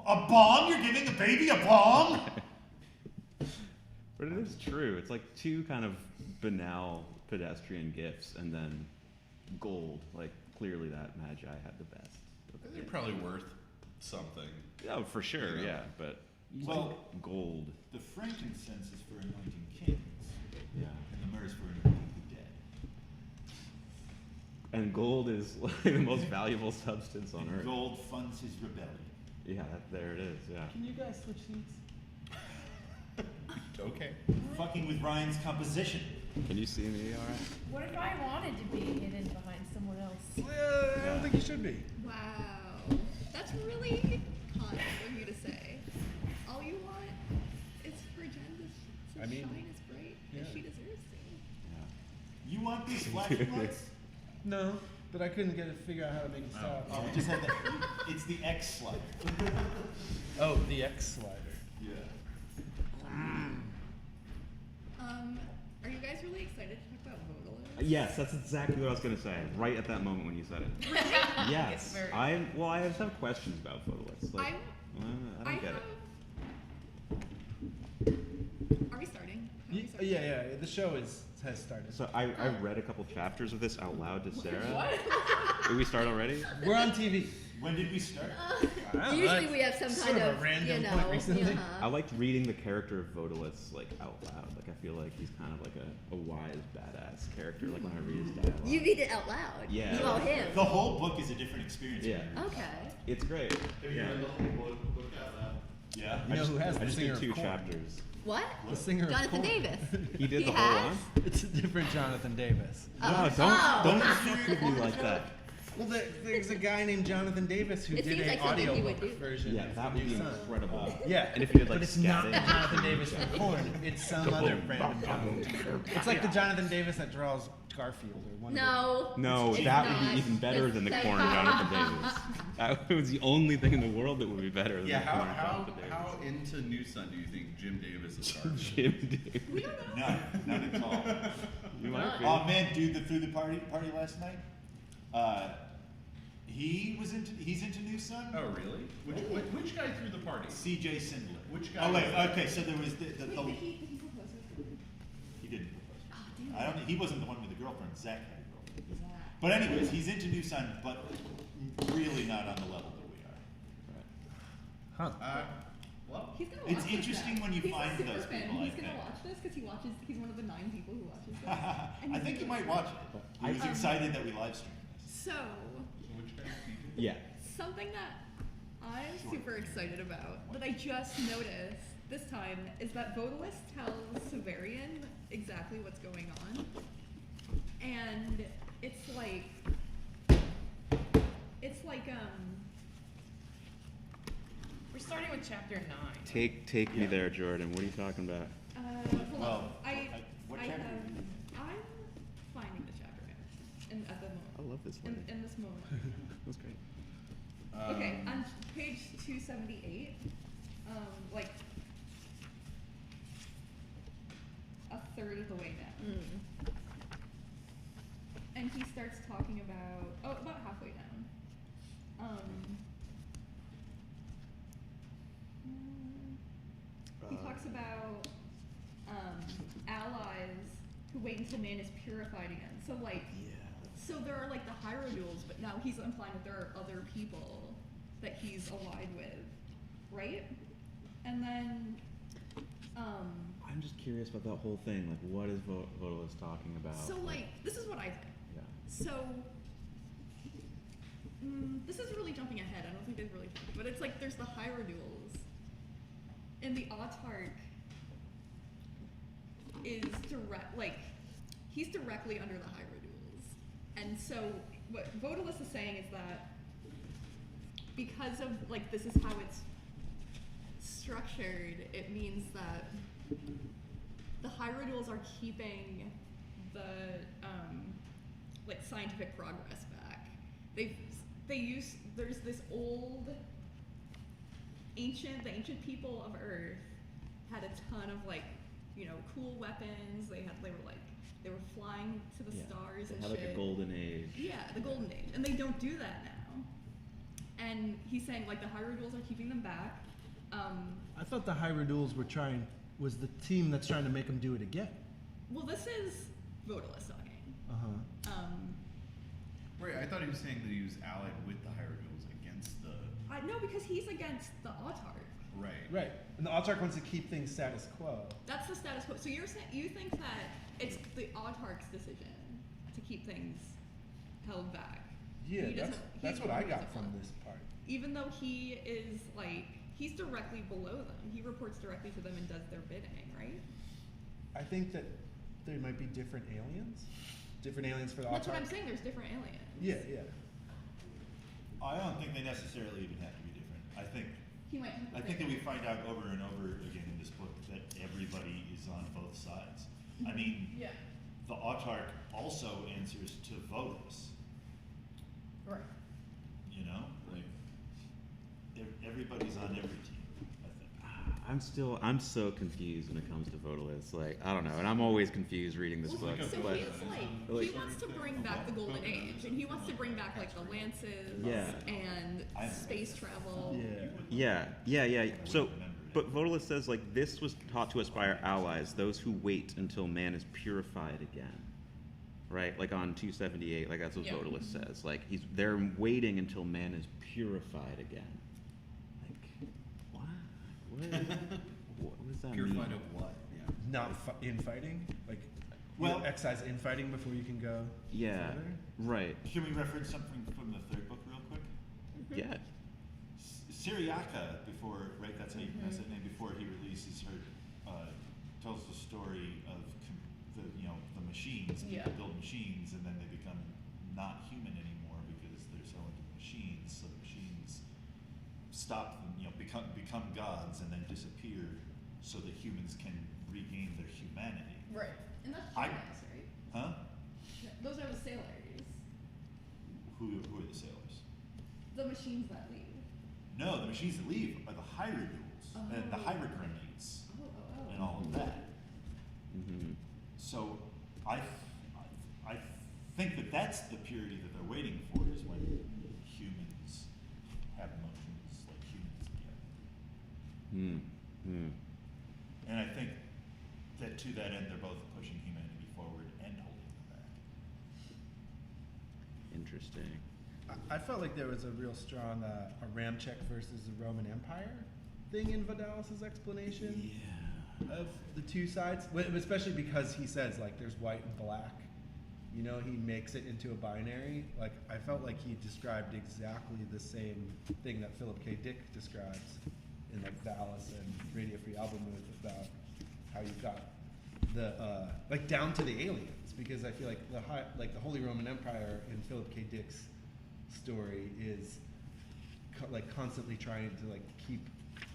A bomb? You're giving a baby a bomb? But it is true. It's like two kind of banal pedestrian gifts, and then gold. Like, clearly that Magi had the best. They're probably worth something. Oh, for sure, yeah. But Well, gold. the frankincense is for anointing kings. Yeah. And the myrrh is for anointing the dead. And gold is like the most valuable substance on And earth. gold funds his rebellion. Yeah, there it is. Yeah. Can you guys switch seats? Okay. Fucking with Ryan's composition. Can you see me? All right. What if I wanted to be hidden behind someone else? Well, I don't think you should be. Wow. That's really kind of you to say. All you want is for Jen to I mean, shine as bright as she deserves to. You want these flashing lights? No, but I couldn't figure out how to make it stop. Oh, we just had that. It's the X slider. Oh, the X slider. Yeah. Are you guys really excited to talk about Vodalist? Yes, that's exactly what I was gonna say. Right at that moment when you said it. Really? Yes. It's very- I just have questions about photoliths. Like, I don't get it. Are we starting? Have we started? Yeah. The show has started. So I read a couple chapters of this out loud to Sarah. What? Did we start already? We're on TV. When did we start? Usually we have some sort kind of a random point recently. I liked reading the character of Vodalus like out loud. Like I feel like he's kind of like a wise badass character. Like when I read his dialogue. You read it out loud. Yeah. You all him. The whole book is a different experience. Yeah. Okay. It's great. Have you read the whole book out loud? Yeah. You know who has I the just singer did 2 of Korn? chapters. What? The singer Jonathan of Korn. Davis. He did He the whole has? one. It's a different Jonathan Davis. No, don't fuck with me like that. Well, there's a guy named Jonathan Davis who It did seems an like something he audiobook would do. version. Yeah, of that The would be New Sun. incredible. Yeah, And if you did like but it's not the scatting. Jonathan Davis from Korn. It's some other random Jonathan. It's like the Jonathan Davis that draws Garfield or one. No. No, It's that not. would be even better than the It's Korn like- Jonathan Davis. That was the only thing in the world that would be better than Yeah, the Korn how Jonathan Davis. how into New Sun do you think Jim Davis is starting? Jim Davis. We don't know. No, not at all. You might be. Oh man, dude, the through the party last night. He's into New Sun. Oh really? Which guy threw the party? C.J. Sindler. Which guy? Oh wait, was that? okay. So there was the Wait, but he proposed. he didn't. Oh, damn. I don't. He wasn't the one with the girlfriend. Zach had a girlfriend. Zach. But anyways, he's into New Sun, but really not on the level that we are. Huh. Well, He's gonna watch It's this interesting now. when you He's find a super those fan. people, He's I gonna think. watch this because he's one of the 9 people who watches this. And I he's think you gonna- might watch it. He was excited that we live streamed this. So, which guy? Yeah. something that I'm super excited about that I just noticed this time is that Vodalist tells Severian exactly what's going on. And it's like We're starting with chapter 9. Take me there, Jordan. What are you talking about? hold Well, on. what I chapter have, are you in? I'm finding the chapter now, at the moment. I love this one. In this moment. That's great. Okay, on page 278, like a third of the way down. And he starts talking about, about halfway down. He talks about allies who wait until man is purified again. So like, so there are like the Hierodules, but now he's implying that there are other people that he's allied with, right? And then, I'm just curious about that whole thing. Like, what is Vodalus talking about? so like, this is what I think. Yeah. So, this is really jumping ahead. I don't think they've really talked, but it's like there's the Hierodules, and the Autarch is he's directly under the Hierodules, and so what Vodalus is saying is that because of like this is how it's structured, it means that the Hierodules are keeping the like scientific progress back. There's this old the ancient people of Earth had a ton of like, cool weapons. They were flying to the stars They and had shit. like a golden age. Yeah, the golden age, and they don't do that now. and he's saying like the Hyrule are keeping them back. I thought the Hyrules was the team that's trying to make them do it again. Well, this is Vodalis talking. Right, I thought he was saying that he was allied with the Hyrules against the. No, because he's against the Autarch. Right. Right. And the Autarch wants to keep things status quo. That's the status quo. So you're saying you think that it's the Autarch's decision to keep things held back. Yeah, He that's doesn't- that's he what I doesn't got from want- this part. Even though he is like he's directly below them. He reports directly to them and does their bidding, right? I think that there might be different aliens. Different aliens for the That's what Autarch. I'm saying. There's different aliens. Yeah, yeah. I don't think they necessarily even have to be different. He might. I think that we find out over and over again in this book that everybody is on both sides. I mean, Yeah, the Autarch also answers to Votus. right. You know, like everybody's on every team. I think. I'm so confused when it comes to Vodalis. Like, I don't know, and I'm always confused reading this book. So But he's like he wants to bring back the Golden Age, and he wants to bring back like the lances Yeah. and space travel. Yeah. So, but Vodalis says like this was taught to us by our allies, those who wait until man is purified again. Right, like on 278, like that's what Yeah. Vodalis says. Like they're waiting until man is purified again. Like, what does that Purified mean? of what? Yeah. Not infighting? Like, Well- you excise infighting before you can go Yeah, further? right. Can we reference something from the third book real quick? Yeah, Syriaca, before, right, that's how you pronounce that name, before he releases her, tells the story of the machines, Yeah. people build machines, and then they become not human anymore because they're so into the machines, so the machines stop, become gods and then disappear so that humans can regain their humanity. Right. And that's I- China's, right? Huh? Those are the sailors, Who are the sailors? the machines that leave. No, the machines that leave are the Hyrules and the Oh. Hyrogrenates Oh. and all of that. hmm So I think that that's the purity that they're waiting for, is when humans have emotions like humans again. And I think that to that end, they're both pushing humanity forward and holding them back. Interesting. I felt like there was a real strong Aramchek versus the Roman Empire thing in Vodalis' explanation of the two sides, especially because he says like there's white and black. You know, he makes it into a binary. Like I felt like he described exactly the same thing that Philip K. Dick describes in like Valis and Radio Free Albemuth about how you've got the like down to the aliens, because I feel like the Holy Roman Empire in Philip K. Dick's story is like constantly trying to like keep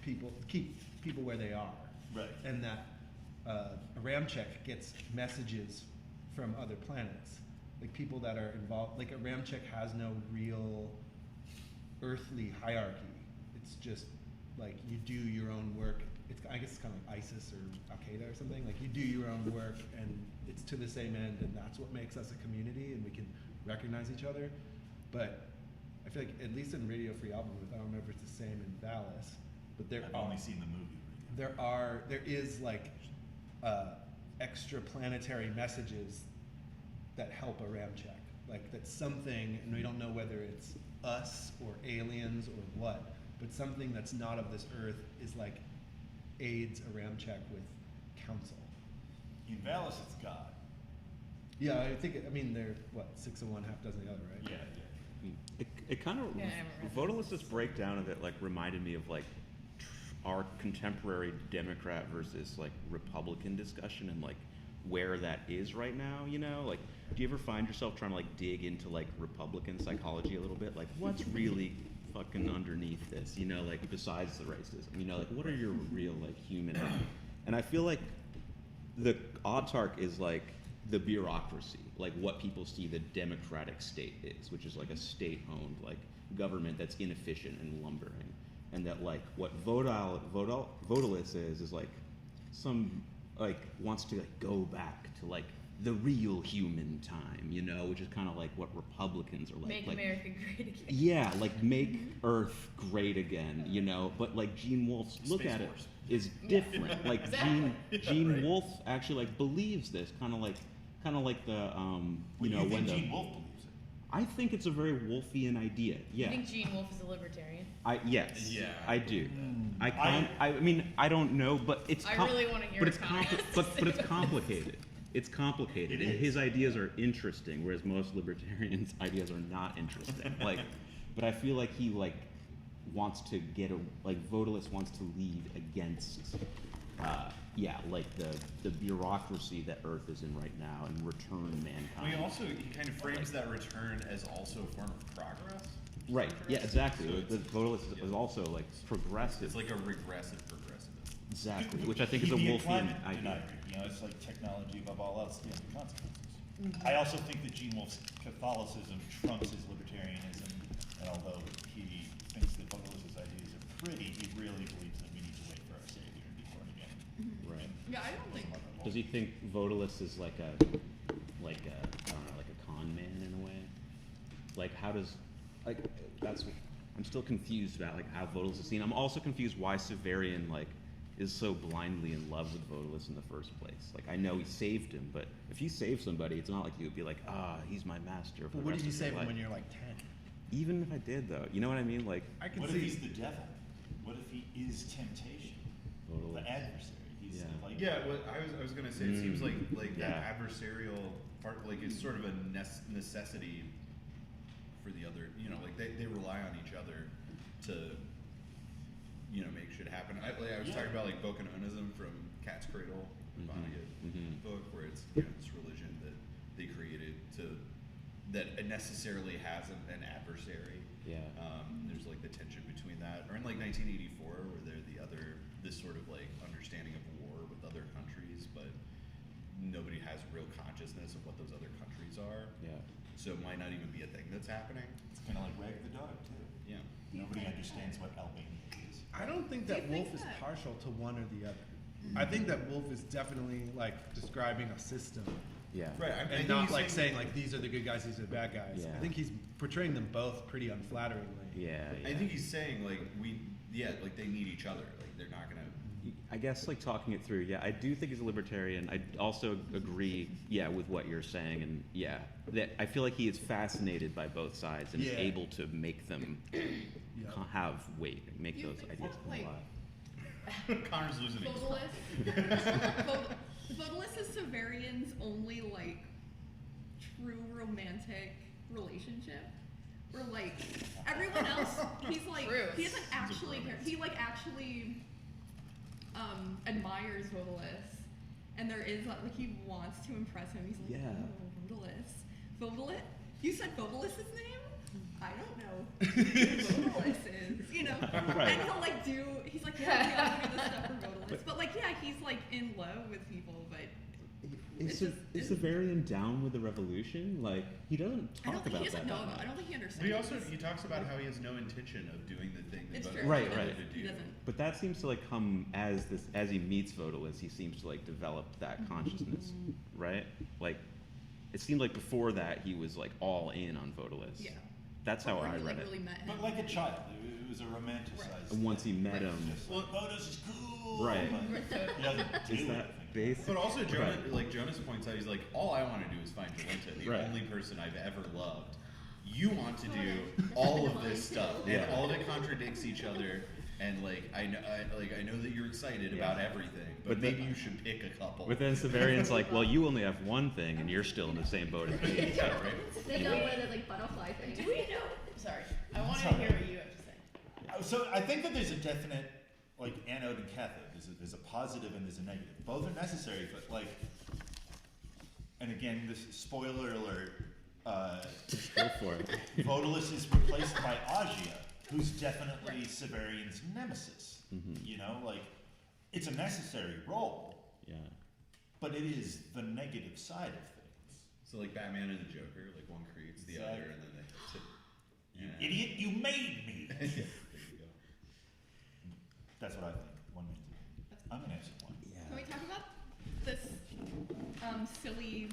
people where they are. Right. And that Aramchek gets messages from other planets, like people that are involved. Like Aramchek has no real earthly hierarchy. It's just like you do your own work. I guess it's kind of like ISIS or Al Qaeda or something. Like you do your own work, and it's to the same end, and that's what makes us a community, and we can recognize each other. But I feel like at least in Radio Free Albemuth, I don't remember if it's the same in Valis, but I've only seen the movie. there is like extra planetary messages that help Aramchek. Like that's something, and we don't know whether it's us or aliens or what, but something that's not of this earth is like aids Aramchek with counsel. In Valis, it's God. Yeah, I mean they're what, 6 of one, half dozen of the other, right? Yeah. It kind of Yeah, I haven't read Vodalis' breakdown of it like reminded me of like our contemporary Democrat versus like Republican discussion and like where that is right now. You know, like do you ever find yourself trying to like dig into like Republican psychology a little bit? Like what's really fucking underneath this? You know, like besides the racism. You know, like what are your real like human? And I feel like the Autarch is like the bureaucracy, like what people see the democratic state is, which is like a state-owned like government that's inefficient and lumbering, and that like what Vodalis is like some like wants to like go back to like the real human time, you know, which is kind of like what Republicans are like. Make like, America great again. Yeah, like make Earth great again, you know. But like Gene Wolfe's look Space at Force. it is different. Like Exactly. Gene Wolfe actually like believes this, kind of like the Well, you know, think when the Gene Wolfe believes it? I think it's a very Wolfian idea. Yeah. You think Gene Wolfe is a libertarian? Yes. Yeah. I do. I- I mean, I don't know, but it's. I really wanna hear But a it's comment. but it's complicated. It's complicated, It and is. his ideas are interesting, whereas most libertarians' ideas are not interesting. Like, but I feel like he like wants to get a like Vodalist wants to lead against. Like the bureaucracy that Earth is in right now, and return mankind. He kind of frames that return as also a form of progress. Right. Yeah. Exactly. So The it's- Vodalist yeah. is also like progressive. It's like a regressive progressivism. Exactly, which I think is a He'd be Wolfian climate idea. denier. You know, it's like technology above all else, the consequences. I also think that Gene Wolfe's Catholicism trumps his libertarianism, and although he thinks that Vodalist's ideas are pretty, he really believes that we need to wait for our Savior and be born again. Right. Yeah, I don't think. Does he think Vodalist is like a I don't know, like a con man in a way? Like how does like that's I'm still confused about like how Vodalist is seen. I'm also confused why Severian like is so blindly in love with Vodalist in the first place. Like I know he saved him, but if you save somebody, it's not like you would be like, he's my master for the What rest did you of your save him life. when you're like 10? Even if I did though, you know what I mean? Like I can What see. if he's the devil? What if he is temptation? Vodalist. The adversary. He's Yeah. like Yeah, what I was gonna say, it seems like Yeah. that adversarial part, like it's sort of a necessity for the other. You know, like they rely on each other to, you know, make shit happen. I was Yeah. talking about like Bokononism from Cat's Cradle, Vonnegut book, where it's this religion that they created that it necessarily has an adversary. Yeah. There's like the tension between that, or in like 1984, where they're this sort of like understanding of war with other countries, but nobody has real consciousness of what those other countries are. Yeah. So it might not even be a thing that's happening. it's kind of like Wag the dog too. Yeah. Nobody understands what Albania is. I don't think Do that you think Wolfe is that- partial to one or the other. I think that Wolfe is definitely like describing a system Yeah. Right. and not like saying like these are the good guys, these are the bad guys. Yeah. I think he's portraying them both pretty unflatteringly. Yeah. I think he's saying like like they need each other. Like they're not gonna. I guess like talking it through, yeah, I do think he's a libertarian. I also agree, with what you're saying, and that I feel like he is fascinated by both sides and is Yeah. able to make them have weight, make You those think ideas that, come like, alive. Connor's losing it. Vodalist is Severian's only like true romantic relationship. Where like everyone else, he's like True. he doesn't actually care. He like actually admires Vodalist, and there is like he wants to impress him. He's like, Yeah. oh, Vodalist. You said Vodalist's name? I don't know who Vodalist is, you know. Right. And he'll like he's like, yeah, I'll do this stuff for Vodalist. But like, yeah, he's like in love with people, but Is Severian down with the revolution? Like he doesn't I talk don't think about he doesn't that. know. that much. I don't think he understands. But he also talks about how he has no intention of doing the thing that It's Vodalist true. Right, wanted right. to He do. doesn't. But that seems to like come as he meets Vodalist, he seems to like develop that consciousness, right? Like it seemed like before that he was like all in on Vodalist. Yeah. That's how Before I he, read like, it. really met him. But like a child, it was a romanticized. And once he thing. met Right. him, Just like, Vodalist is cool. Right. But he doesn't is do that anything. basic? But also, Right. Jonas points out, he's like, all I want to do is find Jolenta, the Right. only person I've ever loved. You want to do all of this stuff, and Yeah. all of it contradicts each other. And like, I know that you're excited about everything, but But maybe the- you should pick a couple. But then Severian's like, well, you only have one thing, and you're still in the same boat as me. Yeah, right. They know where the like butterfly thing. Do we know? Sorry, I want to Sorry. hear what you have to say. So I think that there's a definite like anode and cathode. There's a positive and there's a negative. Both are necessary, but like, and again, this spoiler alert. Go for it. Vodalist is replaced by Agia, who's definitely Severian's nemesis. You know, like it's a necessary role, Yeah. but it is the negative side of things. So like Batman and the Joker, like one creates the other, and then they. You idiot! You made me. There you go. That's what I think. 1 minute. I'm gonna answer one. Can we talk about this silly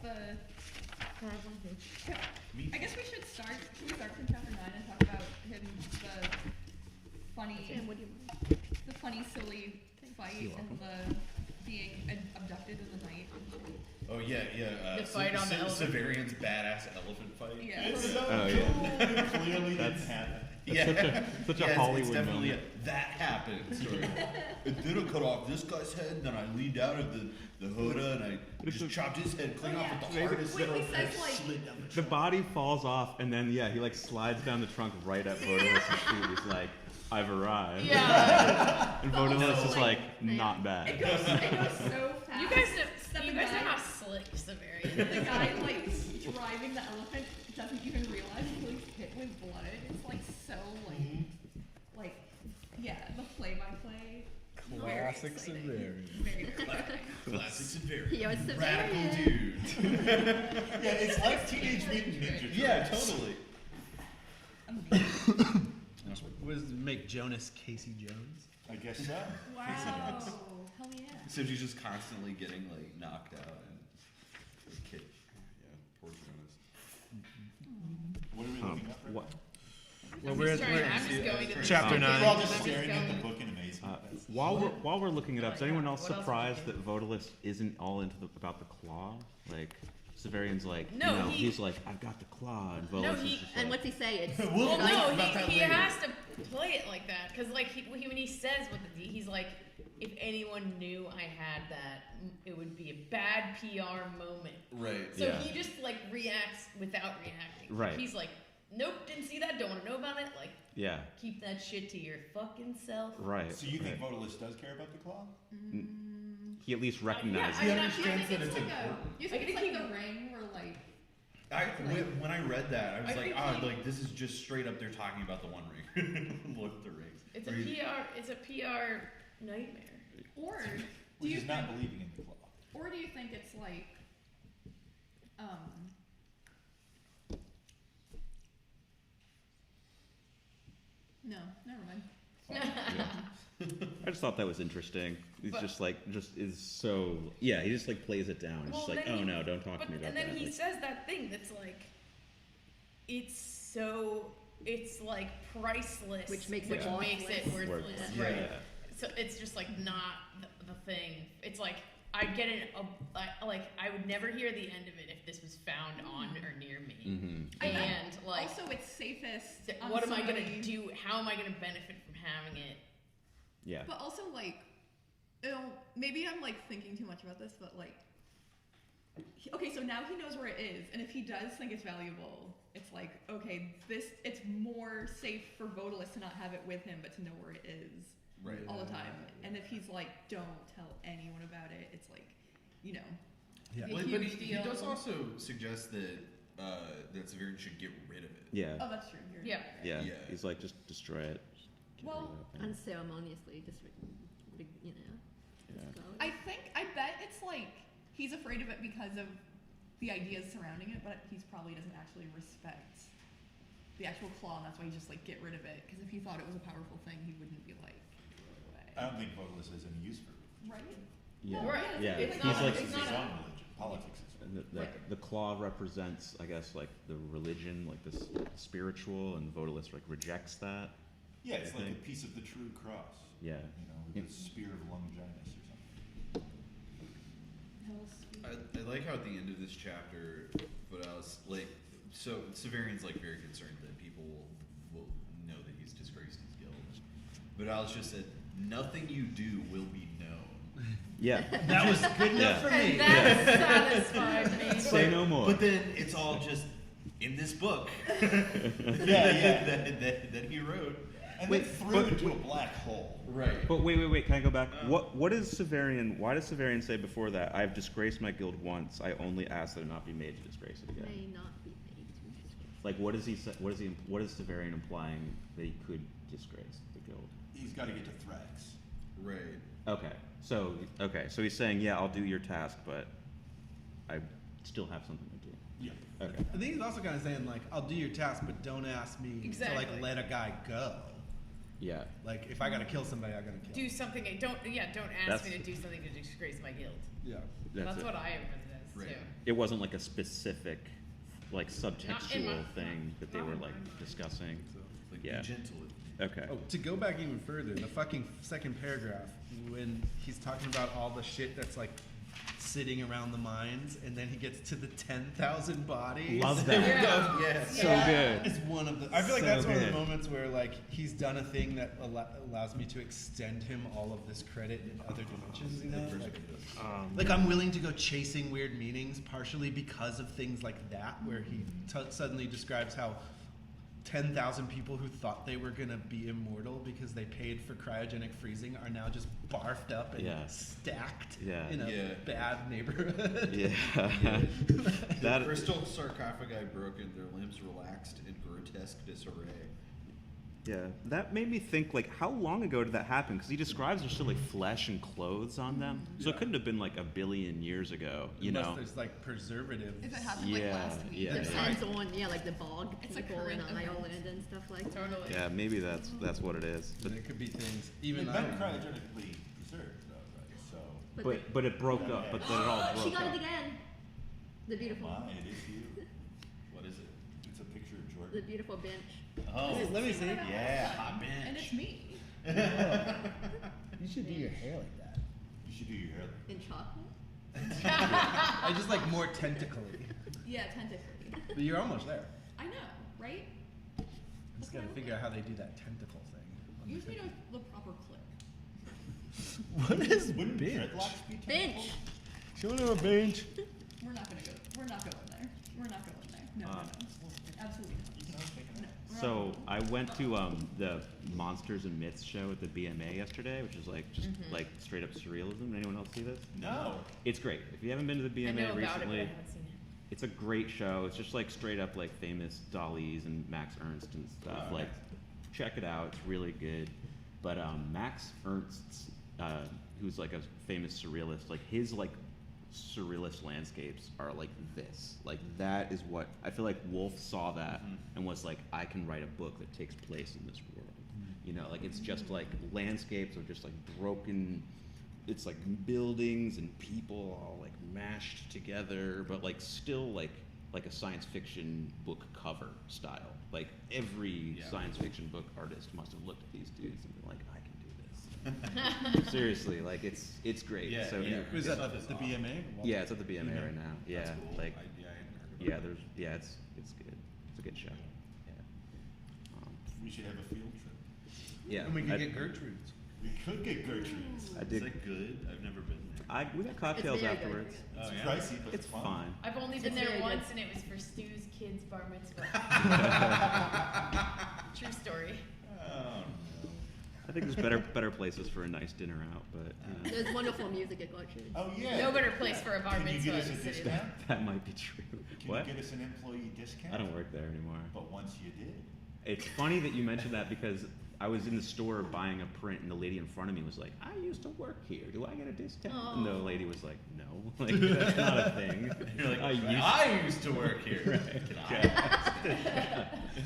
the Me I guess we should start. Should we start from chapter 9 and talk about him, the funny, Sam, what do you want? the funny, silly fight You're and the being abducted in the night? Oh yeah, yeah. The fight on the elephant. Severian's badass elephant fight. Yeah. It's so Oh, yeah. cool. It clearly didn't That's- happen. That's such a it's Hollywood definitely moment. that happened story. And then I cut off this guy's head, and then I leaned out of the hood and I It's just a- chopped his head clean Oh, off yeah. with the hardest Wait, he rope says, and like- slid down the The body falls off, and then yeah, he like slides down the trunk right at Vodalis' feet. He's like, "I've arrived." Yeah. And Vodalis Also, is like, like, "Not bad." It goes so fast. You guys That know, the you guys know guy- how slick Severian The is. guy like driving the elephant doesn't even realize until he's hit with blood. It's like so like yeah, the play-by-play. Very Classic exciting. Severian. Very exciting. Classic Severian. He was Radical Severian. dude. Yeah, it's like Teenage Mutant Ninja Turtles. Yeah, totally. What does it make Jonas Casey Jones? I guess so. Wow. Casey Jones. Hell yeah. So she's just constantly getting like knocked out and kicked. Yeah, poor Jonas. What are we looking at? right What? Well, I'm just going to the Chapter book. nine. We're all just I'm staring at the going- book in amazement. That's- While we're looking it up, is Oh, anyone yeah. else What else surprised we that Vodalis isn't all into about the claw? Like Severian's like, No, you know, he- he's like, "I've got the claw," and Vodalis No, is he- just And like, what's he say? It's Well, We'll talk no, about that he later. has to play it like that because, like, when he says what the he's like, if anyone knew I had that, it would be a bad PR moment. Right. So Yeah. he just like reacts without reacting. Right. He's like, nope, didn't see that, don't want to know about it. Like, yeah, keep that shit to your fucking self. right. So you think right. Vodalis does care about the claw? He at least yeah, recognizes. I it. mean, You understands think that it's it's like a, important. you think I it's think like he- the ring where like When I read that, I was I like, think oh, he- like this is just straight up. They're talking about the One Ring. Look, the rings. It's a Or he- PR nightmare. or do Which you is not think, believing in the claw. or do you think it's like no, never mind. I just thought that was interesting. He's But- just like, just is so, yeah, he just like plays it down. It's Well, just like, then oh he- no, don't talk But to me about and then that. he Like, says that thing that's like, it's like priceless, Which makes it worthless. worthless, yeah. right? So it's just like not the thing. It's like I get it. Like I would never hear the end of it if this was found on or near me. Mhm. I bet And like, also it's safest on what am I somebody- gonna do? How am I gonna benefit from having it? Yeah. But also, like, you know, maybe I'm like thinking too much about this, but like, okay, so now he knows where it is, and if he does think it's valuable, it's like, okay, it's more safe for Vodalis to not have it with him, but to know where it is Right. all the time. And if he's like, don't tell anyone about it, it's like, you know, Yeah. a Well, huge but he deal. does also suggest that that Severian should get rid of it. Yeah. Oh, that's true. You're Yeah. right. Yeah. Yeah. He's like, just destroy it. Get rid Well, of it. unceremoniously, just you know. Yeah. just go. I bet it's like he's afraid of it because of the ideas surrounding it, but he probably doesn't actually respect the actual claw, and that's why he just like get rid of it. Because if he thought it was a powerful thing, he wouldn't be like, throw it away. I don't think Vodalis has any use for it. Right? Yeah. Right. Yeah. It's He's not- like, it's It's not his a- own religion. Politics is and the claw represents, I guess, like the religion, like this spiritual, and Vodalis like rejects that. Yeah, it's I like a think. piece of the true cross. Yeah. You know, with the spear of Longinus or something. I like how at the end of this chapter, but I was like, so Severian's like very concerned that people will know that he's disgraced his guild. But Alice just said, nothing you do will be known. Yeah. That was good enough for me. And that satisfied me. Say no more. But then it's all just in this book Yeah. that he wrote. And Wait, then threw but- into a black hole. Right. But wait, can I go back? What is Severian? Why does Severian say before that? I've disgraced my guild once. I only ask that it not be made to disgrace it again. May not be made to disgrace. Like, what does he say? What is Severian implying that he could disgrace the guild? He's got to get to Thrax. Right. Okay, so he's saying, yeah, I'll do your task, but I still have something to do. Yeah. Okay. I think he's also kind of saying like, I'll do your task, but don't ask me to Exactly. like let a guy go. Yeah. Like, if I gotta kill somebody, I gotta kill. Do something. Don't ask That's- me to do something to disgrace my guilt. Yeah. That's it. what I read it as Right. too. It wasn't like a specific, like Not in subtextual my- thing that they not were in like my mind. discussing. Like, Yeah. be gentle with me. Okay. Oh, to go back even further, the fucking second paragraph, when he's talking about all the shit that's like sitting around the mines, and then he gets to the 10,000 bodies. Love that. Yeah. Yes. So good. It's one of the. I feel like So that's one of the good. moments where like he's done a thing that allows me to extend him all of this credit in other dimensions. You know, like I'm willing to go chasing weird meanings, partially because of things like that, where he suddenly describes how 10,000 people who thought they were gonna be immortal because they paid for cryogenic freezing are now just barfed up and Yeah. stacked Yeah. in a Yeah. bad neighborhood. Yeah. The That crystal sarcophagi broken, their limbs relaxed in grotesque disarray. yeah. That made me think like how long ago did that happen? Because he describes there's still like flesh and clothes on them, so it Yeah. couldn't have been like a billion years ago. You Unless know. there's like preservatives. If it happened like Yeah, last week. yeah, Depends on like the bog It's a people in current event. Ireland and stuff like that. Totally. Yeah, maybe that's what it is. And it could be things It's even been I don't know. cryogenically preserved, though, right? So. But it broke up. But then it all broke She got up. it again. The beautiful, My, it is you. What is it? It's a picture of the Jordan. beautiful bench. Oh, Let me see. yeah, hot bench. And it's me. You should do your hair like that. You should do your hair. In chocolate? I just like more tentacly. Yeah, tentacly. But you're almost there. I know, right? I just gotta figure out how they do that tentacle thing. You just need the proper clip. What is Wouldn't bench? dreadlocks be Bench! tentacles? Show me a bench. We're not gonna go. We're not going there. We're not going there. No, no, no. Absolutely You can always make a not. No. nap. we're not So going I went to the Monsters and Myths show at the BMA yesterday, which is like just like straight up surrealism. Anyone else see this? No. It's great. If you haven't been to the I BMA know about it, but recently, I haven't seen it. it's a great show. It's just like straight up like famous Dalís and Max Ernst and stuff. Oh, Like, check it out. It's really good. But Max Ernst's, who's like a famous surrealist, like his like surrealist landscapes are like this. Like that is what I feel like Wolfe saw that and was like, I can write a book that takes place in this world. You know, like it's just like landscapes of just like broken. It's like buildings and people all like mashed together, but like still like a science fiction book cover style. Like every Yeah. science fiction book artist must have looked at these dudes and been like, I can do this. Seriously, like it's great. Yeah, So yeah. anyway, Was that Stuff the is BMA? yeah, it's at the BMA Yeah. right now. Yeah, That's cool. like I hadn't heard about yeah, it. it's good. It's a good show. Yeah. We should have a field trip. Yeah. And we could I- get Gertrude's. We could get Gertrude's. I Is did. that good? I've never been there. We got cocktails very good. afterwards. Oh, It's yeah? pricey, but It's fine. I've only been It's there very good. once, and it was for Stu's kid's bar mitzvah. True story. Oh, I think there's better places for a nice dinner out, but you know, There's wonderful music at Gertrude's. Oh, yeah. No better place for a bar Can you mitzvah get us than a to sit discount? that might be true. Can What? you get us an employee discount? I don't work there anymore. But once you did. It's funny that you mentioned that because I was in the store buying a print and the lady in front of me was like, I used to work here. Do I get a discount? And the lady was like, no. Like, that's not a thing. You're like, I I used to work here.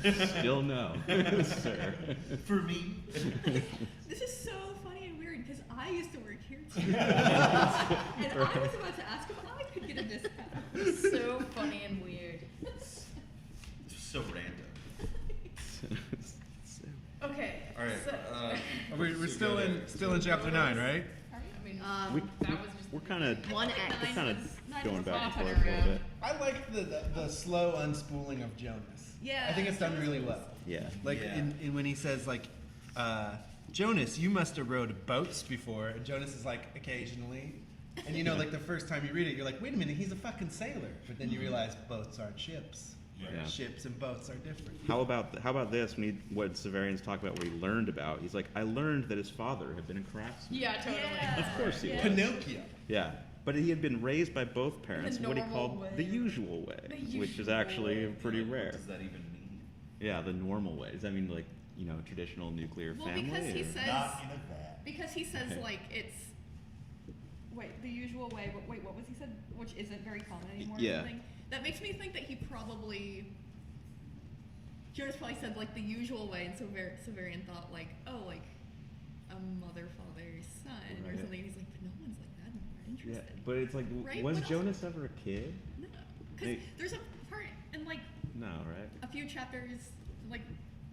Can Still no, sir. I? For me. This is so funny and weird because I used to work here too. And I was about to ask if I could get a discount. So funny and weird. So random. Okay. All right. So, We're still in chapter 9, right? I mean, We- that was just. We're kind of One X. we're kind of Nine going was back and flopping forth a little around. bit. I like the slow unspooling of Jonas. Yeah, I think it's done really well. Yeah. Like Yeah. in when he says like, Jonas, you must have rowed boats before, and Jonas is like, occasionally. And you know, like the first time you read it, you're like, wait a minute, he's a fucking sailor. But then you realize boats aren't ships. Yeah. Ships and boats are different. How about this? When what Severian's talk about what he learned about, he's like, I learned that his father had been a craftsman. Yeah, totally. Yeah. Of course he was. Pinocchio. Yeah, but he had been raised by both parents in what he normal called way. the usual way, The which is usual actually way. pretty Like, rare. What does that even mean? Yeah, the normal way. Does that mean like traditional nuclear Well, family? because he or- says Not in a vat. because he says like it's the usual way. But wait, what was he said? Which isn't very common anymore. Or Yeah. something. That makes me think that he probably Jonas probably said like the usual way, and so Severian thought like, oh, like a mother, father, son, or Right. something. And he's like, but no one's like that. We're Yeah, interested. but it's like, Right? was What else- Jonas ever a kid? No, because They- there's a part in like No, right? a few chapters, like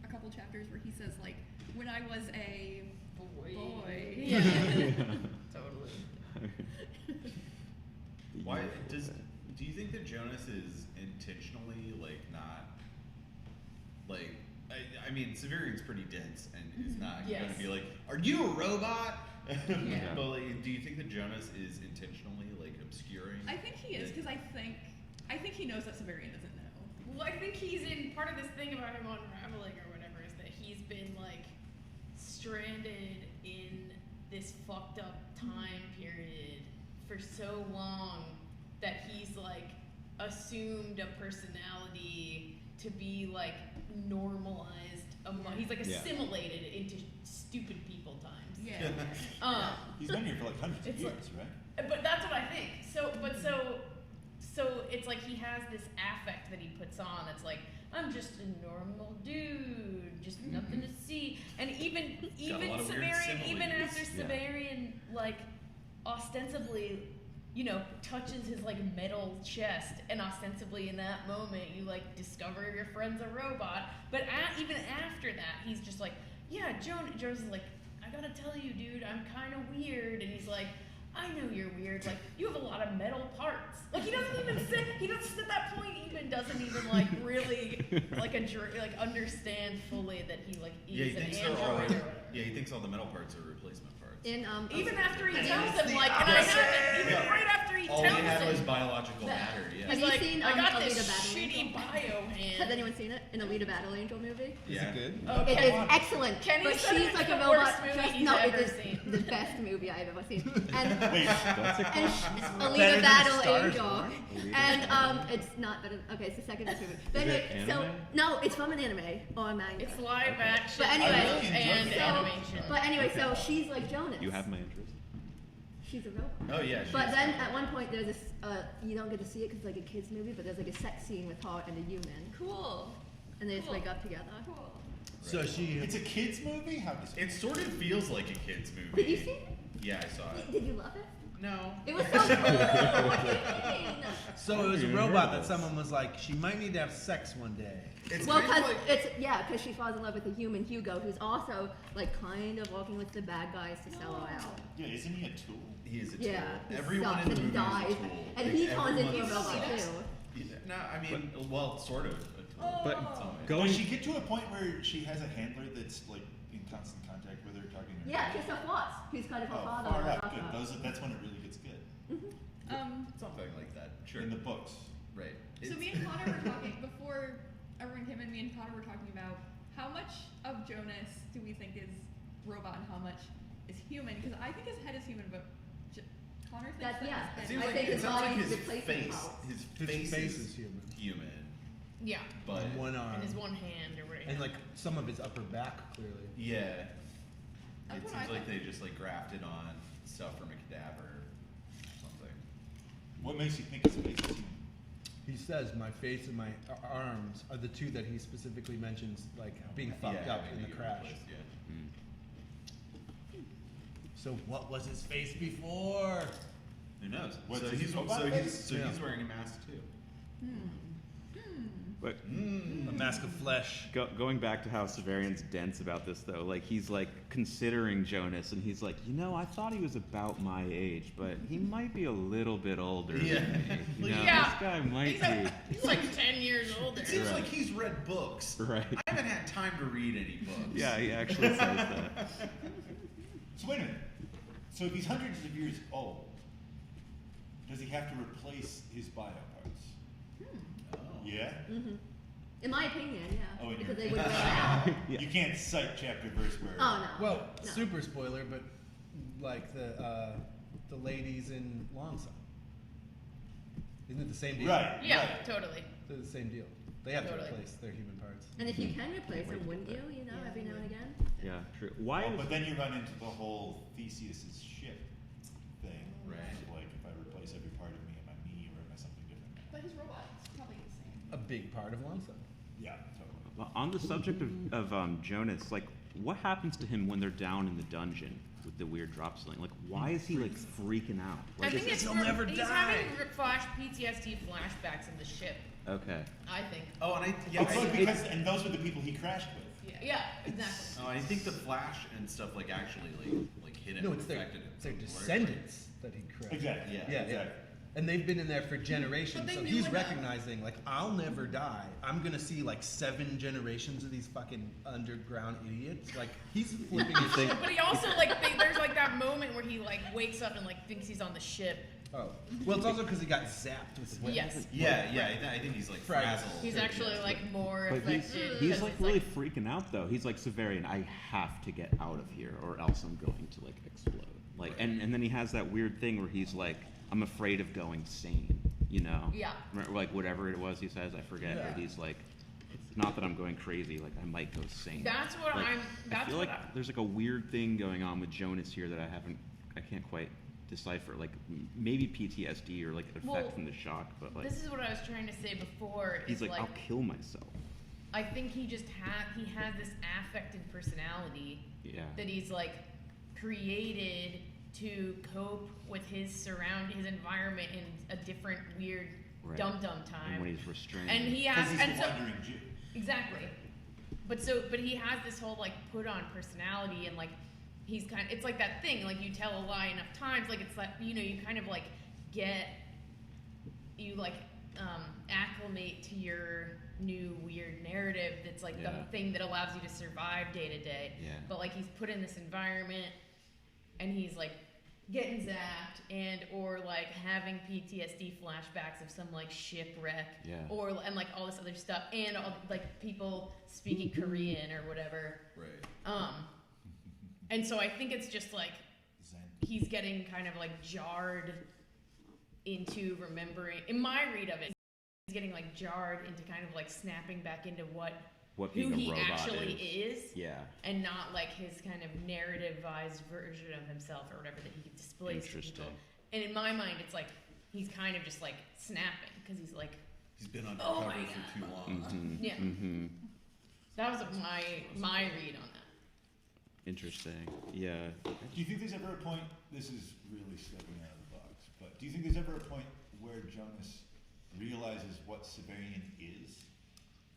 a couple chapters, where he says like, when I was a boy. Yeah. Totally. Why do you think that Jonas is intentionally like not like I mean Severian's pretty dense and is not Yes. gonna be like, are you a robot? Yeah. But like, do you think that Jonas is intentionally like obscuring? I think he is, because I think he knows that Severian doesn't know. Well, I think he's in part of this thing about him unraveling or whatever is that he's been like stranded in this fucked up time period for so long that he's like assumed a personality to be like normalized he's like Yeah. assimilated into stupid people times. Yeah. He's been here for like hundreds of It's years, like- right? But that's what I think. So it's like he has this affect that he puts on that's like, I'm just a normal dude, just nothing to see. And even Got a lot of weird Severian, even similes. after Yeah. Severian like ostensibly, you know, touches his like metal chest, and ostensibly in that moment you like discover your friend's a robot. But even after that, he's just like, yeah, Jonas is like, I gotta tell you, dude, I'm kind of weird. And he's like, I know you're weird. Like, you have a lot of metal parts. Like, he doesn't at that point even doesn't even like really like understand fully that he like Yeah, he is an thinks android they're all or whatever. yeah, he thinks all the metal parts are replacement parts. In Even after he And tells it's him, the like, and I opposite. haven't, even Yeah. right after he All tells he had was him, biological that- matter. Yeah. Have he's you like, seen, I got Alita this Battle shitty Angel? bio hand. Has anyone seen it? An Alita Battle Angel movie? Is Yeah. it good? Oh, It come is on. excellent. Kenny but said she's it's like the a robot. worst movie just, he's no, ever it is seen. the best movie I've ever seen. And Wait, That's a and question. Better Alita than Battle Star is Angel. Born? Alita And it's not better. Okay, it's the second best movie. But Is it anyway, so anime? no, it's from an anime or a manga. It's live action But anyway, I really enjoyed and it. animation. But anyway, so she's like Jonas. You have my interest. She's a robot. Oh yeah. But she's- then at one point there's this, you don't get to see it because it's like a kids movie, but there's like a sex scene with her and a human, Cool. and they just Cool. wake up together. Cool. So she. it's a kids movie? How does It sort of feels like a kid's movie. Did you see it? Yeah, I saw it. Did you love it? No. It was so cool. What do you mean? So it was a You robot heard that this. someone was like, she might need to have sex one day. It's Well, kind of because like, because she falls in love with a human Hugo, who's also like kind of working with the bad guys to sell her out. Yeah, isn't he a tool? he is a tool. Yeah, he Everyone sucks in the and he movie dies, is a tool. and Like, he turns into a everyone robot sucks. too. Yeah, no, I mean, well, sort of. A tool. But in some ways. going Does she get to a point where she has a handler that's like in constant contact with her, talking to her? Yeah, Christoph Watts, who's kind of her Oh, father. far in out. Russia. Good. That's when it really gets good. Something like that. Sure. In the books. Right. So me and Connor were talking before everyone came in. Me and Connor were talking about how much of Jonas do we think is robot and how much is human? Because I think his head is human, but Connor thinks That's- that yeah. It his seems head I like think it his sounds like body's his replacing face. parts. His face is human. human, Yeah. but And one arm. And his one hand or whatever. And like some of his upper back, clearly. yeah, That's it what seems I like thought. they just like grafted on stuff from a cadaver or something. What makes you think his face is human? He says, my face and my arms are the two that he specifically mentions, like being fucked Yeah, up having in to the get crash. replaced, yeah. So what was his face before? Who knows? What's so his he's robot so face? he's so Yeah. he's wearing a mask too. but A mask of flesh. going back to how Severian's dense about this though, like he's like considering Jonas, and he's like, you know, I thought he was about my age, but he might be a little bit older Yeah. than me. You know, Yeah. this guy might He's like 10 years older. It seems Right. like he's read books. be right. I haven't had time to read any books. Yeah, he actually says that. So wait a minute. So if he's hundreds of years old, does he have to replace his bio parts? Oh. Yeah? In my opinion, yeah. Oh, in because your- they would wear it out. Yeah. You can't cite chapter verse where. Oh no. Well, No. super spoiler, but like the ladies in Longsong. Isn't it the same deal? Right. Yeah, right. totally. They're the same deal. They have Totally. to replace their human parts. And if you can replace Wait, them, wouldn't you? but- You know, Yeah, every now and you again. Yeah, true. Why Oh, is but then you run into the whole Theseus's ship thing. Right. Of like, if I replace every part of me, am I me or am I something different? But his robot's probably the same. A big part of Longsong. Yeah, totally. Well, on the subject of Jonas, like, what happens to him when they're down in the dungeon with the weird drop ceiling? Like, why is he like freaking out? I Like, think it's he'll never he's die. having PTSD flashbacks in the ship. okay. I think. Oh, and And those were the people he crashed with. Yeah, exactly. Oh, I think the Flash and stuff like actually like hit him. No, and it's their affected him. descendants that he crushed. Exactly. Yeah. Yeah, exactly. yeah. And they've been in there for generations, But they so knew he's enough. recognizing, like, I'll never die. I'm gonna see, like, 7 generations of these fucking underground idiots. Like, he's flipping his shit. But he also there's like that moment where he like wakes up and like thinks he's on the ship. Oh. Well, it's also because he got zapped with the Yes. Yeah. I think he's like Friday. frazzled. He's actually like more But affected. he's because like it's, really freaking out though. He's like, Severian, I have to get out of here or else I'm going to like explode. Like, and then he has that weird thing where he's like, I'm afraid of going sane, you know? Yeah. Like whatever it was he says, I forget. Yeah. Or he's like, it's not that I'm going crazy, like I might go sane. That's what Like, I'm. That's I feel what like there's like a weird thing going on with Jonas here that I can't quite decipher. Like maybe PTSD or like effect Well, from the shock, but like This is what I was trying to say before. he's is like, I'll kill myself. I think he just has this affected personality Yeah. that he's like created to cope with his environment in a different weird Right. dum-dum And time. when he's restrained. And he Because has, he's and the so wandering Jew. exactly. But he has this whole like put on personality and like he's it's like that thing like you tell a lie enough times like it's like you kind of like acclimate to your new weird narrative that's like Yeah. the thing that allows you to survive day to day. Yeah. But like he's put in this environment and he's like getting zapped or like having PTSD flashbacks of some like shipwreck Yeah. and like all this other stuff and all, like people speaking Korean or whatever. Right. And so I think it's just like Zen. he's getting kind of like jarred into remembering. In my read of it, he's getting like jarred into kind of like snapping back into what who being a he robot actually is. is. Yeah. And not like his kind of narrativized version of himself or whatever that he displays to people. Interesting. And in my mind, it's like he's kind of just like snapping because he's like, He's been Oh undercover my for too long. Mm-hmm. yeah. Mm-hmm. That was my read on that. Interesting. Yeah. Do you think there's ever a point, this is really stepping out of the box, but do you think there's ever a point where Jonas realizes what Severian is?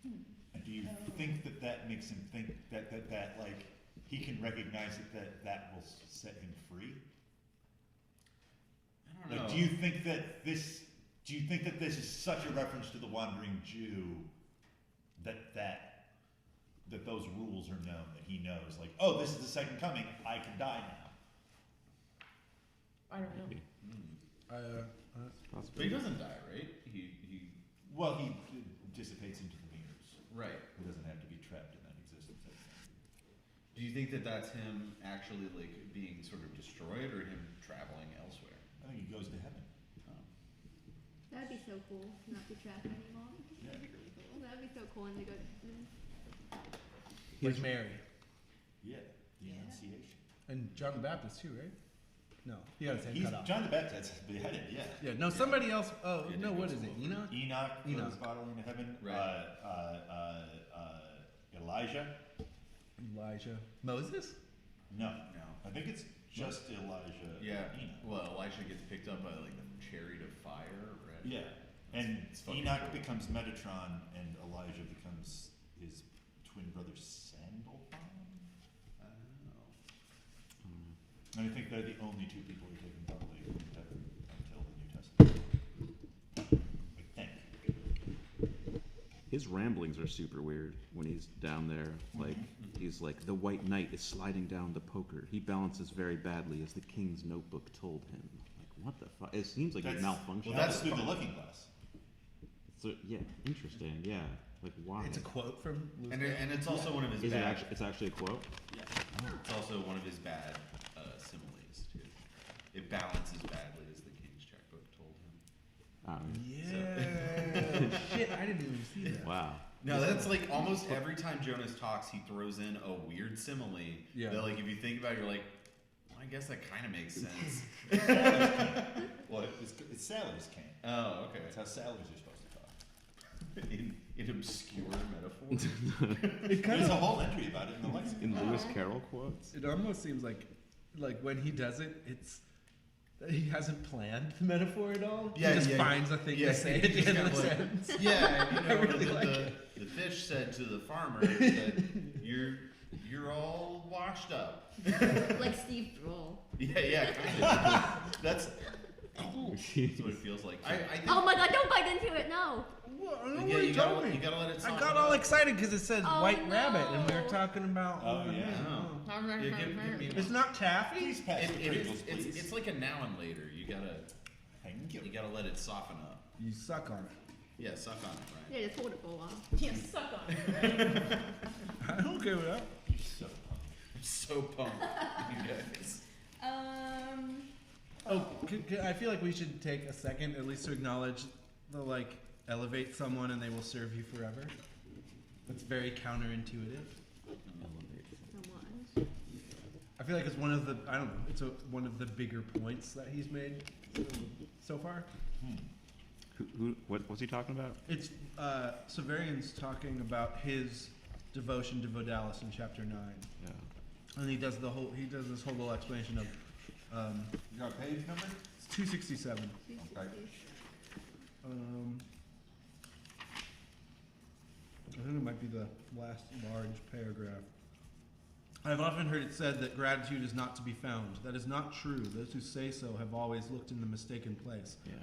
And do you think that makes him think that like he can recognize that will set him free? I don't know. Like, do you think that this is such a reference to the Wandering Jew that those rules are known, that he knows, like, oh, this is the second coming, I can die now. I don't know. Maybe. But he doesn't die, right? He Well, he dissipates into the mirrors. right. He doesn't have to be trapped in that existence. Do you think that that's him actually like being sort of destroyed, or him traveling elsewhere? I think he goes to heaven. That'd be so cool, not be trapped anymore. Yeah. That'd be really cool. That'd be so cool when they go. Like Mary. Yeah, the Yeah. Annunciation. And John the Baptist, too, right? No, he got his head He's cut off. John the Baptist beheaded, yeah. Yeah, no, somebody else. Oh, Yeah, no, they what go is to it? Wolfe. Enoch? Enoch goes bodily into heaven. Right. Elijah? Elijah. Moses? No. No. I think it's just Elijah. Yeah. and Enoch. Well, Elisha gets picked up by like the chariot of fire, right? Yeah. And It's fucking Enoch cool. becomes Metatron, and Elijah becomes his twin brother Sandalphon. Oh. And I think they're the only two people who are taken bodily into heaven until the New Testament. I think. His ramblings are super weird when he's down there. Like, he's like, the White Knight is sliding down the poker. He balances very badly, as the king's notebook told him. Like, what the fuck? It seems like he's malfunctioning. Well, that's through the Looking Glass. So, yeah, interesting. Yeah. Like, why? It's a quote from Luke. And it's also one of his Is it bad. actually? It's actually a quote. Yeah. It's also one of his bad similes too. It balances badly, as the king's checkbook told him. Yeah. Shit, I didn't even see that. Wow. No, that's like almost every time Jonas talks, he throws in a weird simile. Yeah. That like if you think about it, you're like, well, I guess that kind of makes sense. What? It's sailors' cane. Oh, okay. That's how sailors are supposed to talk. in obscure metaphors. It kind There's a of whole entry about it in the lexicon. In Lewis Carroll quotes. it almost seems like when he does it, it's that he hasn't planned the metaphor at all. Yeah, he just yeah. finds a thing Yeah, to say he at the just end of kinda the like- sentence. Yeah, I really like the fish said to the farmer that you're all washed up. Like Steve Droll. Yeah, kind of. That's what it feels like. I think, Oh my god, don't bite into it, no! Well, I don't know yeah, what he you told gotta, me. you gotta let it. I soften got all up. excited because it said Oh, white rabbit, and we were no. talking about. Oh, yeah. Oh. Yeah, give me It's not taffy. Please pass the It is. Pringles, please. It's like a now and later. You Thank you. gotta let it soften up. You suck on it. Yeah, suck on it, right? Yeah, just hold it for a while. Yeah, suck on it, right? I don't care with that. You're so pumped. I'm so pumped, you guys. Oh, I feel like we should take a second at least to acknowledge the elevate someone and they will serve you forever. That's very counterintuitive. Someone. I feel like it's one of the one of the bigger points that he's made so far. What's he talking about? It's Severian's talking about his devotion to Vodalis in chapter 9, Yeah. and he does this whole little explanation of You got a page number? it's 267. Right. I think it might be the last large paragraph. I've often heard it said that gratitude is not to be found. That is not true. Those who say so have always looked in the mistaken place. Yeah.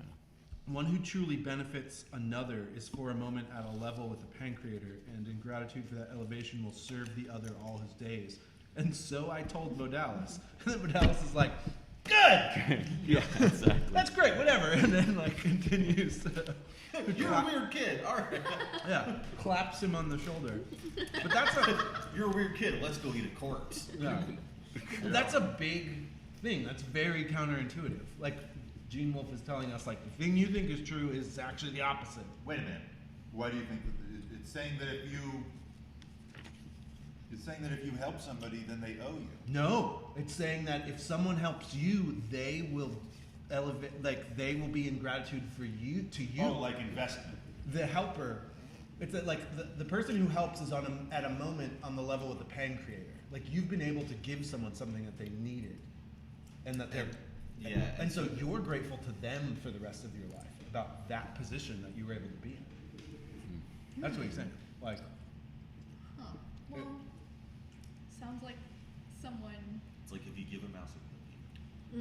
One who truly benefits another is for a moment at a level with the Pancreator, and in gratitude for that elevation will serve the other all his days. And so I told Vodalis. And then Vodalis is like, good! Yeah, exactly. That's great, whatever. And then continues to You're a weird kid. All right. yeah, claps him on the shoulder. But You're a weird kid. Let's go eat a corpse. that's a big thing. That's very counterintuitive. Like Gene Wolfe is telling us, the thing you think is true is actually the opposite. Wait a minute. Why do you think that it's saying that if you help somebody, then they owe you? No, it's saying that if someone helps you, they will elevate. They will be in gratitude for you to you. Oh, like investment. The helper. It's the person who helps is at a moment on the level of the Pancreator. Like you've been able to give someone something that they needed, and that they're. Yeah. And so you're grateful to them for the rest of your life about that position that you were able to be in. That's what he's saying. Huh. Well, sounds like someone. It's like if you give a mouse a cookie.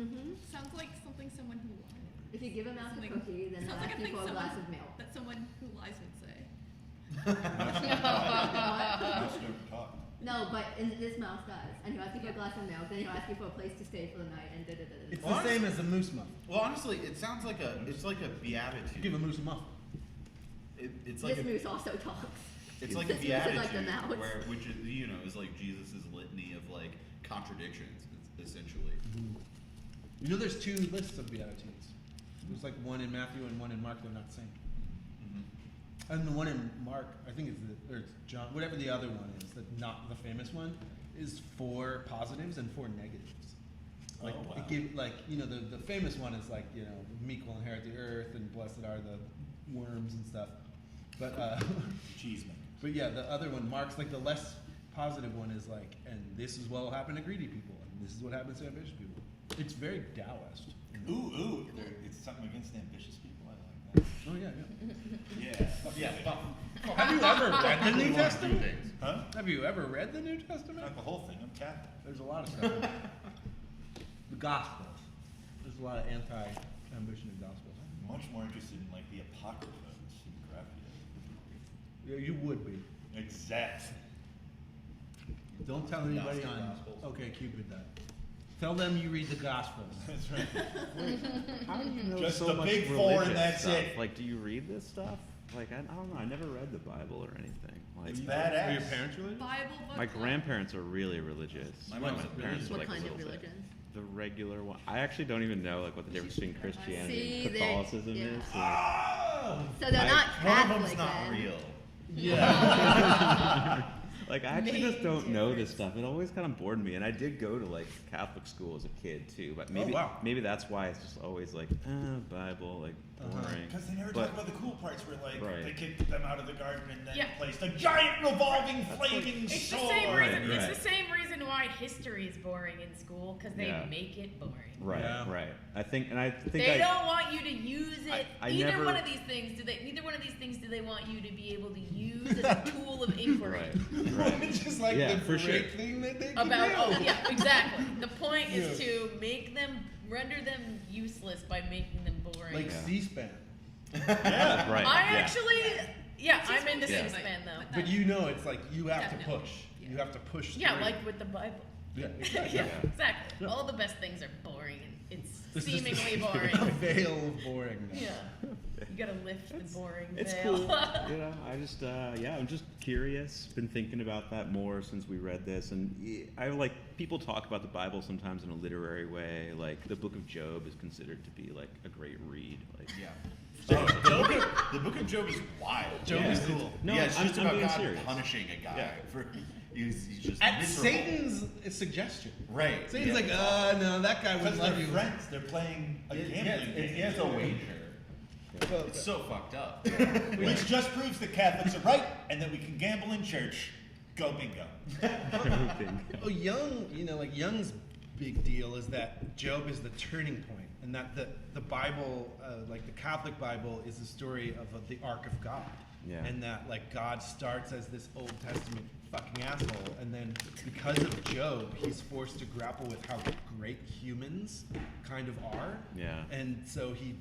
Mm-hmm. Sounds like something someone who lies. If you give him out a Something- cookie, then he'll sounds like ask a you thing for a glass someone- of milk. That someone who lies would say. Mouse don't talk. No, but this mouse does. And he'll ask you for a glass of milk, then he'll ask you for a place to stay for the night, and da-da-da-da. It's Well, the same as a moose muff. Well, honestly, it sounds like it's like a beatitude. Give a moose a muff. It's like This a, moose also talks. it's like a This moose is like beatitude the mouse. which is is like Jesus' litany of contradictions essentially. You know, there's two lists of beatitudes. There's one in Matthew and one in Mark. They're not the same. Mm-hmm. And the one in Mark, I think or it's John, whatever the other one is, not the famous one, is 4 positives and 4 negatives. Oh, wow. The famous one is meek will inherit the earth and blessed are the worms and stuff. But Cheese man. but yeah, the other one, Mark's the less positive one is and this is what will happen to greedy people, and this is what happens to ambitious people. It's very Taoist. Ooh, it's something against ambitious people. I like that. Oh yeah, Yeah. Yeah. Have you ever read the New We want to do Testament? things. Huh? Have you ever read the New Testament? Not the whole thing. I'm Catholic. There's a lot of stuff. In it. The Gospels. There's a lot of anti-ambition in Gospels. I'm much more interested in the Apocrypha and Pseudegraphia. Yeah, you would be. Exactly. Don't tell anybody Gnostic on Gospels. OK Cupid that. Tell them you read the Gospels. That's right. How do you know Just so the much big 4 religious and that's stuff? it. Do you read this stuff? I don't know. I never read the Bible or anything. It's Are badass. your parents religious? Bible book. My club. grandparents are really religious. My mom's parents were What kind of a little bit- religion? The regular one. I actually don't even know what the difference between Christianity See, and Catholicism yeah. is. Oh! So they're not One of Catholic them's not then. real. Yeah. Like, I actually just Main don't know this difference. stuff. It always kind of bored me, and I did go to like Catholic school as a kid too. But maybe wow. maybe that's why it's just always like Bible, like boring. Because they never But- talk about the cool parts where, like, Right. they kicked them out of the garden and then Yeah. placed a giant revolving flaming It's the sword. same reason. Right. It's the same reason why history is boring in school because they Yeah. make it boring. Right, Yeah. right. I think They don't want you to use it. I Neither never- one of these things do they. Neither one of these things do they want you to be able to use as a tool of inquiry. Right, right. It's just like Yeah, the for great sure. thing that they can About do. yeah, exactly. The point is Yeah. to make them render them useless by making them boring. Like Yeah. C-SPAN. Yeah, right. I yeah. actually, yeah, I'm into Yeah. C-SPAN though. But you know, it's like you have to Definitely. push. You have to push. Yeah, through. like with the Bible. Yeah, exactly. Yeah, exactly. All the best things are boring, and it's This is seemingly a boring. veil of boringness. Yeah, you gotta lift the boring It's veil. cool. You know, I just I'm just curious. Been thinking about that more since we read this, and I like people talk about the Bible sometimes in a literary way. Like the Book of Job is considered to be like a great read. Like Yeah. The book of Job is wild. Job yeah. is cool. No, yeah, it's I'm- just I'm about being God serious. punishing a guy Yeah. for he's just At miserable. Satan's suggestion. Right. Satan's yeah. like, no, that guy Because wouldn't they're love you. friends. They're playing a gambling game. It's a wager. Well, It's so fucked up. Which just proves that Catholics are right and that we can gamble in church. Go bingo. everything. Oh, Young's big deal is that Job is the turning point, and that the Bible, like the Catholic Bible, is the story of the arc of God. Yeah. And that like God starts as this Old Testament fucking asshole, and then because of Job, he's forced to grapple with how great humans kind of are. Yeah. And so he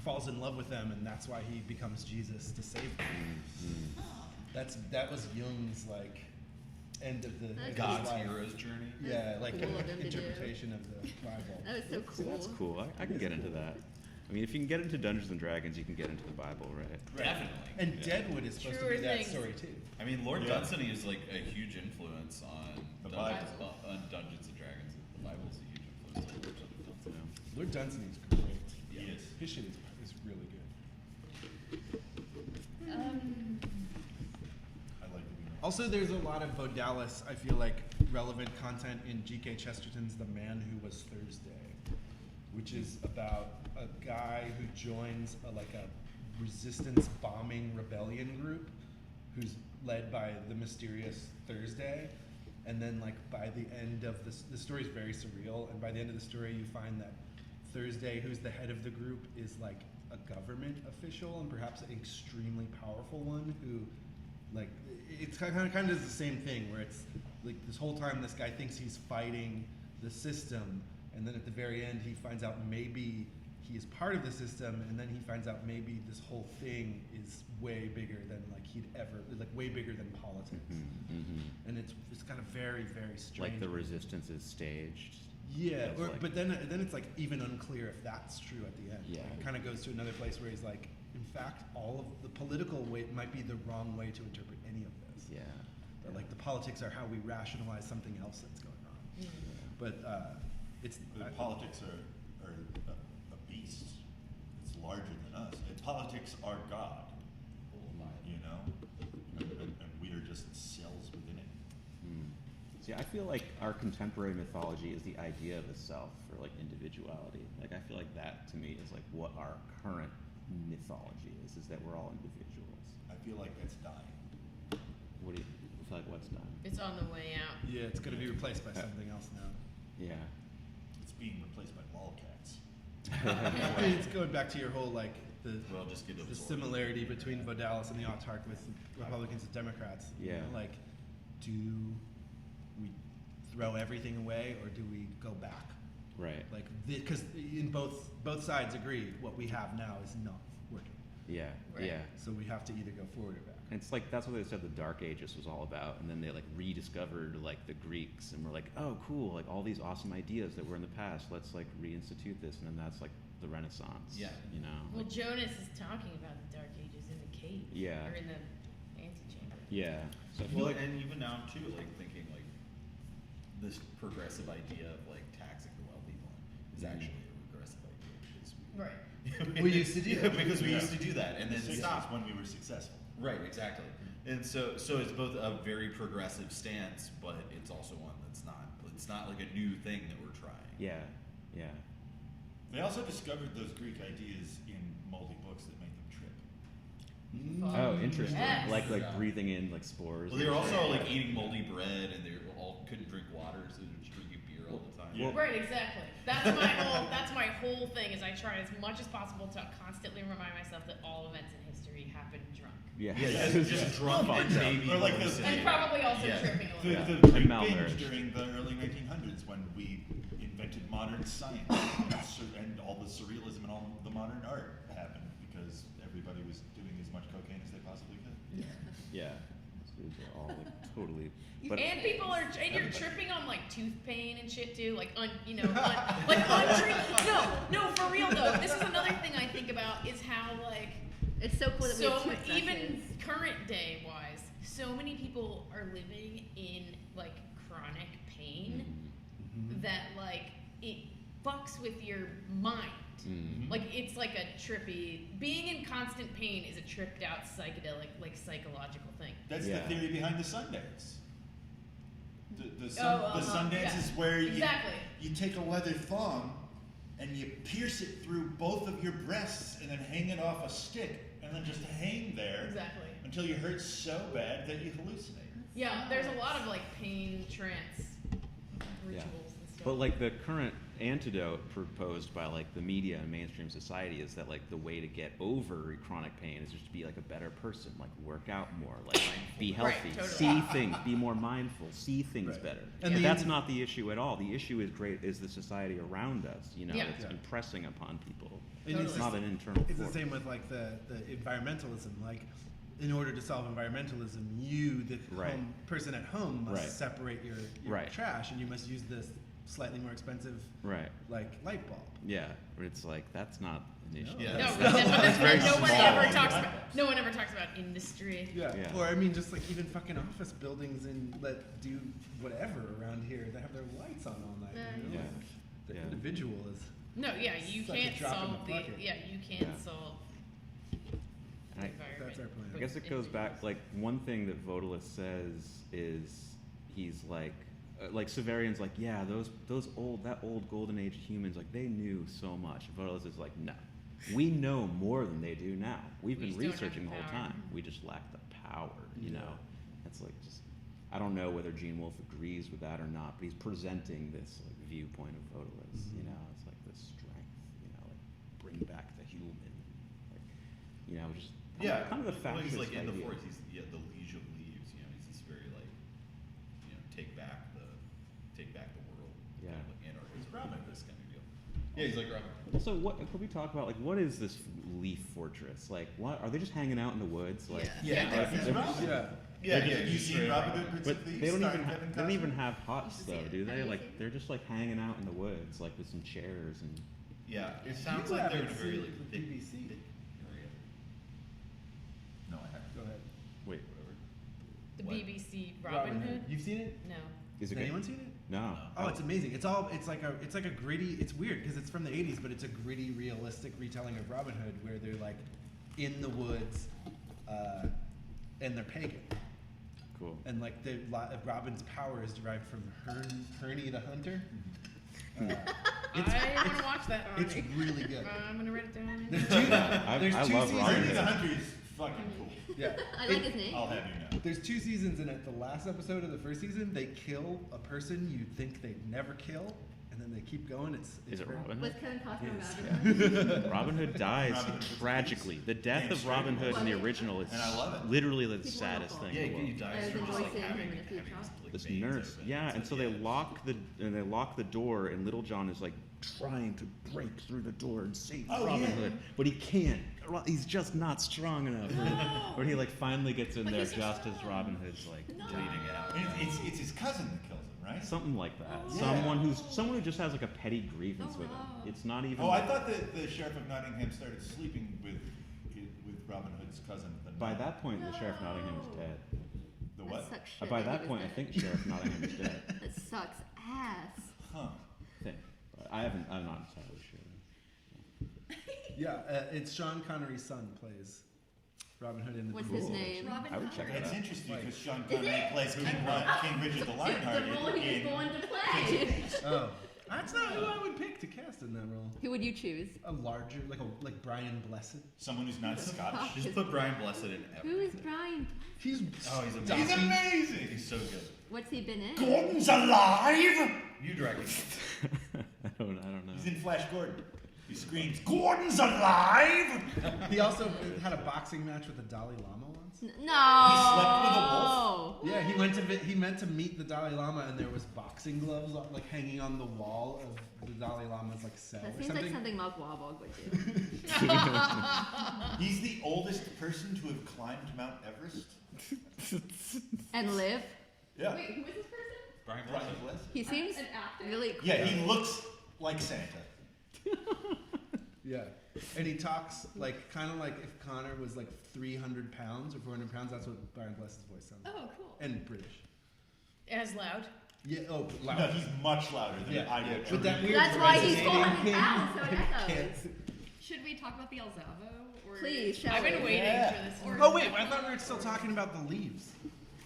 falls in love with them, and that's why he becomes Jesus to save them. That was Jung's like end of the end of his God's life. hero's journey. Yeah, like Cool of him an to do. interpretation of the Bible. That was so See, cool. that's cool. I can get into that. I mean, if you can get into Dungeons and Dragons, you can get into the Bible, right? Definitely. And Deadwood is supposed Truer to be that things. story too. I mean, Lord Yeah. Dunsany is like a huge influence on The Dungeons, Bible. on Dungeons and Dragons. The Bible's a huge influence on Lord Dunsany. Lord Dunsany is great. He is. His shit is really good. I like the bingo. Also, there's a lot of Vodalis, I feel like, relevant content in G.K. Chesterton's The Man Who Was Thursday, which is about a guy who joins a resistance bombing rebellion group who's led by the mysterious Thursday. And then, like, by the end of the story is very surreal, and by the end of the story, you find that Thursday, who's the head of the group, is like a government official and perhaps an extremely powerful one who, like, it's kind of is the same thing where it's like this whole time this guy thinks he's fighting the system, and then at the very end he finds out maybe he is part of the system, and then he finds out maybe this whole thing is way bigger than like he'd ever like way bigger than politics, and it's kind of very very strange. Like the resistance is staged. Yeah, That's or, like- but then it's like even unclear if that's true at the end. Yeah. Like, it kind of goes to another place where he's like, in fact, all of the political way might be the wrong way to interpret any of this. Yeah. But like the politics are how we rationalize something else that's going on. But it's The politics are a beast. It's larger than us. And politics are God. You know? And we are just cells within it. See, I feel like our contemporary mythology is the idea of the self or like individuality. Like I feel like that to me is like what our current mythology is that we're all individuals. I feel like that's dying. What do you feel like what's done? It's on the way out. yeah, it's going to be replaced by something else now. Yeah. It's being replaced by lolcats. I mean, it's going back to your whole like the We'll just get the absorbed. similarity between Vodalis and the autarch with Republicans and Democrats. You Yeah. know, like, do we throw everything away or do we go back? Right. Like, because in both sides agree what we have now is not working. Yeah. Right. Yeah. So we have to either go forward or back. And it's like that's what they said the Dark Ages was all about, and then they like rediscovered like the Greeks, and were like, oh, cool, like all these awesome ideas that were in the past. Let's like reinstitute this, and then that's like the Renaissance. Yeah. You know. Well, like- Jonas is talking about the Dark Ages in the cave. Yeah. Or in the antechamber. Yeah. So I feel Well, like and even now too, like thinking like this progressive idea of like taxing the wealthy one is actually a regressive idea because Right. We used to do that. because we used to do that and then The 60s stop. when we were successful. Right, exactly. And so it's both a very progressive stance, but it's also one that's not. It's not like a new thing that we're trying. Yeah, yeah. They also discovered those Greek ideas in moldy books that made them trip. Oh, interesting. Yes. Like Yeah. breathing in like spores. Well, they were and also shit. like eating moldy bread, and they all couldn't drink water, so they were just drinking beer all the time. Well- Right, exactly. That's my whole thing. Is I try as much as possible to constantly remind myself that all events in history happen drunk, Yeah. Yeah, just drunk Fucked and up. maybe Or like the- hallucinating. and probably also Yeah. tripping a The, little. the And Great binge malnourished. during the early 1900s when we invented modern science and all the surrealism and all the modern art happened because everybody was doing as much cocaine as they possibly could. Yeah. These dudes are all like totally. But And people are, and you're tripping on like tooth pain and shit too, like like untreated. No, for real though. This is another thing I think about is how like It's so cool that we have so even toothbrushes. current day wise, so many people are living in like chronic pain that like it fucks with your mind. Like it's like a trippy. Being in constant pain is a tripped out psychedelic, like psychological thing. That's Yeah. the theory behind the Sundance. The uh-huh, Sundance yeah. is where Exactly. you take a leather thong and you pierce it through both of your breasts and then hang it off a stick and then just hang there Exactly. until you hurt so bad that you hallucinate. Yeah, there's a lot of like pain trance rituals and stuff. But like the current antidote proposed by like the media and mainstream society is that like the way to get over chronic pain is just to be like a better person, like work out more, like be Right, healthy, totally. see things, be more mindful, see things Right. better. And But the that's indi- not the issue at all. The issue is the society around us, you know, Yeah. that's Yeah. impressing upon people. And It's it's not an internal It's the force. same with like the environmentalism. Like, in order to solve environmentalism, you, the Right. person at home, must Right. separate your Right. trash, and you must use this slightly more expensive Right. like light bulb. Yeah. But it's like that's not an issue. Yeah. No, That's- but that's very no one small. ever talks about. No one ever talks about industry. Yeah. Yeah. Or I mean, just like even fucking office buildings that do whatever around here that have their lights on all night. You know? Yeah. Like, the Yeah. individual is. No, yeah, you Such a can't drop in solve the the. bucket. Yeah, you can't Yeah. solve. And I- environment That's our plan. I guess it goes back, like, one thing that Vodalus says is, he's like Severian's like, yeah, that old golden age humans, like, they knew so much. And Vodalus is like, no, we know more than they do now. We've We been just don't have researching the the whole power." time. We just lack the power, you Yeah. know? That's like just, I don't know whether Gene Wolfe agrees with that or not, but he's presenting this like viewpoint of Vodalus, you know? It's like the strength, you know, like, bring back the human. Like, you know, just Yeah, kind of the well, he's fascist like in the idea. fourth. He's the Liege of Leaves. You know, he's this very like, you know, take back the world. Yeah. Kind of like anarchist. He's Robin. This kind of deal. Yeah, he's like Robin. So what could we talk about? Like, what is this leaf fortress? Like, what are they just hanging out in the woods? Like, Yeah. like, He's they're- Robin. Yeah. Yeah, Have you just seen straight Robin Robin. Hood, Prince but of Thieves? they don't starring even Kevin they don't even Costner? have huts You should though, see it. do Have they? you Like, seen it? they're just like hanging out in the woods, like with some chairs and. Yeah, it You sounds like they're in a haven't very seen like the thick, BBC. thick area. No, I haven't. Go ahead. Wait, Whatever. The What? BBC Robin Hood. You've seen it? No. is Has it good? anyone seen it? No. Oh, it's amazing. It's like a gritty. It's weird because it's from the '80s, but it's a gritty, realistic retelling of Robin Hood, where they're like in the woods, and they're pagan, Cool. and like Robin's power is derived from Herney the Hunter. I want to watch that. It's already. really good. I'm gonna write it down. There's two. There's I two love seasons. Robin Ernie Hood. the Hunter is fucking cool. Yeah. I like his name. I'll have you know. There's 2 seasons, and at the last episode of the first season, they kill a person you think they'd never kill, and then they keep going. It's Is it very- Robin Was Hood? Kevin Costner Yes. Robin Hood? Robin Hood dies Robin Hood tragically. The death James of Robin Strait Hood in the was- original is And I love it. literally the He's saddest wonderful. thing. Yeah, in the he world. dies I was from just like voicing him having, in a few having shots. like, This veins nurse, open. yeah, and so they lock the door, and Little John is like trying to break through the door and save Oh, Robin yeah. Hood, but he can't. He's just not strong enough. Or he like finally gets in But there he's so just as strong. Robin Hood's like No. bleeding out. And it's his cousin that kills him, right? something like that. Yeah. Someone who just has like a petty grievance Oh, with him. wow. It's not even. Oh, I thought that the sheriff of Nottingham started sleeping with Robin Hood's cousin. But By no. that point, the sheriff of Nottingham is dead. The That what? sucks shit By that he that was point, I dead. think Sheriff Nottingham is dead. That sucks ass. Huh. Thing. I'm not entirely sure. Yeah, it's Sean Connery's son plays Robin Hood in the What's Pool. his name? Robin I would Hood. check that It's out. interesting because Sean Is Connery it? plays King Richard the Lionheart The role he was in born to play. Oh, that's not who I would pick to cast in that role. Who would you choose? A larger, like Brian Blessed. someone who's not Scottish. Just put Brian Blessed in Who is everything. Brian? He's Oh, he's amazing. He's amazing. He's so good. What's he been in? Gordon's alive. You directed. I don't know. He's in Flash Gordon. He screams, "Gordon's alive!" He also had a boxing match with the Dalai Lama once. No. He slept with a wolf? Yeah, he meant to meet the Dalai Lama, and there was boxing gloves like hanging on the wall of the Dalai Lama's like cell That or seems something. like something Mark Wahlberg would do. He's the oldest person to have climbed Mount Everest. And live. Yeah. Wait, who is this person? Brian Brian Blessed. Blessed. He seems An actor? really cool. Yeah, he looks like Santa. Yeah, and he talks like kind of like if Connor was like 300 pounds or 400 pounds. That's what Brian Blessed's voice sounds like. Oh, cool. And British. As loud. Yeah. Oh, loud. No, he's much louder than Yeah, I yeah. would. With that weird That's why he's resonating 400 thing. pounds, so it Can't- echoes. Should we talk about the Elzavo? Or Please, shall I've been we? waiting Yeah. for this. Or- Oh wait, I thought we were still talking about the leaves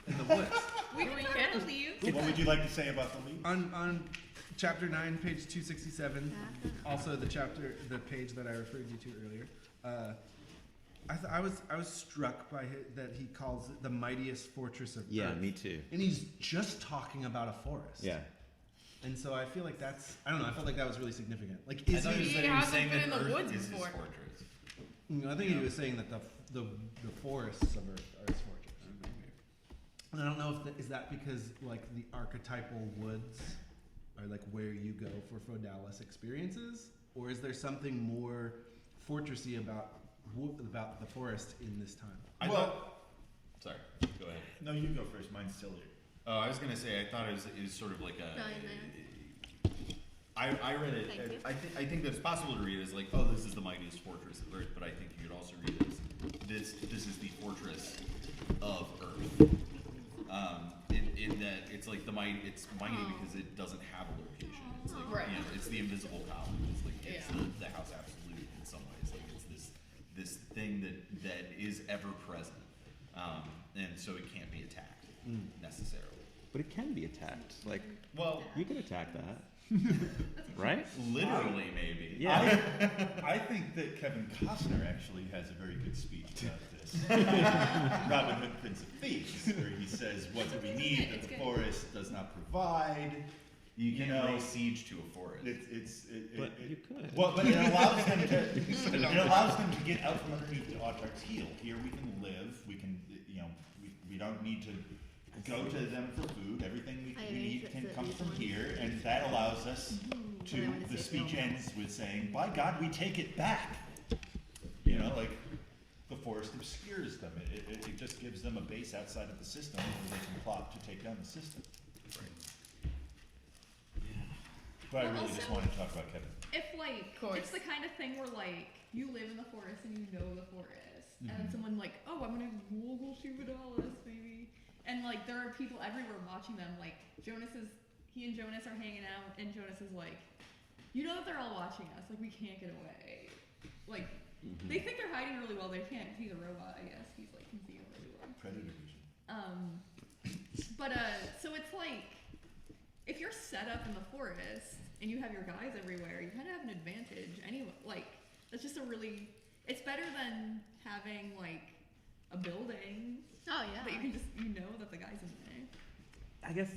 in the woods. We We can can. leave. What would you like to say about the lead? on chapter 9, page 267, also the page that I referred you to earlier. I was struck by that he calls it the mightiest fortress of Yeah, Earth. me too. And he's just talking about a forest. Yeah. And so I feel like I don't know, I felt like that was really significant. Like, I is thought he? you said He he was hasn't saying been that in the Earth woods is before. his fortress. I think he was saying that the forests of Earth are his fortress. And I don't know if is that because like the archetypal woods are like where you go for Fodalis experiences, or is there something more fortressy about the forest in this time? I Well- thought. Sorry. Go ahead. No, you go first. Mine's sillier. Oh, I was gonna say I thought it was sort of like a. Giant I read it. Thank you. I think that it's possible to read it as like, oh, this is the mightiest fortress of Earth, but I think you could also read it as this is the fortress of Earth. In that it's like it's mighty because it doesn't have a location. It's like Right. you know, it's the invisible power. It's like it's Yeah. the house absolute in some ways. Like it's this thing that is ever present, and so it can't be attacked necessarily. But it can be attacked. Like, Well, you could attack that. Right? literally maybe. Yeah. I think that Kevin Costner actually has a very good speech about this. Robin Hood, Prince of Thieves, where he says, "What do we need that It's the good. forest does not provide?" You can know, lay siege to a forest. But you could. Well, but it allows them to get out from underneath the Autarch's heel. Here we can live. We can, we don't need to go to them for food. Everything we need can come from here, and that allows us to. The speech ends with saying, "By God, we take it back." Like the forest obscures them. It just gives them a base outside of the system where they can plot to take down the system. But I Well, really just also- wanted to talk about Kevin. If like course. it's the kind of thing where like you live in the forest and you know the forest, and then someone like, oh, I'm gonna Google Shubadalis maybe, and like there are people everywhere watching them. Like he and Jonas are hanging out, and Jonas is like, you know that they're all watching us. Like we can't get away. Like they think they're hiding really well. They can't. He's a robot, I guess. He's like can see them really well. Predator vision. So it's like if you're set up in the forest and you have your guys everywhere, you kind of have an advantage anyway. Like that's just it's better than having like a building Oh that you yeah. can just that the guy's in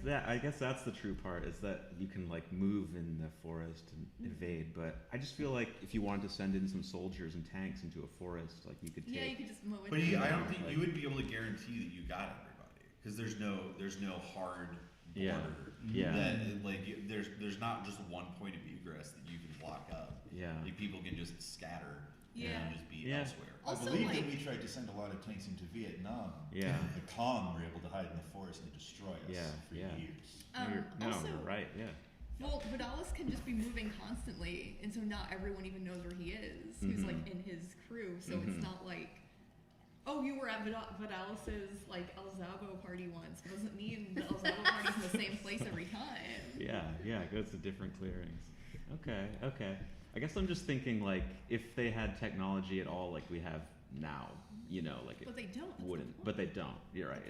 there. I guess that's the true part is that you can like move in the forest and evade. But I just feel like if you wanted to send in some soldiers and tanks into a forest, like you could take. Yeah, you could just mow it. But down. I don't think you would be able to guarantee that you got everybody because there's no hard Yeah. border. Yeah. That there's not just one point of egress that you can block up. Yeah. Like people can just scatter Yeah. and just be Yeah. elsewhere. Also, I believe like- that we tried to send a lot of tanks into Vietnam. Yeah. The Kong were able to hide in the forest and destroy us Yeah, for yeah. years. Also, you're right. Yeah. well, Vidalis can just be moving constantly, and so not everyone even knows where he is. Who's like in his crew, so it's not like, oh, you were at Vidalis's like El Zabo party once. It doesn't mean the El Zabo party's in the same place every time. Yeah. It goes to different clearings. Okay. I guess I'm just thinking like if they had technology at all like we have now, you know, like But they don't. That's the wouldn't. point. But they don't. You're right.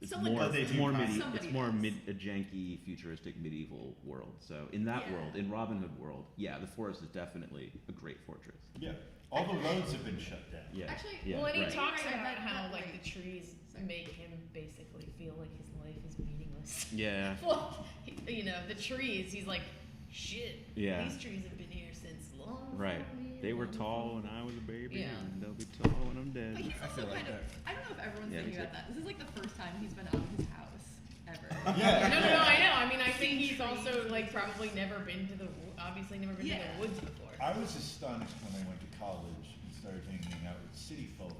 It's Someone more does. it's more Somebody it's more does. a janky futuristic medieval world. So in that Yeah. world, in Robin Hood world, yeah, the forest is definitely a great fortress. Yeah, all the roads have been shut down. Yeah. Actually, yeah, well, and he right. talks Right, about that- how that, like like- the trees make him basically feel like his life is meaningless. Yeah. Well, you know, the trees. He's like, shit. Yeah. These trees have been here since long. Right. before me, They were long tall before when I was a baby, Yeah. and they'll be tall when I'm dead. But he's I also feel like kind of. I don't know if everyone's Yeah, me thinking too. about that. This is like the first time he's been out of his house ever. Yeah. No, I know. I mean, I think Same he's trees. also like probably never been to the obviously never been to Yeah. the woods before. I was astonished when I went to college and started hanging out with city folk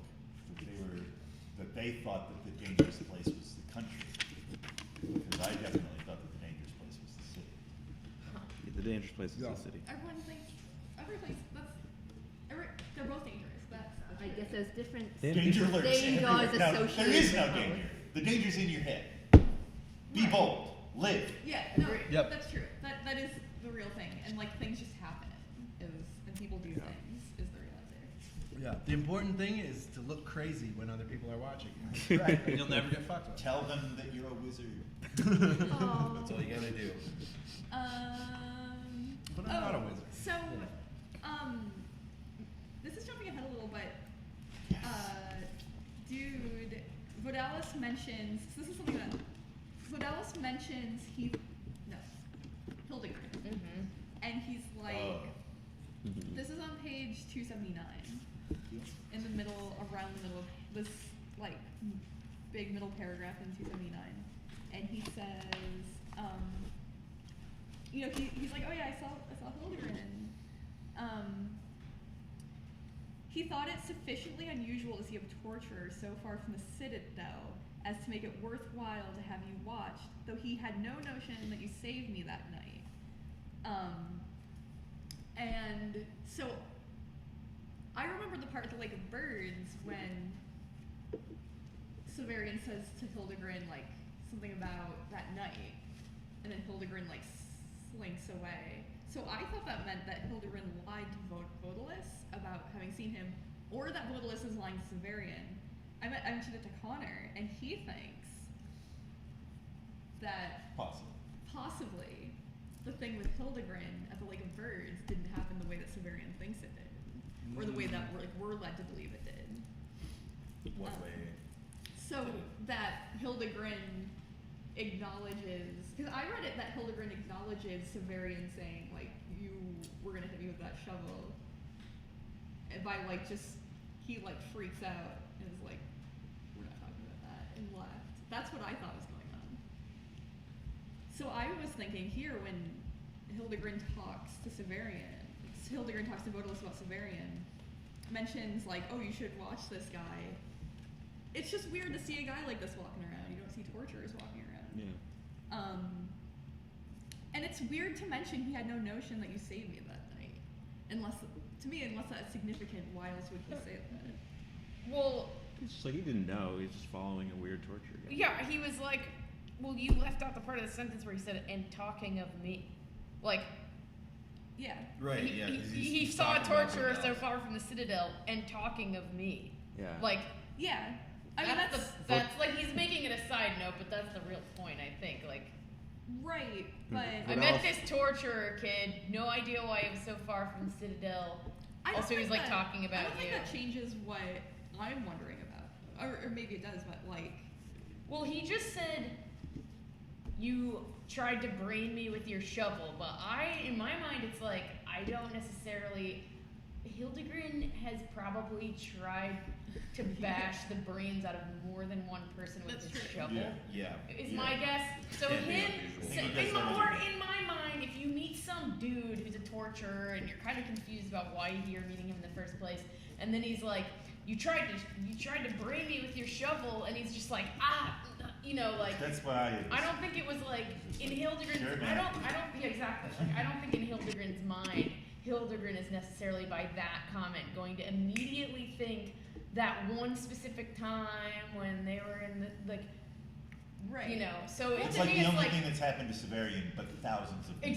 that they thought that the dangerous place was the country, because I definitely thought that the dangerous place was the city. The dangerous place is Yeah. the city. Everyone thinks every place. They're both dangerous. That's I guess there's different. Danger lurks Danger everywhere. is No, there associated is no with both. danger. The danger's in your head. Be Right. bold. Live. Yeah, no, Yep. that's true. That is the real thing, and like things just happen, and people do Yeah. things is the real answer. Yeah. The important thing is to look crazy when other people are watching. Right. And you'll never get fucked with. Tell them that you're a wizard. Oh. That's all you gotta do. But I'm not a wizard. So, this is jumping ahead a little, but dude, Vodalis mentions. So this is something that Vodalis mentions. Hildegard, Mm-hmm. and he's like. Oh. This is on page 279, in the middle, around the middle of this like big middle paragraph in 279, and he says, you know, he's like, oh yeah, I saw Hildegard, and he thought it sufficiently unusual to see a torturer so far from the citadel as to make it worthwhile to have you watched, though he had no notion that you saved me that night. And so I remember the part at the Lake of Birds when Severian says to Hildegard like something about that night, and then Hildegard like slinks away. So I thought that meant that Hildegard lied to Vodalis about having seen him, or that Vodalis is lying to Severian. I mentioned it to Connor, and he thinks that possibly the thing with Hildegard at the Lake of Birds didn't happen the way that Severian thinks it did, or the way that we're led to believe it did. What way? So that Hildegard acknowledges, because I read it that Hildegard acknowledges Severian saying like, you were gonna hit me with that shovel, and by like just he like freaks out and is like, we're not talking about that, and left. That's what I thought was going on. So I was thinking here when Hildegard talks to Severian, Hildegard talks to Vodalis about Severian, mentions like, oh, you should watch this guy. It's just weird to see a guy like this walking around. You don't see torturers walking around. Yeah. And it's weird to mention he had no notion that you saved me that night. Unless that's significant, why else would he say that? Well, It's just like he didn't know. He was just following a weird torture guy. yeah, he was like, well, you left out the part of the sentence where he said, and talking of me. Like, Yeah. Right. he, Yeah. he, 'cause he he's saw a talking about torturer so Vodalis. far from the citadel and talking of me. Yeah. Like, Yeah. I mean, that's like, he's making it a side note, but that's the real point, I think. Like, right, but I met this torturer kid, no idea why he was so far from the citadel. I don't Also, he's think like that- talking about I don't think you. that changes what I'm wondering about. Or maybe it does, but like, Well, he just said you tried to brain me with your shovel, but in my mind, it's like, I don't necessarily. Hildegard has probably tried to bash the brains out of more than one person with That's his true. shovel. Yeah. Is my guess. So Can't be him, unusual. so I think he in does my, that or as a- in my mind, if you meet some dude who's a torturer and you're kind of confused about why you're meeting him in the first place, and then he's like, you tried to brain me with your shovel, and he's just like, you know, like. That's why I don't think it was like in Hildegard's. Sure, I man. don't. Yeah, exactly. Like, I don't think in Hildegard's mind, Hildegard is necessarily by that comment going to immediately think that one specific time when they were in the like. Right. You know, so It's to like me the it's only like thing that's happened to Severian, but thousands of people.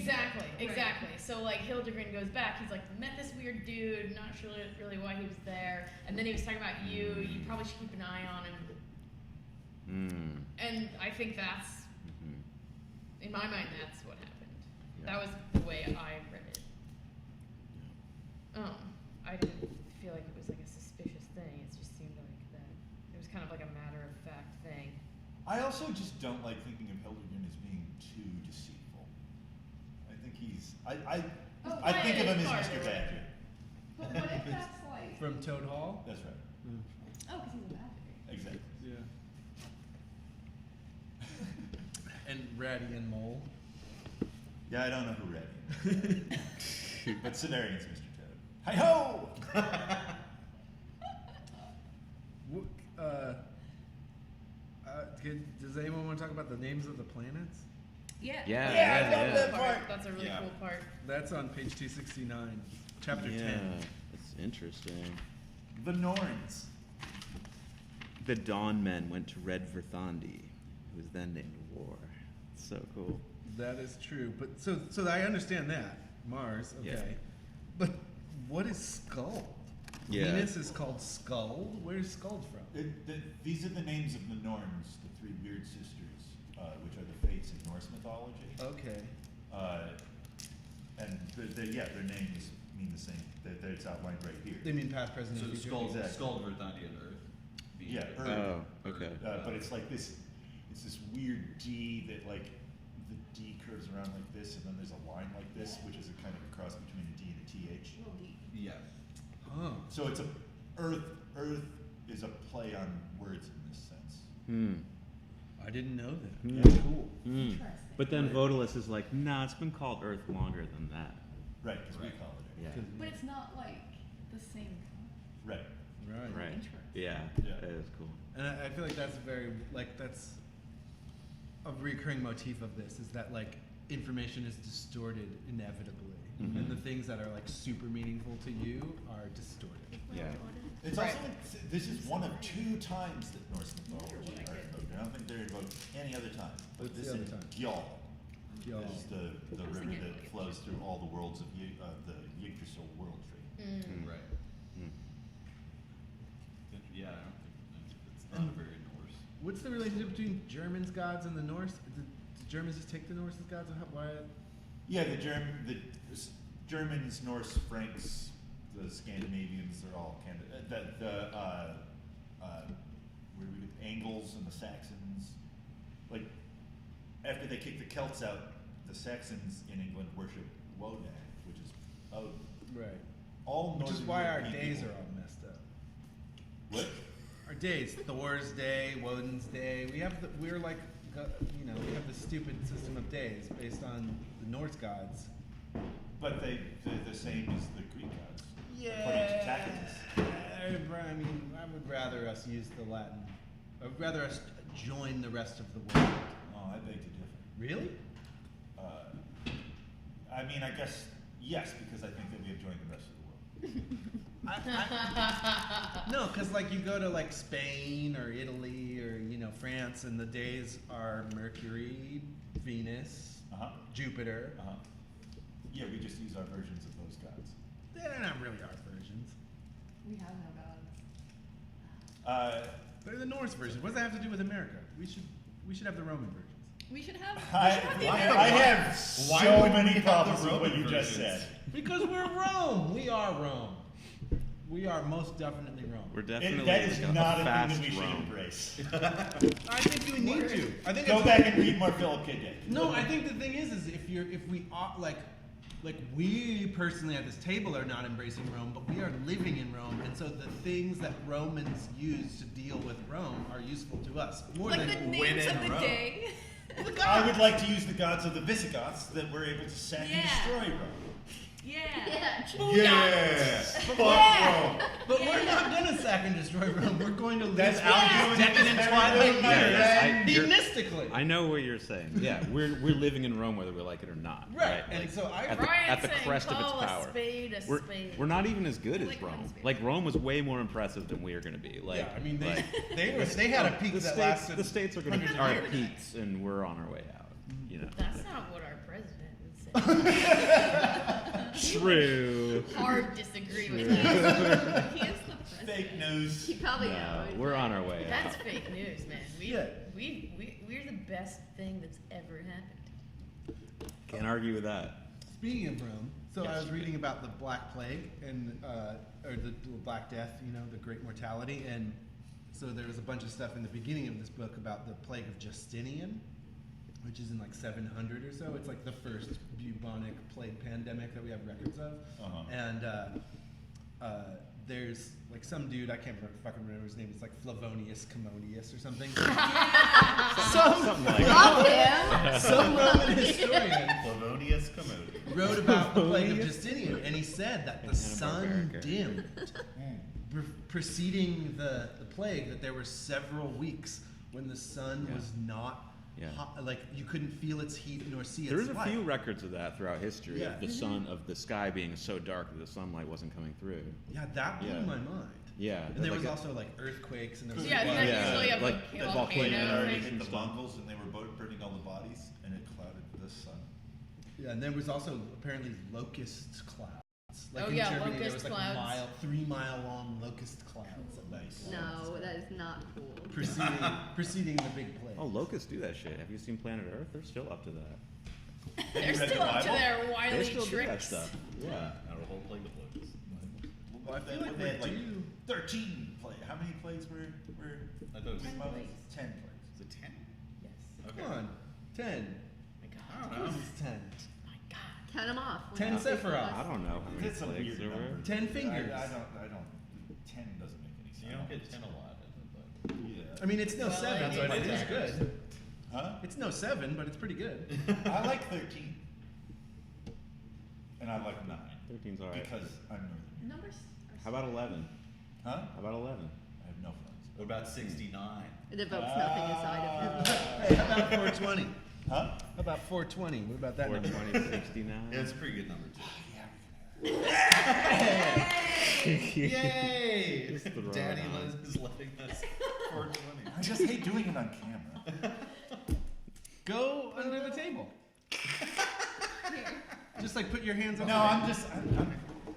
exactly. So like Hildegard goes back. He's like, met this weird dude, not sure really why he was there, and then he was talking about you. You probably should keep an eye on him. And I think that's, in my mind, that's what happened. Yeah. That was the way I read it. I didn't feel like it was like a suspicious thing. It just seemed like that it was kind of like a matter of fact thing. I also just don't like thinking of Hildegard as being too deceitful. I think he's. I think of him as Mr. Badger. But what if that's like? From Toad Hall? That's right. Oh, because he's a badger. Exactly. Yeah. And Ratty and Mole. Yeah, I don't know who Red is. But Severian's Mr. Toad. Hi-ho! Does anyone want to talk about the names of the planets? Yeah. Yeah. Yeah, I love that part. That's a really cool part. That's on page 269, chapter 10. It's interesting. The Norns. The Dawn Men went to Red Verthandi, who was then named War. It's so cool. That is true. But so I understand that. Mars, okay. Yeah. But what is Skuld? Yeah. Venus is called Skuld? Where's Skuld from? These are the names of the Norns, the three weird sisters, which are the fates in Norse mythology. Okay. And their names mean the same. It's outlined right here. They mean past, present, So and future? Skull, Exactly. Skull, Verthandi, and Earth. being Yeah, the- Earth. Oh, okay. But it's like this. It's this weird D that like the D curves around like this, and then there's a line like this, which is a kind of a cross between a D and a TH. Yeah. Huh. So it's a Earth. Earth is a play on words in this sense. I didn't know that. Hmm. That's cool. Interesting. But then Vodalus is like, nah, it's been called Earth longer than that. Right, because we Right. call it Earth. Yeah. But it's not like the same. Right. Right. Right. Interesting. Yeah. Yeah. That is cool. And I feel like that's that's a recurring motif of this is that like information is distorted inevitably, and the things that are like super meaningful to you are distorted. Yeah. It's Right. also this is one of two times that Norse mythology are invoked. I don't think they're invoked any other time. But What's this the other is time? Gjall. Y'all. Is the river that flows through all the worlds of the Yggdrasil world tree. Right. Mm. Yeah, I don't think it's not a very Norse. What's the relationship between Germans' gods and the Norse? Did Germans just take the Norse's gods? Why? Yeah, the Germans, Norse, Franks, the Scandinavians, they're all kind of where we get Angles and the Saxons. Like after they kicked the Celts out, the Saxons in England worship Wodan, which is Odin. Right. All Which is Northern why our European days people- are all messed up. What? Our days, Thor's day, Woden's day. We have we have the stupid system of days based on the Norse gods. But they're the same as the Greek gods. According to Tacitus. I mean, I would rather us use the Latin. I would rather us join the rest of the world. Oh, I beg to differ. Really? I mean, I guess yes, because I think that we have joined the rest of the world. No, because like you go to like Spain or Italy or France, and the days are Mercury, Venus, Jupiter. Yeah, we just use our versions of those gods. They're not really our versions. We have no gods. They're the Norse version. What does that have to do with America? We should have the Roman versions. We should have. I have Why so would we many have problems the with what Roman you just versions? said. Because we're Rome. We are Rome. We are most definitely Rome. We're definitely That is like a not a thing fast that we should Rome. embrace. I think you need to. I think Go it's- back and read more Philip K. Dick. No, I think the thing is if we ought like we personally at this table are not embracing Rome, but we are living in Rome, and so the things that Romans use to deal with Rome are useful to us more Like than the names of the day. I would like to use the gods of the Visigoths that were able to sack and Yeah. destroy Rome. Yeah. Yeah. Fuck Yeah. Rome. But we're not gonna sack and destroy Rome. We're going to live That's out what these we're decadent doing. twilight Yeah, years you're- hedonistically. I know what you're saying. Yeah, we're living in Rome whether we like it or not. Right, and Like, so I- at the, Ryan's at the saying crest of its call a power. spade a we're, spade. we're not even as good I as like Rome. calling a spade. Like Rome was way more impressive than we are going to be. Like, Yeah, I mean like, they had a peak the that states, lasted. the states are going to hundreds are of at years. peaks, and we're on our way out. You know. That's not what our president would say. True. Hard disagree with He that. is the president. Fake news. He probably No, knows. we're on our way That's out. fake news, man. Yeah. We're the best thing that's ever happened. Can't argue with that. Speaking of Rome, so I Yes, was you reading about the Black Plague and or the Black Death, the Great Mortality, and so there was a bunch of stuff in the beginning of this book about the plague of Justinian, which is in like 700 or so. It's like the first bubonic plague pandemic that we have records of, Uh-huh. and there's like some dude, I can't fucking remember his name. It's like Flavonius Commodius or something. Something like that. Love him. Some Roman historian Flavonius Commodius. wrote about the plague of Justinian, and he said that the And sun Hanna-Barbera. dimmed preceding the plague, that there were several weeks when the sun Yeah. was not Yeah. hot, like you couldn't feel its heat nor see There's its a light. few records of that throughout history. Yeah. Of the sun, of the sky being so dark that the sunlight wasn't coming through. Yeah, that blew Yeah. my mind. Yeah. And there like was a- also like earthquakes and there was Yeah, and then Yeah, usually a like the volcano volcano already thing. hit the stuff. Mongols and they were burning all the bodies and it clouded the sun. Yeah, and there was also apparently locust clouds. Like Oh, in yeah, Germany, there locust was like clouds. 3-mile long locust clouds at night. No, that is not cool. Preceding the big plague. Oh, locusts do that shit. Have you seen Planet Earth? They're still up to that. They're read the still up to Bible? their They wily still do that tricks. stuff. Yeah, not a whole plague of locusts. Well, I feel like they had we're like due. 13 plagues. How many plagues were I thought it was 10 Well, plagues. 10 plagues. Is it 10? Yes. Okay. Come on. 10. My God. I don't Of know. course it's 10. My God. Count them off. 10 Sephiroth. I don't know how many It's a plagues weird there were. number. 10 fingers. I don't. 10 doesn't make any sense. You don't get 10 a lot, but Yeah. I mean, it's no Well, 7, that's but what it it is is. good. Huh? It's no 7, but it's pretty good. I like 13. And I like 9. 13's alright. Because I'm Northern. Numbers How about 11? Huh? How about 11? I have no friends. what about 69? It evokes nothing inside of him. Hey, how about 420? Huh? How about 420? What about that number? 420, 69. Yeah, it's a pretty good number too. Yay! Just throw it Daddy on. is letting us 420. I just hate doing it on camera. Go under the table. Just like put your hands on No, I'm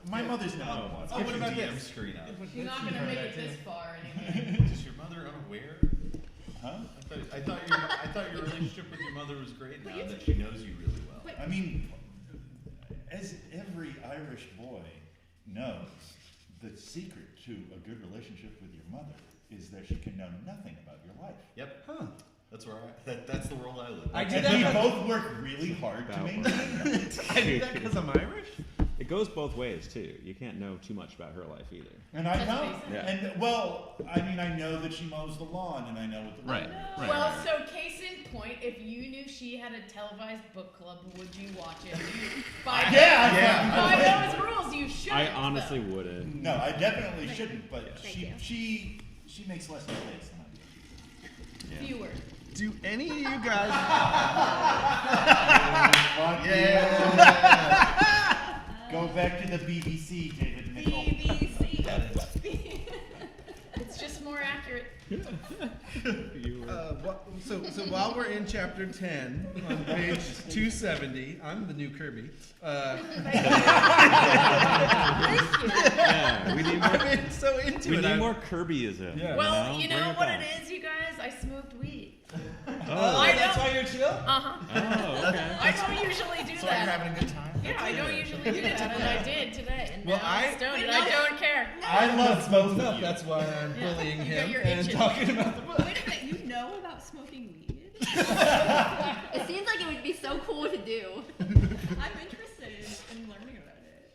my mother's Oh, not one. Oh, what about DM this? screen up. You're not gonna make it this far anyway. Is your mother unaware? Huh? I thought your relationship with your mother was great now that she knows you really well. I mean, as every Irish boy knows, the secret to a good relationship with your mother is that she can know nothing about your life. Yep, Huh. that's where that's the world I live. I in. did And we that. both work really hard to About maintain that. I did that because I'm Irish? It goes both ways too. You can't know too much about her life either. And I That's know. basic. Yeah. And well, I mean, I know that she mows the lawn, and I know what the Right. Well, so case in point, if you knew she had a televised book club, would you watch it? By Yeah. those rules, you should. I honestly wouldn't. No, I definitely shouldn't. But Thank you. she makes less mistakes than I do. Fewer. Do any of you guys? Yeah. Go back to the BBC, David Nicol. BBC. It's just more accurate. So while we're in chapter 10 on page 270, I'm the new Kirby. Yeah, we need more. I've been so into We it. need I'm- more Kirbyism. Yeah. Well, you Bring know it what back. it is, you guys? I smoked weed. Oh, I that's know. why you're chill? Uh-huh. oh, okay. I don't usually do So you're that. having a good time? Yeah, I don't usually do that, and I did today. And Well, now I'm stoned, and I don't care. I love both of Enough. you. That's why I'm Yeah. bullying You got him your and itches. talking about the book. Wait a minute, you know about smoking weed? It seems like it would be so cool to do. I'm interested in learning about it.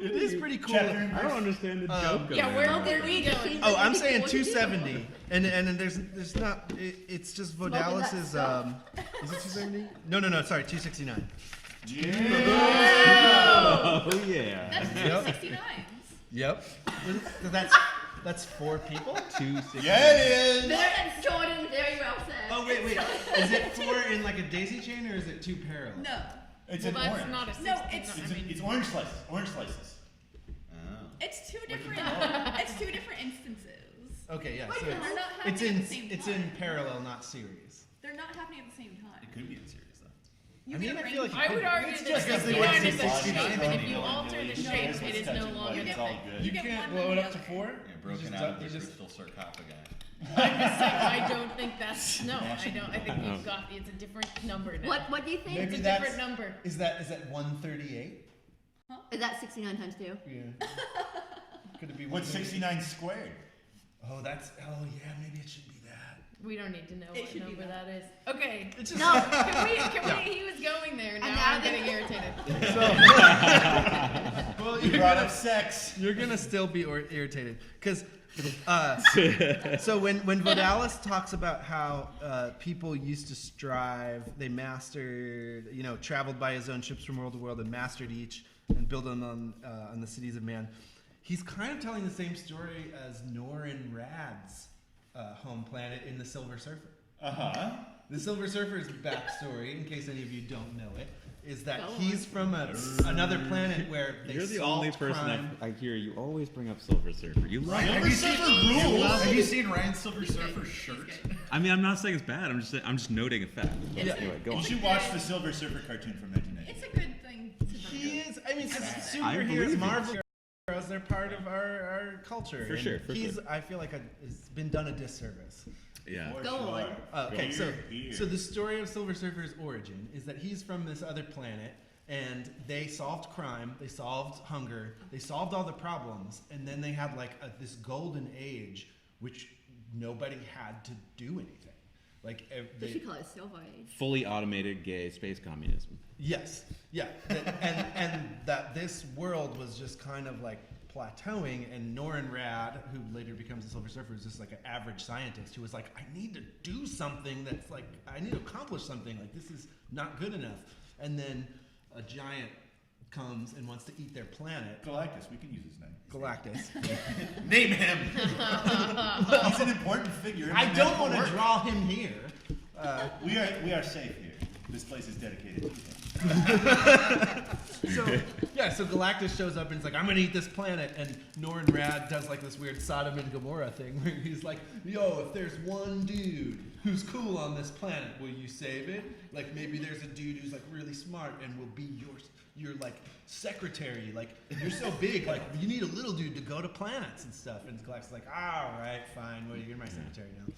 It is pretty cool. Chapter and I don't understand the joke. Yeah, of where it. were we going? Oh, I'm It'd be saying cool to do. 270, and there's not. It's just Smoking that Vodalis's. stuff. Is it 270? No. Sorry, 269. Oh yeah. That's Yep. 269s. Yep. That's 4 people? 260. Yeah, it is. That's Jordan, very well said. Oh wait. Is it 4 in like a daisy chain or is it 2 parallel? No. It's Well, an that's orange. not a 60. No, it's- It's orange slices. Orange slices. Oh. It's two different. Oh. It's 2 different instances. Okay, yeah. Wait, So they're not happening it's at in the same it's time. in parallel, not series. They're not happening at the same time. It could be in series though. You I mean, can I feel arrange like I would argue It's that just 69 like is a 69 shape, and if you and alter the Billy shape, Joe it is touch no it, longer. it's all good. You get can't one blow than it the up to other. 4? Yeah, broken Just out of you the just- crystal sarcophagi. I'm just saying, I don't think that's no. I don't. I think you've got. It's a different number now. What do you think? It's a that's- different number. Is that 138? Is that 69 times 2? Yeah. Could it be What's 138? 69 squared? Oh, yeah, maybe it should be that. We don't need to know It what should be number that. that is. Okay. It's just No. Can we? He was going there. Now now I'm they- getting irritated. well, You brought up sex. You're gonna still be irritated because so when Vodalis talks about how people used to strive, they mastered, traveled by his own ships from world to world and mastered each and built them on the cities of man. He's kind of telling the same story as Norin Rad's home planet in the Silver Surfer. The Silver Surfer's backstory, in case any of you don't know it, is that Go he's from another planet where they You're the solved only person crime. I hear you always bring up Silver Surfer. You love Have it. you seen Have you seen Ryan Silver Surfer's shirt? I mean, I'm not saying it's bad. I'm just noting a fact. Yeah. Anyway, go You on. should watch the Silver Surfer cartoon from 1990. It's a good thing to He is. I mean, because I believe superheroes, you. Marvel heroes, they're part of our culture. For and sure, for he's. sure. I feel like it's been done a disservice. Yeah. For Go on. Okay, Here. so the story of Silver Surfer's origin is that he's from this other planet, and they solved crime, they solved hunger, they solved all the problems, and then they had like this golden age, which nobody had to do anything. Like They should call it Silver Age. Fully automated gay space communism. Yes, yeah, and that this world was just kind of like plateauing, and Norin Rad, who later becomes the Silver Surfer, is just like an average scientist who was like, I need to do something that's like, I need to accomplish something, like this is not good enough. And then a giant comes and wants to eat their planet, Galactus, we can use his name. Galactus. Name him. He's an important figure. in I the don't medical want to work. draw him here. We are safe here. This place is dedicated to him. So Galactus shows up and he's like, I'm gonna eat this planet, and Norin Rad does like this weird Sodom and Gomorrah thing where he's like, yo, if there's one dude who's cool on this planet, will you save it? Like maybe there's a dude who's like really smart and will be your like secretary, like you're so big, like you need a little dude to go to planets and stuff. And Galactus is like, all right, fine, well you're my secretary now.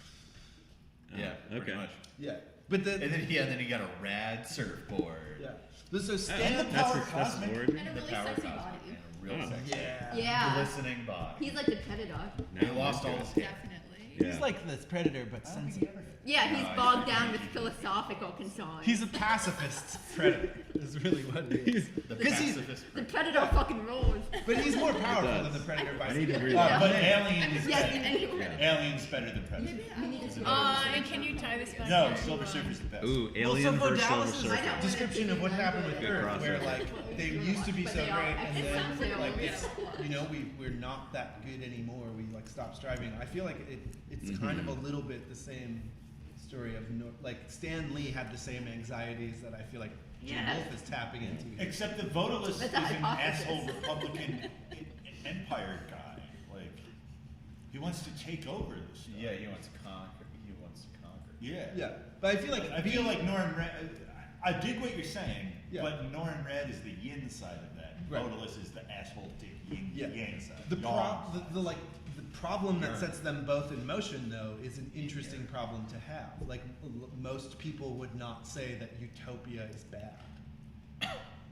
Yeah. Okay. Pretty much. Yeah, but And then he got a rad surfboard. yeah. So And Stan, the That's power his cosmic. word. And a The really power sexy cosmic body. and a real Oh. sexy, yeah, glistening body. He's like the Predator. Now He lost I'm all his curious. hair. Definitely. he's like this predator, but sensitive. Yeah, he's Oh, bogged yeah. down with philosophical concerns. He's a pacifist predator. Is really what he is. The 'Cause he's- pacifist. the Predator fucking rules. But he's more powerful does. than the predator by I need to some- read Yeah. But Alien is Yes, better. you need Alien's better than Predator. We need to And can you tie this back? No, to, Silver Surfer's the best. Ooh, Well, Alien so versus Silver Vodalis' Surfer. description of what happened with Good Earth, where crossover. like they used to be But so they are- great, and it then sounds like like a it's, real- we're not that good anymore. We like stopped striving. I feel like it's kind of a little bit the same story of like Stan Lee had the same anxieties that I feel like Jim Yeah. Wolfe is tapping into. Except the Vodalis is That's a an hypothesis. asshole Republican empire guy. Like, he wants to take over this stuff. Yeah, he wants to conquer. Yeah. Yeah, but I feel like I feel like Norin Red. I dig what you're saying, Yeah. but Norin Red is the yin side of that. Right. Vodalis is the asshole dick yin Yeah. yang side. The Yang. the problem that Sure. sets them both in motion, though, is an interesting problem to have. Like most people would not say that utopia is bad,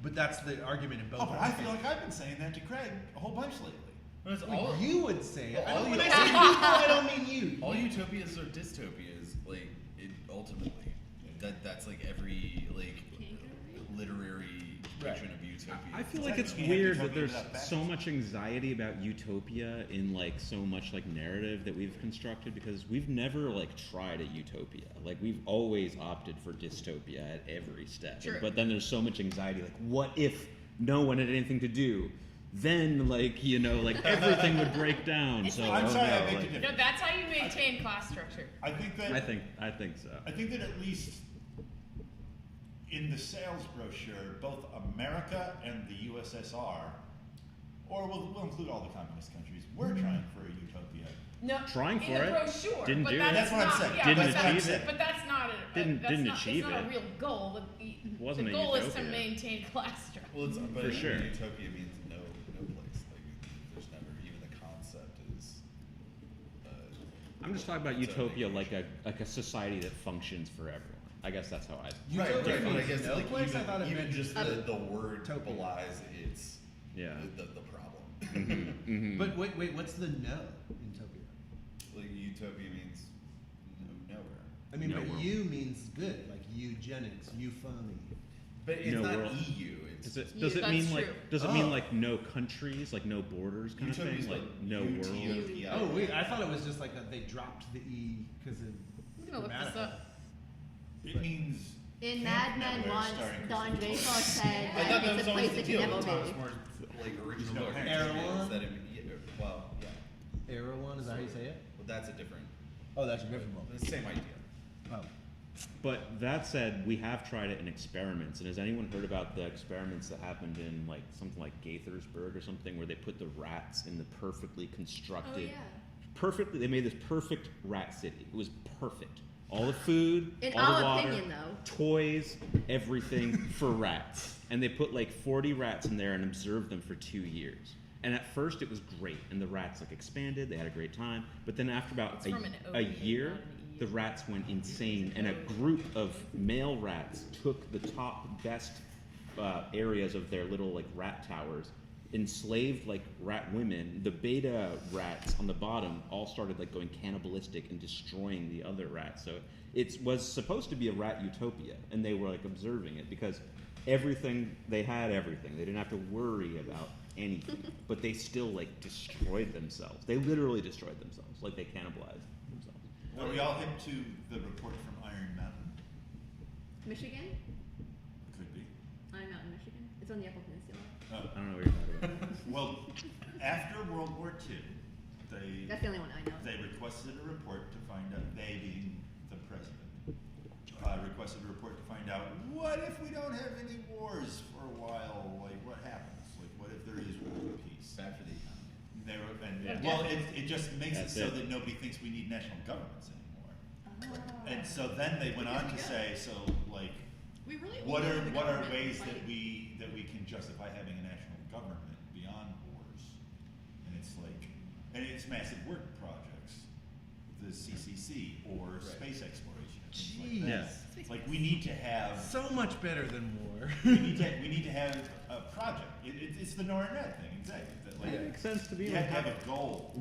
but that's the argument in both. Oh, but I arguments. feel like I've been saying that to Craig a whole bunch lately. But it's Well, all you would say it. Well, all When I you- say you, I don't mean you. all utopias are dystopias. Like it ultimately, that's like every like literary depiction of utopia. I feel like Exactly. it's We have weird utopia that there's without so backwards. much anxiety about utopia in like so much like narrative that we've constructed because we've never like tried a utopia. Like we've always opted for dystopia at every step. True. But then there's so much anxiety like what if no one had anything to do? Then like, you know, like everything would break down. It's So like- I'm sorry, I no, beg to like, differ. No, that's how you maintain class structure. I think that I think so. I think that at least in the sales brochure, both America and the USSR, or we'll include all the communist countries, we're trying for a utopia. No, Trying in for the it. brochure, Didn't but do it. that's That's what I'm not, saying. Yeah, Didn't but that's, achieve it. But that's not a Didn't not, achieve it's not it. a real goal. Wasn't the a goal is to utopia. maintain class structure. Well, it's, but For sure. utopia means no place. Like there's never even the concept is. I'm just talking about its own utopia like nation. a society that functions for everyone. I guess that's how I. Utopia But I means guess no like place? I thought it even meant just the word utopia. belies its Yeah. the problem. Mhm. But wait, what's the no in utopia? Like utopia means nowhere. I mean, No but world. you means good, like eugenics, euphony. But it's No not world. EU. It's Does it Yeah, does it that's mean true. like does it Oh. mean like no countries, like no borders kind of utopia is thing, like like no world? utopia. Oh wait, I thought it was just like they dropped the e because of I'm gonna look this grammatical. up. It means In camp Mad Men nowhere once, starring Don Christopher Draper Lloyd. said I that thought that it's was a always place the that deal. can never With Thomas be. More's like original no book parents. Erewhon? is that well, yeah. Erewhon, is that how you say it? Well, that's a different. Oh, that's a different one. The same idea. Oh. But that said, we have tried it in experiments. And has anyone heard about the experiments that happened in like something like Gaithersburg or something, where they put the rats in the perfectly constructed, perfectly? They made this perfect rat city. It was perfect. All the food, In all the our water, opinion, though. toys, everything for rats. And they put like 40 rats in there and observed them for 2 years. And at first it was great, and the rats like expanded. They had a great time. But then after about It's from an a OE, year, not an EU. the rats went insane, and a group of male rats took the top best areas of their little like rat towers, enslaved like rat women. The beta rats on the bottom all started like going cannibalistic and destroying the other rats. So it was supposed to be a rat utopia, and they were like observing it because everything they had everything. They didn't have to worry about anything, but they still like destroyed themselves. They literally destroyed themselves, like they cannibalized themselves. Are we all hip to the report from Iron Mountain? Michigan? Could be. I'm not in Michigan. It's on the Upper Peninsula. I don't know what you're talking about. Well, after World War II, That's the only one I know. they requested a report to find out, they being the president, requested a report to find out, what if we don't have any wars for a while? Like, what happens? Like, what if there is world peace? Bad for the economy. They were, Yeah. well, it just makes That's it so it. that nobody thinks we need national governments anymore. Oh. And so then they went on to say, so like, We really what only are have the what are government ways that fight. we can justify having a national government beyond wars? And it's like, and it's massive work projects, the CCC or Right. space exploration. things like Jeez. that. Yeah. Like we need to have So much better than war. we need to have a project. It's the Nord-Net thing exactly. That like It makes sense to be you like have to have a goal.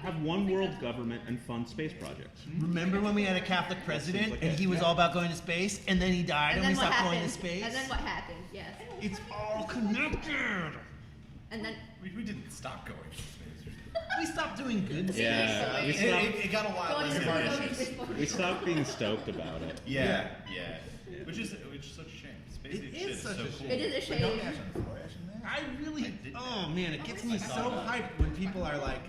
have one world government and fund space projects. Remember when we had a Catholic president like and it. he was Yeah. all about going to space and then he died and, then we what stopped happened? going to space? And then what happened? Yes. It's all connected. And then We didn't stop going to space. We stopped doing good stuff. Yeah, we It, stopped, it got a lot going less to ambitious. we stopped being stoked about it. Yeah. Which is such a shame. Space It shit is such so a cool. shame. it is a But don't shame. ash on the floor, ash on that. I really, did oh man, it gets me I so thought about it. hyped when people are like,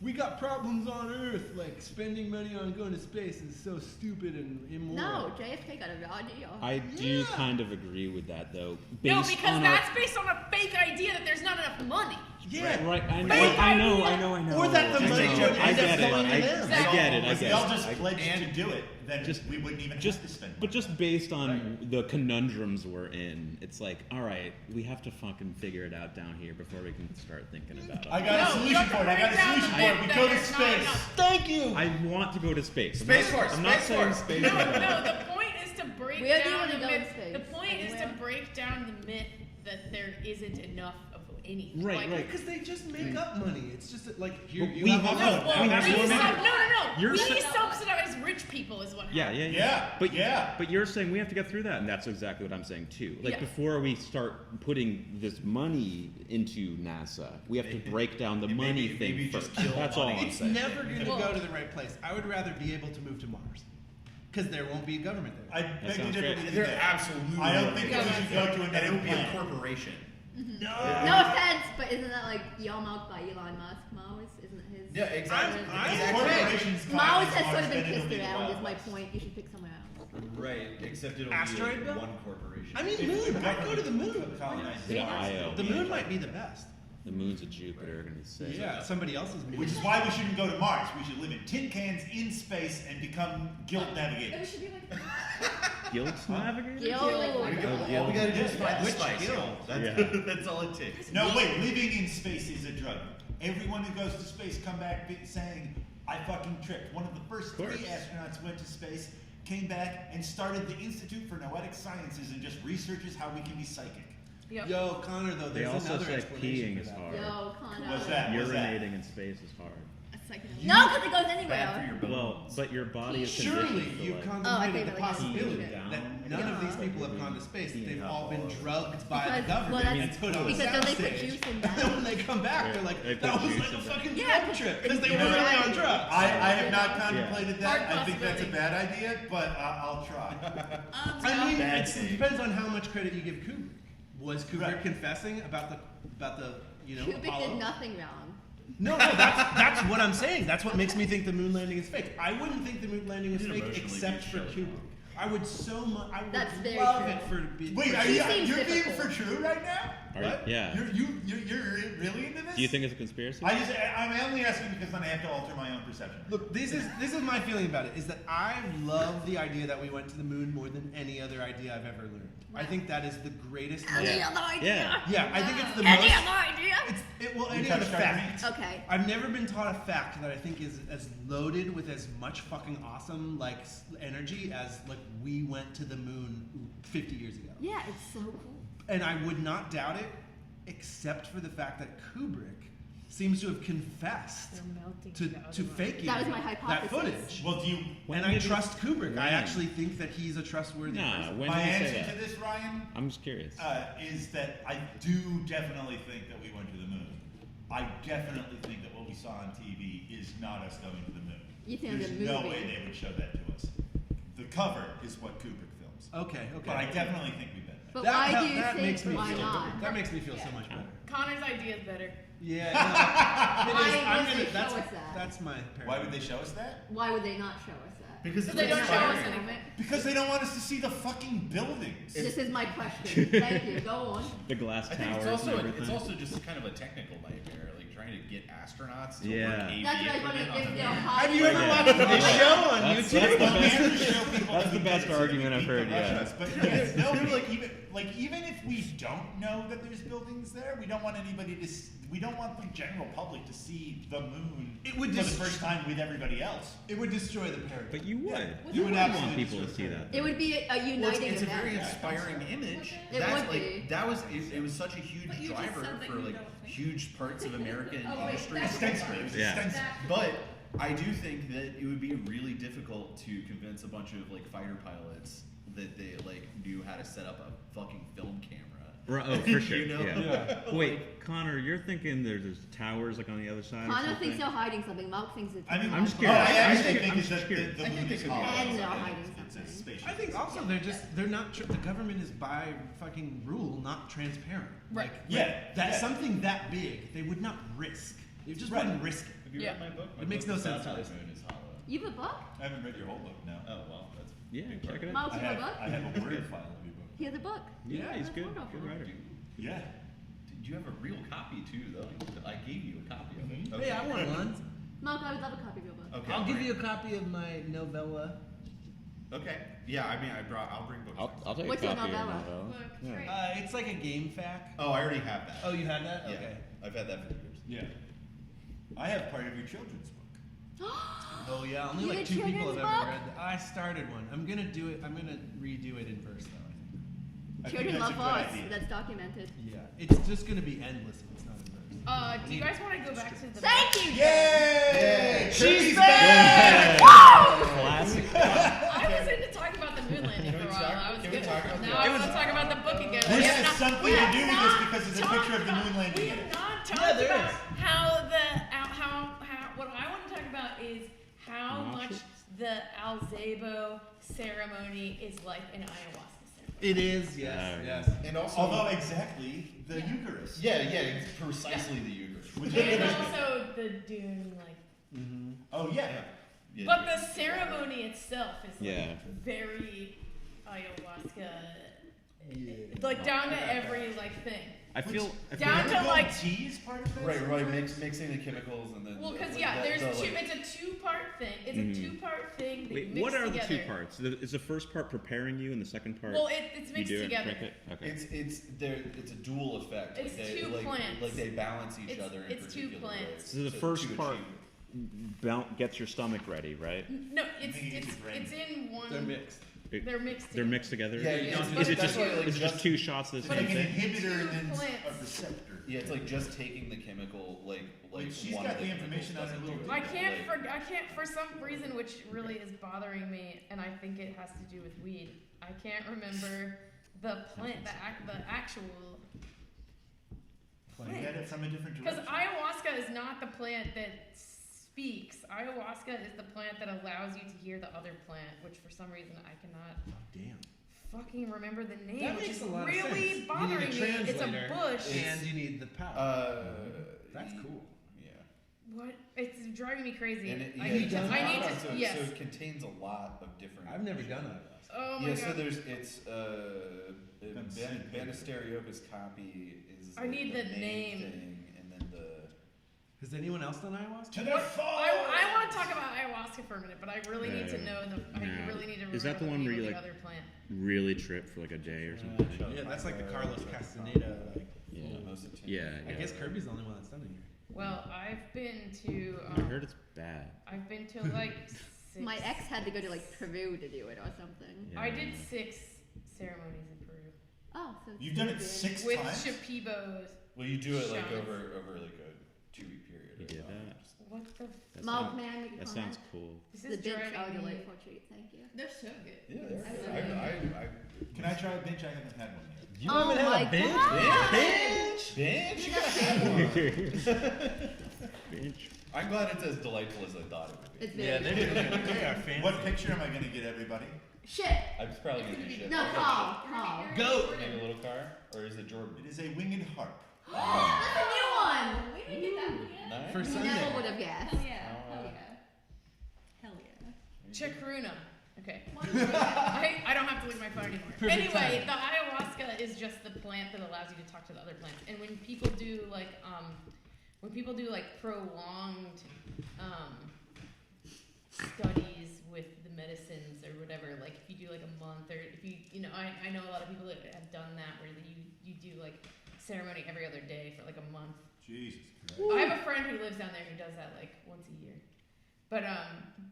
we got problems on Earth, like spending money on going to space is so stupid and immoral. No, JFK got a raw deal. I do Yeah. kind of agree with that though. No, Based because on that's based on a fake idea that there's not enough money. Yeah. right. I know. Fake I know. idea. Or that the I money know. would I end get up it. going to I them. get it. I If get they all it. just pledged to do it, then just- we wouldn't even Just, have to spend but money. just based on the conundrums we're in, it's like, all right, we have to fucking figure it out down here before we can start thinking about it. I got a No, solution you have to for it. I got break a down solution the for it. myth We that go to there's not space. enough. Thank you. I want to go to space. Space Force, I'm not Space saying Force. space. No, is bad. no, the point is to break Where do you down wanna the go in myth. space? The point is to Anywhere? break down the myth that there isn't enough of anything. Right, like, right. Because they just make up money. It's just like here Well, you we have have all no- this- Well, we have we so many- no. You're We sa- subsidize rich people, is what happens. Yeah, But yeah. But you're saying we have to get through that, and that's exactly what I'm saying too. Like Yeah. before we start putting this money into NASA, we have to break down the Maybe- money maybe thing just first. kill That's all money. I'm It's saying. never going to Well- go to the right place. I would rather be able to move to Mars. Because there won't be a government there. I beg to sounds differ great. with you There there. absolutely I don't will think be. that we should go to And another it would be a planet. corporation. No. No offense, but isn't that like yarmarked by Elon Musk? Mars isn't his? Yeah, exactly. I'm Exactly. Corporations Mars colonize has sort Mars, of been then it'll kissed be the around. Wild Is my West. point. You should pick somewhere else. Right, except it'll Asteroid be belt? like one corporation. I mean, If moon. the I'd go to the moon. government colonizes Yeah. Mars, Io. it'll The be moon a- might be the best. The moons of Jupiter are going to be sick. Yeah, somebody else's moon. Which is why we shouldn't go to Mars. We should live in tin cans in space and become guild It navigators. should be like. Guild navigator? Gil. All we gotta do is find the Which spice. guild? That's, Yeah. that's all it takes. No, wait. Living in space is a drug. Everyone who goes to space come back saying, "I fucking tripped." One of the first Of course. 3 astronauts went to space, came back, and started the Institute for Noetic Sciences and just researches how we can be psychic. Yep. Yo, Connor, though, They there's also another say explanation peeing for is that. hard. Yo, Connor. What's that? What's that? Urinating in space is hard. No, because it goes Bad for anywhere. your bones. Well, but your body is Surely conditioned to, you've like, contemplated the really possibility down. that none of these Yeah. people have gone to space. Yeah. They've all been drugged by the Because- government well, and that's- put on a because don't they put soundstage. juice in And that? then when they come back, Yeah, they're like, they that put was juice like a in that. fucking Yeah, drug trip because they You were know, really on drugs. I have not Yeah. contemplated Hard that. I think that's a possibility. bad idea, but I'll try. I mean, Bad it take. depends on how much credit you give Kubrick. Was Kubrick Right. confessing about the Kubrick Apollo? did nothing wrong. No, that's what I'm saying. That's what makes me think the moon landing is fake. I wouldn't think the moon landing was You fake emotionally except be for shown. Kubrick. I would so much. I would That's very love true. it for being. Wait, are He you, seems you're being difficult. for true right now? Are What? you, yeah. You're really into this? Do you think it's a conspiracy? I'm only asking because then I have to alter my own perception. Look, this is my feeling about it. Is that I love the idea that we went to the moon more than any other idea I've ever learned. I think that is the greatest. Any other idea? Yeah. Yeah, I think it's the Any most. other idea? Any touched other our fact. Okay. I've never been taught a fact that I think is as loaded with as much fucking awesome energy as like we went to the moon 50 years ago. Yeah, it's so cool. And I would not doubt it, except for the fact that Kubrick seems to have confessed They're melting to down. faking That was my that hypothesis. footage. Well, do you? And When I did he- trust Kubrick. I when? actually think that he's a trustworthy Nah, person. when My did he answer say to that? this, Ryan, I'm just curious. is that I do definitely think that we went to the moon. I definitely think that what we saw on TV is not us going to the moon. You think There's the no movie- way they would show that to us. The cover is what Kubrick films. Okay, But I okay. definitely think we've been there. But why do you that makes me think why feel, not? That makes me feel so much better. Connor's idea is better. Yeah, Why it is. I'm would gonna, they show that's, us that? that's my Why paradigm. would they show us that? Why would they not show us that? Because Because it's they don't show us inspiring. anything. Because they don't want us to see the fucking buildings. This is my question. Thank you. Go on. The glass I think towers it's also and everything. it's also just kind of a technical nightmare, like trying to get astronauts to Yeah. work AV That's what I was equipment wondering on if the they're moon. Have you ever Yeah. watched the show on That's- YouTube? that's the We best- have to show people that's that the we best did it so argument we I've beat heard, the yeah. Russians. But yes, no, even if we don't know that there's buildings there, we don't want anybody to. We don't want the general public to see the moon It would for the just- first time with everybody else. It would destroy the paradigm. But you would. Yeah. You would want absolutely people to destroy see the that. It would be a Well, uniting it's a event. very inspiring image. It That's would like be. that was it was such a huge But you just driver said that for you like don't think- huge parts of American Oh, wait, industry. that's Ostensibly, it was Yeah. ostensibly. But I do think that it would be really difficult to convince a bunch of like fighter pilots that they like knew how to set up a fucking film camera. Right, oh, for sure. You know? Yeah. Wait, Connor, you're thinking there's towers like on the other side or Connor something? thinks they're hiding something. Mark thinks it's. I mean, I'm just what curious. I actually I'm think is just that curious. the I think moon they is could be hollow. And they're It's- hiding it's a something. spaceship. I think also they're not the government is by fucking rule not transparent. Right. That's Yeah. something that big they would not risk. They just Right. wouldn't risk it. Have you Yeah. read my book? My It makes book no is sense about to how me. the moon is hollow. You have a book? I haven't read your whole book now. Oh well, that's Yeah, a big check part. it out. Mark, I you have a have, book? I have a word file of your book. He has a book. Yeah, he's That's good. wonderful. Good writer. Yeah. Did you have a real copy too, though? I gave you a copy of it. Hey, I want one. Mark, I would love a copy of your book. Okay. I'll give you a copy of my novella. Okay. Yeah, I mean, I'll bring books. I'll take What's a your copy of your novella? novella. Look, Yeah. right. It's like a game fact. Oh, I already have that. Oh, you have that? yeah. Okay. I've had that for years. Yeah. I have part of your children's book. Oh yeah, only You like did 2 people have children's ever book? read that. I started one. I'm gonna do it. I'm gonna redo it in verse though. I think. I think Children that's a love good us. idea. That's documented. Yeah, it's just gonna be endless if it's not in verse. Do you guys want to go back to the? Thank you. Yay! She's back! Classic. I was into talking about the moon landing for a while. I was can we good. talk about Now the- I want to talk about the book again. This We have has not- something we to have do with not this because there's a talked picture of the about- moon landing We in have it. not Yeah, talked there about is. how what I want to talk about is how much the Alzebo ceremony is like an ayahuasca ceremony. It is, yes, Yeah. yes. And also, Although exactly the Yeah. Eucharist. yeah, it's precisely the Eucharist. And also the dune, like. Mm-hmm. Oh yeah. Yeah. But the ceremony itself is like Yeah. very ayahuasca, Yeah. like down to every like thing. I feel Down to Herbal like. tea is part of this. Right, mixing the chemicals and then. Well, because like, yeah, there's the, two. like- It's a two-part thing. It's Mhm. a two-part thing. That you Wait, mix what are the together. two parts? Is the first part preparing you, and the second part Well, it's you mixed do it, together. drink it? Okay. It's a dual effect. It's like they, two like, plants. Like they balance each It's- other in it's two particular plants. ways. So the to first part achieve- gets your stomach ready, right? No, it's think you get your brain. it's in one. They're mixed. They're mixed. They're mixed together. Yeah, you Yeah, don't but do Is it it's just two- like is it just two shots of the It's like same an thing? inhibitor and then plants. a receptor. Yeah, it's like just taking the chemical, like Wait, she's one got of the chemicals information on her doesn't little do it. I Like- can't for some reason, which really is bothering me, and I think it has to do with weed. I can't remember the plant, the actual. You get it from a different Because direction. ayahuasca is not the plant that speaks. Ayahuasca is the plant that allows you to hear the other plant, which for some reason I cannot Damn. fucking remember the name, That which makes is a lot of really sense. bothering You need a me. It's a translator, bush. and you need the power. That's y- cool. Yeah. What? It's driving me crazy. And it, yeah, I it need to. does I a need lot, to. so, Yes. so it contains a lot of different. I've never done ayahuasca. Oh my Yeah, god. so it's Been seen. Banisteriopa's copy is. I need the main name. thing, and then the. Has anyone else done ayahuasca? To the What- fall. I want to talk about ayahuasca for a minute, but I really need to Yeah. know the. I Yeah. really need to remember Is that the the one name where of you, the like, other plant. Really trip for like a day or something. Yeah, that's like the Carlos Castaneda. Like, Yeah. Most of the Yeah. I guess Kirby's the only one that's done it here. Well, I've been to. I heard it's bad. I've been to like 6. My ex had to go to like Peru to do it or something. Yeah. I did 6 ceremonies in Peru Oh, so it's You've done it good. 6 with times. Shipibos. Well, you do it like Shaman. over like a 2-week period. You or did something. that? What the? That Malt sounds, man, make a that comment. sounds cool. This The is big driving are me. delightful treat. Thank you. They're so good. Yeah, they're I good. love I Can I try a bench? I haven't had one yet. You Oh haven't my had a bench? God. Bench! Bench! You gotta have one. Bitch. I'm glad it's as delightful as I thought it would be. It's Yeah, very they are fancy. What picture am I going to get everybody? Shit. I'm probably gonna do shit. No, Paul. Goat. Maybe a little car? Or is it Jordan? It is a winged harp. That's a new one. We didn't get that one yet. Nice. For We Sunday. never would have guessed. Hell yeah. Hell yeah. Hell yeah. Chacruna. Okay. I don't have to leave my phone anymore. Perfect Anyway, timing. the ayahuasca is just the plant that allows you to talk to the other plants. And when people do like prolonged studies with the medicines or whatever, like if you do like a month or if you know, I know a lot of people that have done that where you do like ceremony every other day for like a month. Jesus Christ. I have a friend who lives down there who does that like once a year.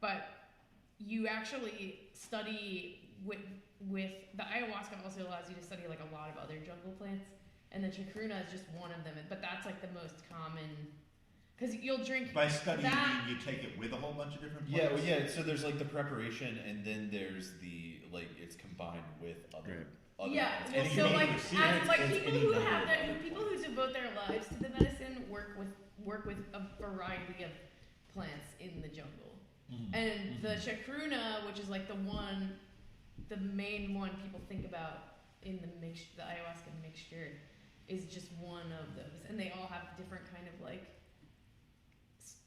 But you actually study with the ayahuasca also allows you to study like a lot of other jungle plants, and the chacruna is just one of them. But that's like the most common, because you'll drink By study, you that. mean you take it with a whole bunch of different Yeah, plants? well, yeah. So there's like the preparation, and then there's the like it's combined with other. Other Yeah, plants. well, And so you like, can see as, like it's people any who number have of their different people who devote their lives to the medicine work with a variety of plants in the jungle. And the chacruna, which is like the main one people think about in the ayahuasca mixture, is just one of those, and they all have different kind of like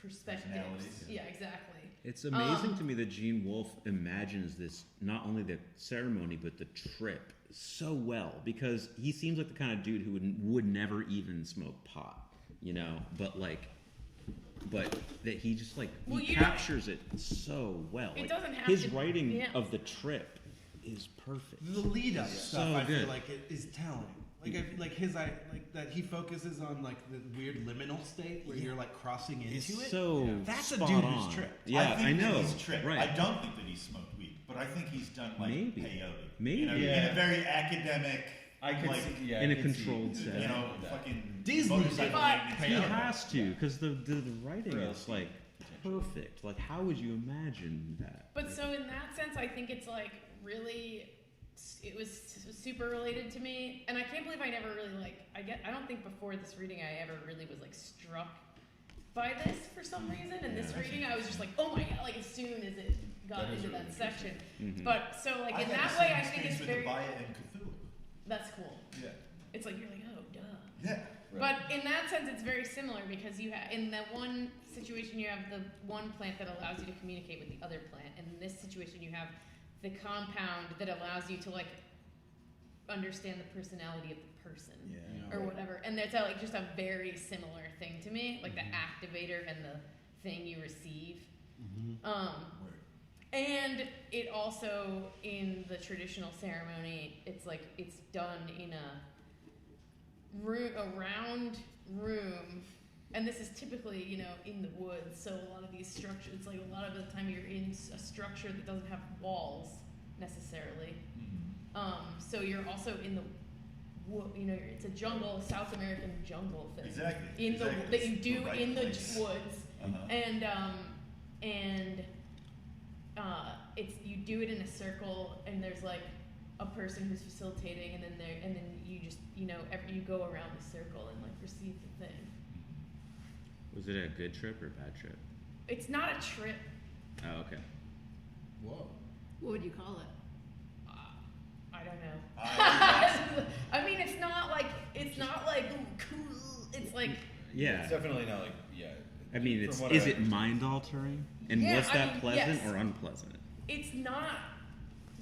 perspectives. Personalities. Yeah, exactly. It's amazing to me that Gene Wolfe imagines this, not only the ceremony, but the trip so well, because he seems like the kind of dude who would never even smoke pot, you know, but that he just like, Well, he you know, captures it so well. it Like, doesn't have his to- writing yeah. of the trip is perfect. The lead up stuff, So I feel good. like it is telling. Like I feel like his, like that he focuses on like the weird liminal state where you're like crossing into It's it. so That's a spot dude on. who's tripped. Yeah, I think I know. that he's tripped. Right. I don't think that he's smoked weed, but I think he's done like Maybe. peyote. Maybe. You know, in Yeah. a very academic, I could like, see, yeah, in I a could see controlled that. setting. you know, That. fucking Disney motorcycle did. maintenance. He Yeah. has to, because the writing Right. is like perfect. Like, how would you imagine that? But so in that sense, I think it's like really, it was super related to me, and I can't believe I never really like. I don't think before this reading I ever really was like struck by this for some reason. And this Yeah. reading, I was just like, oh my god! Like as soon as it got That is into really that section. Mhm. But so like I in had that the way, same I think it's experience very. with Abaya and Cthulhu. That's cool. Yeah. It's like you're like, oh duh. Yeah. But in that sense, it's very similar because you have in that one situation you have the one plant that allows you to communicate with the other plant, and in this situation you have the compound that allows you to like understand the personality of the person Yeah. or whatever. And that's like just a very similar thing to me, like the activator and the thing you receive. Word. And it also in the traditional ceremony, it's like it's done in a round room, and this is typically in the woods. So a lot of these structures, it's like a lot of the time you're in a structure that doesn't have walls necessarily. So you're also in the wood. It's a jungle, South American jungle thing. Exactly. In exactly. the that you It's do the right in the place. woods. Uh-huh. And it's you do it in a circle, and there's like a person who's facilitating, and then you just you go around the circle and like receive the thing. Was it a good trip or a bad trip? It's not a trip. Oh, okay. Whoa. What would you call it? I don't know. I- I mean, it's not like ooh, cool. It's like Yeah. It's definitely not like, yeah. I mean, from it's what is I it mind altering? And Yeah, was I that mean, pleasant yes. or unpleasant? it's not.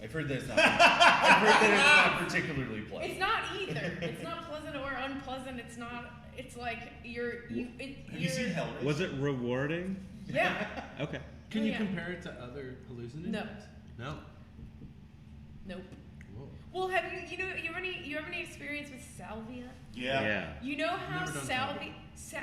I've heard that it's not. I've heard that it's not particularly pleasant. It's not either. It's not pleasant or unpleasant. It's not. It's like Have you you're- seen Hellraiser? Was it rewarding? Yeah. Okay. Can Oh, you yeah. compare it to other hallucinogens? No. No. Nope. Whoa. Well, have you have any experience with salvia? Yeah. You know how Never done salvia It's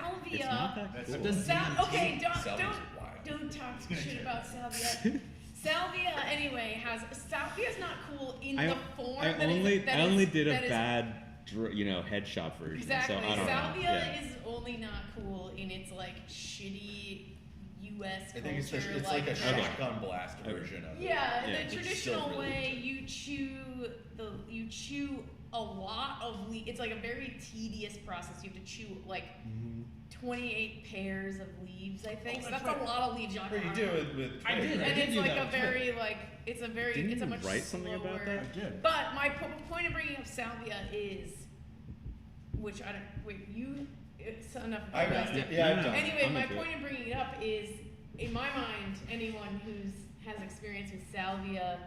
not that That's- cool. I've done Sal- okay, Salvia's wild. don't talk It's gonna shit kill about salvia. Salvia anyway salvia's not cool in I, the form I that only is, that I only is- did a that is- bad headshot version. Exactly. So I don't Salvia know. Yeah. is only not cool in its like shitty U.S. I think it's culture. it's like a Okay. shotgun blast Okay. version of it. Yeah, Yeah. the Which is traditional still really way good. you chew a lot of leaves. It's like a very tedious process. You have to chew like 28 pairs of leaves, I think. Oh, so that's that's right. a lot of leaves. Or you do it with I did. twig, right? And it's do like that a too. very like it's a very Didn't it's a you much write something about slower- that? I did. But my point of bringing up salvia is, which I don't wait you. It's enough. of I've you guys done it. to- Yeah, I've done it. Anyway, I'm my into it. point in bringing it up is, in my mind, anyone who's has experience with salvia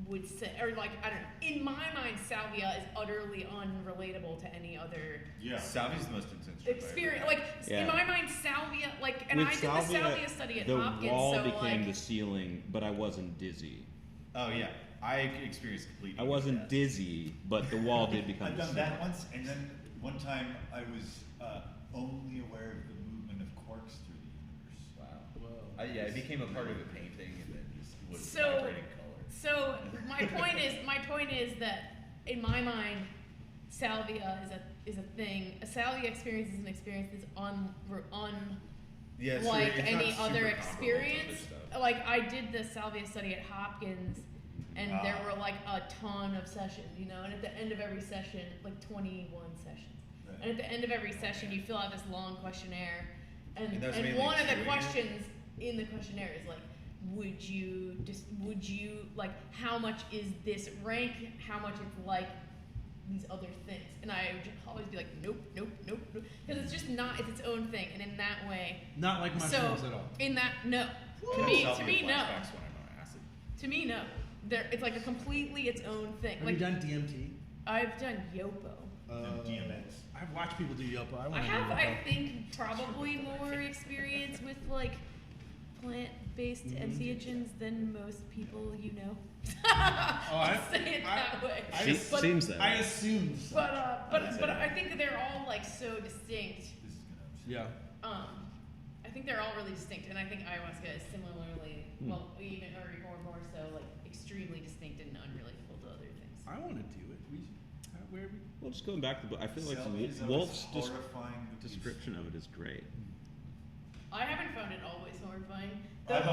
would say, or like I don't know. In my mind, salvia is utterly unrelatable to any other Yeah. Salvia's the most intense trip I ever experience. had. Like Yeah. in my mind, salvia, like, and With I did the salvia study at the Hopkins, wall so became like, the ceiling, but I wasn't dizzy. Oh yeah, I experienced complete. I wasn't death. dizzy, but the wall did become I've the done ceiling. that once, and then one time I was only aware of the movement of quarks through the universe. Wow. Whoa. Yeah, it became a part of a painting, and then just was So- vibrating color. So my point is that in my mind, salvia is a thing. A salvia experience is an experience that's Yeah, it's like it's any not other super comparable to experience. other stuff. Like I did the salvia study at Hopkins, and there Ah. were like a ton of sessions, and at the end of every session, like 21 sessions. Right. And at the end of every session, you fill out this long questionnaire, and And that's mainly one of the chewing it? questions in the questionnaire is like, would you like how much is this rank? How much it's like these other things? And I would just always be like, nope, because it's just not. It's its own thing, and in that way, Not like mushrooms at all. in that no, I to have me, salvia no. flashbacks when I'm on acid. To me, no. It's like a completely its own thing. Have Like you done DMT? I've done Yopo. DMX. I've watched people do Yopo. I I want to have, do I Yopo. think, probably more experience with like plant-based entheogens than most people you know. I'll say it that way. She- seems that I way. assumed. So. But I think they're all like so distinct. This is gonna. Yeah. I think they're all really distinct, and I think ayahuasca is similarly, well, even or more so, like extremely distinct and unrelatable to other things. I want to do it. where we? Well, just going back to the book, I feel like Selfies of Wolfe's us horrifying the beast. description of it is great. I haven't found it always horrifying. I've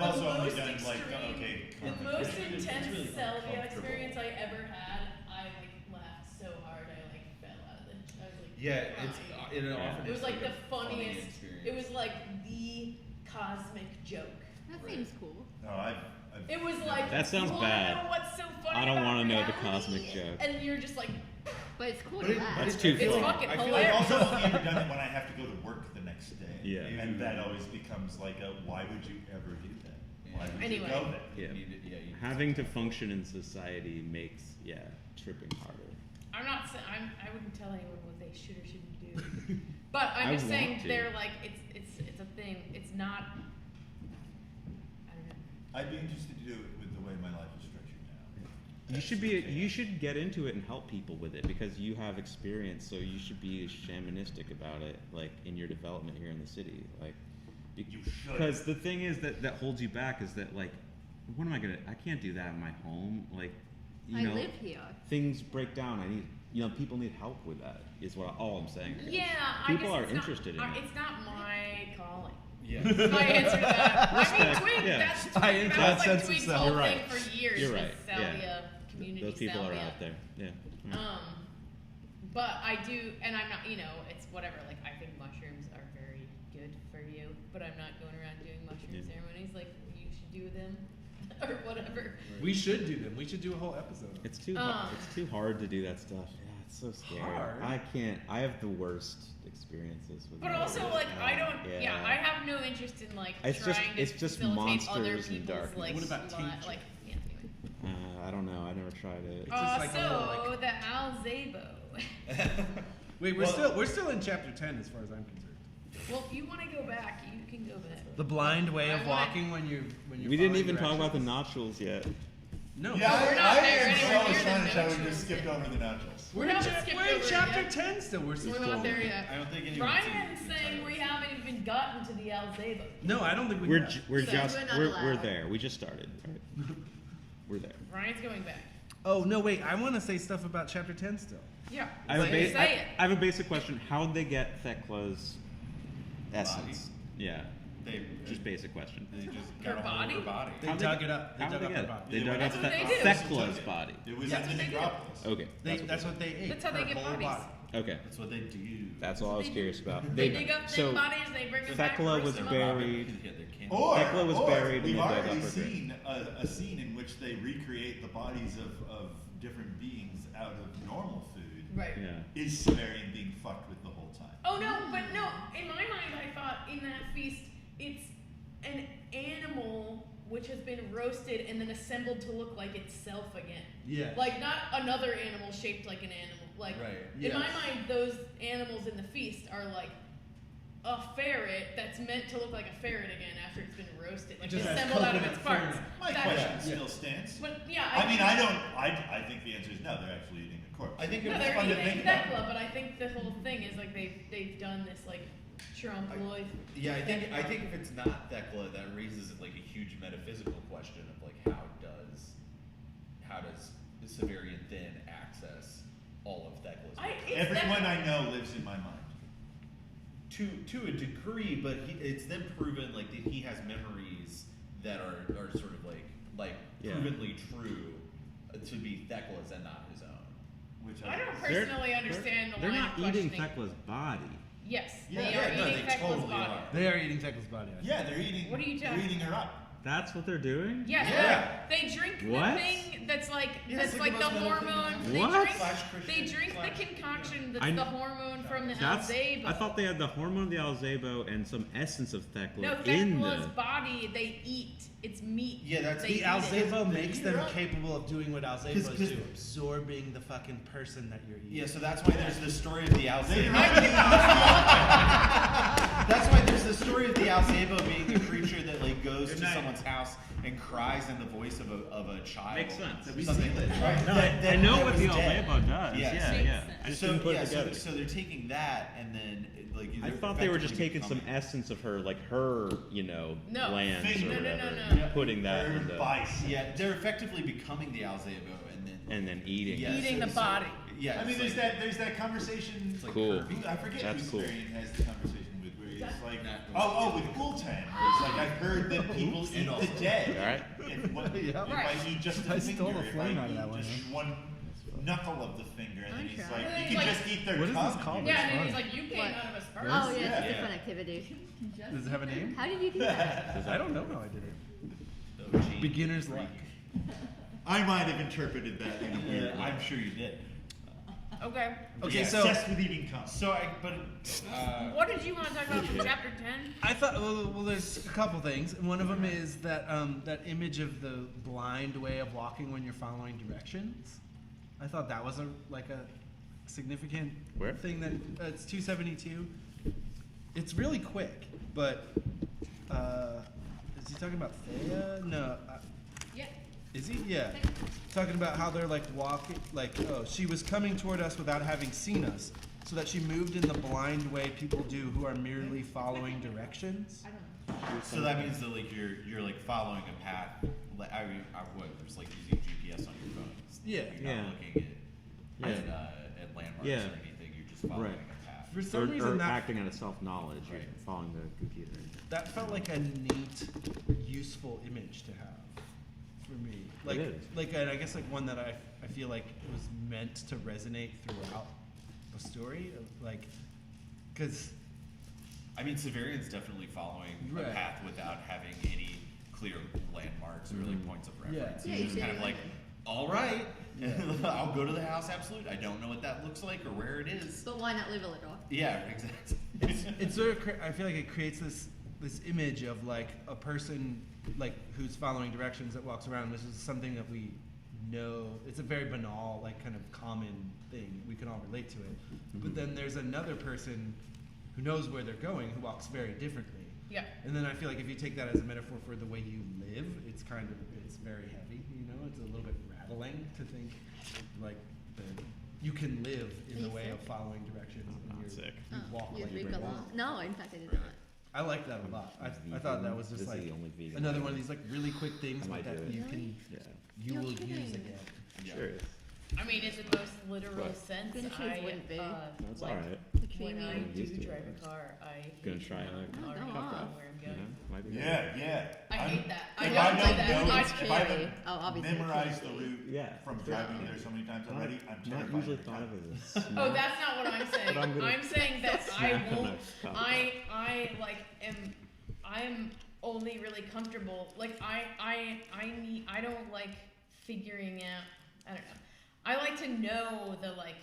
also only most done like extreme- okay. The Carmen, most it's intense really salvia uncomfortable. experience I ever had, I like laughed so hard I like fell out of the. I was like. Yeah, crying. it Yeah. often It was is like a the funny funniest. experience. It was like the cosmic joke. That Right. seems cool. No, I've It was like. That sounds you wanna bad. Know what's so funny I don't about wanna know the reality? cosmic joke. And you're just like, But it's cool But to it- laugh. That's it- too I feel funny. like- Fucking I feel hilarious. like I've also only ever done it when I have to go to work the next day. Yeah. And that always becomes like a, why would you ever do that? Why would Anyway. you go there? Yeah. you Having to function in society makes tripping harder. I wouldn't tell anyone what they should or shouldn't do. But I'm I just saying want to. they're like it's a thing. It's not. I don't know. I'd be interested to do it with the way my life is structured now. You should get into it and help people with it because you have experience, so you should be shamanistic about it, like in your development here in the city. Like You should. because the thing is that holds you back is that like what am I can't do that in my home. Like I live here. things break down. I need people need help with that is all I'm saying. Yeah, People I are guess interested in it. It's not my calling. Yeah. My answer to that. I mean, Respect, Twig. yeah. That's I Twig. in That that was like sense of Twig's self. whole You're right. thing for years. You're was right, yeah. Salvia, community Those people salvia. are out there. Yeah. But I do, and I'm not. It's whatever. Like I think mushrooms are very good for you, but I'm not going around doing mushroom Yeah. ceremonies like you should do them, or whatever. We should do them. We should do a whole episode. It's too hard to do that stuff. Yeah, it's so scary. Hard? I can't. I have the worst experiences with. But it. also, like, I don't. Yeah. Yeah, I have no interest in like It's trying just- to it's just facilitate other monsters and people's darkness. like What about tincture? like yeah. Anyway. I don't know. I never tried it. It's just like a little, So the Alzabo. Wait, we're still in chapter 10 as far as I'm concerned. Well, if you want to go back, you can go back. The blind way I of wanna- walking when you're We didn't following even talk about the directions. nodules yet. No. Yeah, we're not I there am anywhere so near the astonished how we nodules just skipped yet. over the nodules. We're not skipped we're in over it chapter yet. 10 still. We're We're not there yet. I don't think anyone's Brian's seen saying we haven't even gotten to the Alzabo. No, I don't think we We're have. ju- we're So just we're not we're allowed. there. We just started. Right? We're there. Brian's going back. Oh, no, wait. I want to say stuff about chapter 10 still. Yeah. I have, a Say ba- it. I have a basic question. How'd they get Thecla's essence? Yeah, They just basic question. They just Her got a hold of her body? body. They How'd dug it up. They how'd dug up get her it? body. They dug That's up what they do. Thecla's body. It was That's in the what they do. necropolis. Okay. That's what they ate. That's how they her get whole bodies. body. Okay. That's what they do. That's all I was They- curious about. They dig up so dead bodies, they bring them back. Thecla roast was them up. buried. Yeah, they're cannibals. Or, Thecla was buried and we've they dug up already her grave. seen a scene in which they recreate the bodies of different beings out of normal food. Right. Yeah. Is Sumerian being fucked with the whole time? Oh no, but no. In my mind, I thought in that feast, it's an animal which has been roasted and then assembled to look like itself again. Yeah. Like not another animal shaped like an animal. Like Right. in my Yes. mind, those animals in the feast are like a ferret that's meant to look like a ferret again after it's been roasted, like Just has assembled out of coconut its parts. ferment. My That- question Yeah. still stands. But yeah, I mean, I think the answer is no. They're actually eating a corpse. I think No, it was they're fun to eating think about. Thecla, but I think the whole thing is like they've done this like trompe l'oeil. Yeah, I think if it's not Thecla, that raises like a huge metaphysical question of like how does the Severian Thin access all of Thecla's? Everyone I know lives in my mind. To a degree, but it's then proven like that he has memories that are sort of like Yeah. provenly true to be Thecla's and not his own. Which I don't They're- personally understand the They're line not of eating questioning. Thecla's body. Yes, Yeah, they yeah, are no, eating they Thecla's totally body. are. They are eating Thecla's body. I Yeah, they're eating. What are you They're talking- eating her up. That's what they're doing? Yes, Yeah. they drink What? the thing that's like Yeah, that's it's like like the the most metal hormone. thing They What? drink Slash they Christian drink slash- the concoction that's I- the hormone from the That's. Alzabo. I thought they had the hormone of the Alzabo and some essence of Thecla no, in Thecla's the. body they eat. It's meat. Yeah, that's they The eat it. Alzabo They makes eat them her up. capable of doing what Alzabos 'Cause- do, absorbing the fucking person that you're eating. Yeah, so that's why there's the story of the They Alzabo. are That's why there's the story of the Alzabo being the creature that like goes Good to night. someone's house and cries in the voice of a child. Makes sense. Or something. Right. No, That I know that what was the dead. Alzabo does. Yes. Yeah, Makes yeah. sense. I just So didn't put yeah, it together. so they're taking that and then like I they're thought they were just effectively taking some becoming- essence of her, like her, No. glands Finger. or No, no, whatever, no, no. and putting that Her in bicep. Yeah, they're effectively becoming the Alzabo and then and then eating. Yeah, Eating so- the so- body. Yeah, I mean, it's there's that conversation. It's like Cool. curvy. I forget That's who cool. Varian has the conversation with, where he's like, Not- with Gultan. It's like, I've heard that people eat also- the dead. Alright. If Right. I eat just I a stole finger, the if flame I out of that eat one, just one knuckle of the finger, and then I'm he's trying. like, And you then can he's just eat their What is cum. this called? Yeah, and then Fun. he's like, you came What? out of a sperm. Oh yeah, Yeah. it's a fun activity. Does it have a name? How did you do that? I don't know how I did it. OG. Beginner's luck. I might have interpreted that in a weird way. I'm sure you did. Okay. Okay, Yeah, so obsessed with eating cum. What did you want to talk about from chapter 10? I thought, well, there's a couple things. And one of them is that that image of the blind way of walking when you're following directions. I thought that was a significant Where? thing that it's 272. It's really quick, but is he talking about Thea? No. Yeah. Is he? Yeah. Talking about how they're like walking, like, oh, she was coming toward us without having seen us, so that she moved in the blind way people do who are merely following directions. I don't know. So that means that like you're like following a path. Like I would just like using GPS on your phone. Yeah. You're not looking Yeah. at landmarks Yeah. or anything. You're just following Right. a path. For some Or reason, that acting out of self-knowledge, Right. you're following the computer. that felt like a neat, useful image to have for me. Like, is. and I guess like one that I feel like it was meant to resonate throughout the story, like, because I mean, Severian's definitely following Right. a path without having any clear landmarks or like points of Yeah. reference. Yeah, He's just you kind of did. like, all right, Yeah. I'll go to the house. Absolutely. I don't know what that looks like or where it is. But why not live a little? Yeah, exactly. it's sort of I feel like it creates this image of like a person like who's following directions that walks around. This is something that we know. It's a very banal, like kind of common thing. We can all relate to it. But then there's another person who knows where they're going who walks very differently. Yeah. And then I feel like if you take that as a metaphor for the way you live, it's very heavy. You know, it's a little bit rattling to think like you can live in Are the you way sick? of following directions. I'm and not sick. You walk You like reap you a want. lot? No, in fact, I did not. I like that a lot. I thought that was just This is like the only vegan another I one of know. these like really quick things I like might that do it. you can Yeah. you You're will use kidding. again. Yeah. Sure is. I mean, in the most literal What? sense, Gonna choose wouldn't be. That's like, alright. The when creamy. I I'm do used to drive it. a car, I Gonna hate try to a already go know off. where I'm You going. know, might be good. Yeah. I hate that. I If don't I do don't that. know, I- It's if I haven't creamy. Oh, obviously it's memorized the creamy. route Yeah. from driving there so many times already, I'm Not terrified. usually every thought time. of as a Oh, that's not what I'm saying. But I'm gonna I'm saying that I snap on won't. a copy. I like I'm only really comfortable. Like I don't like figuring out. I don't know. I like to know the like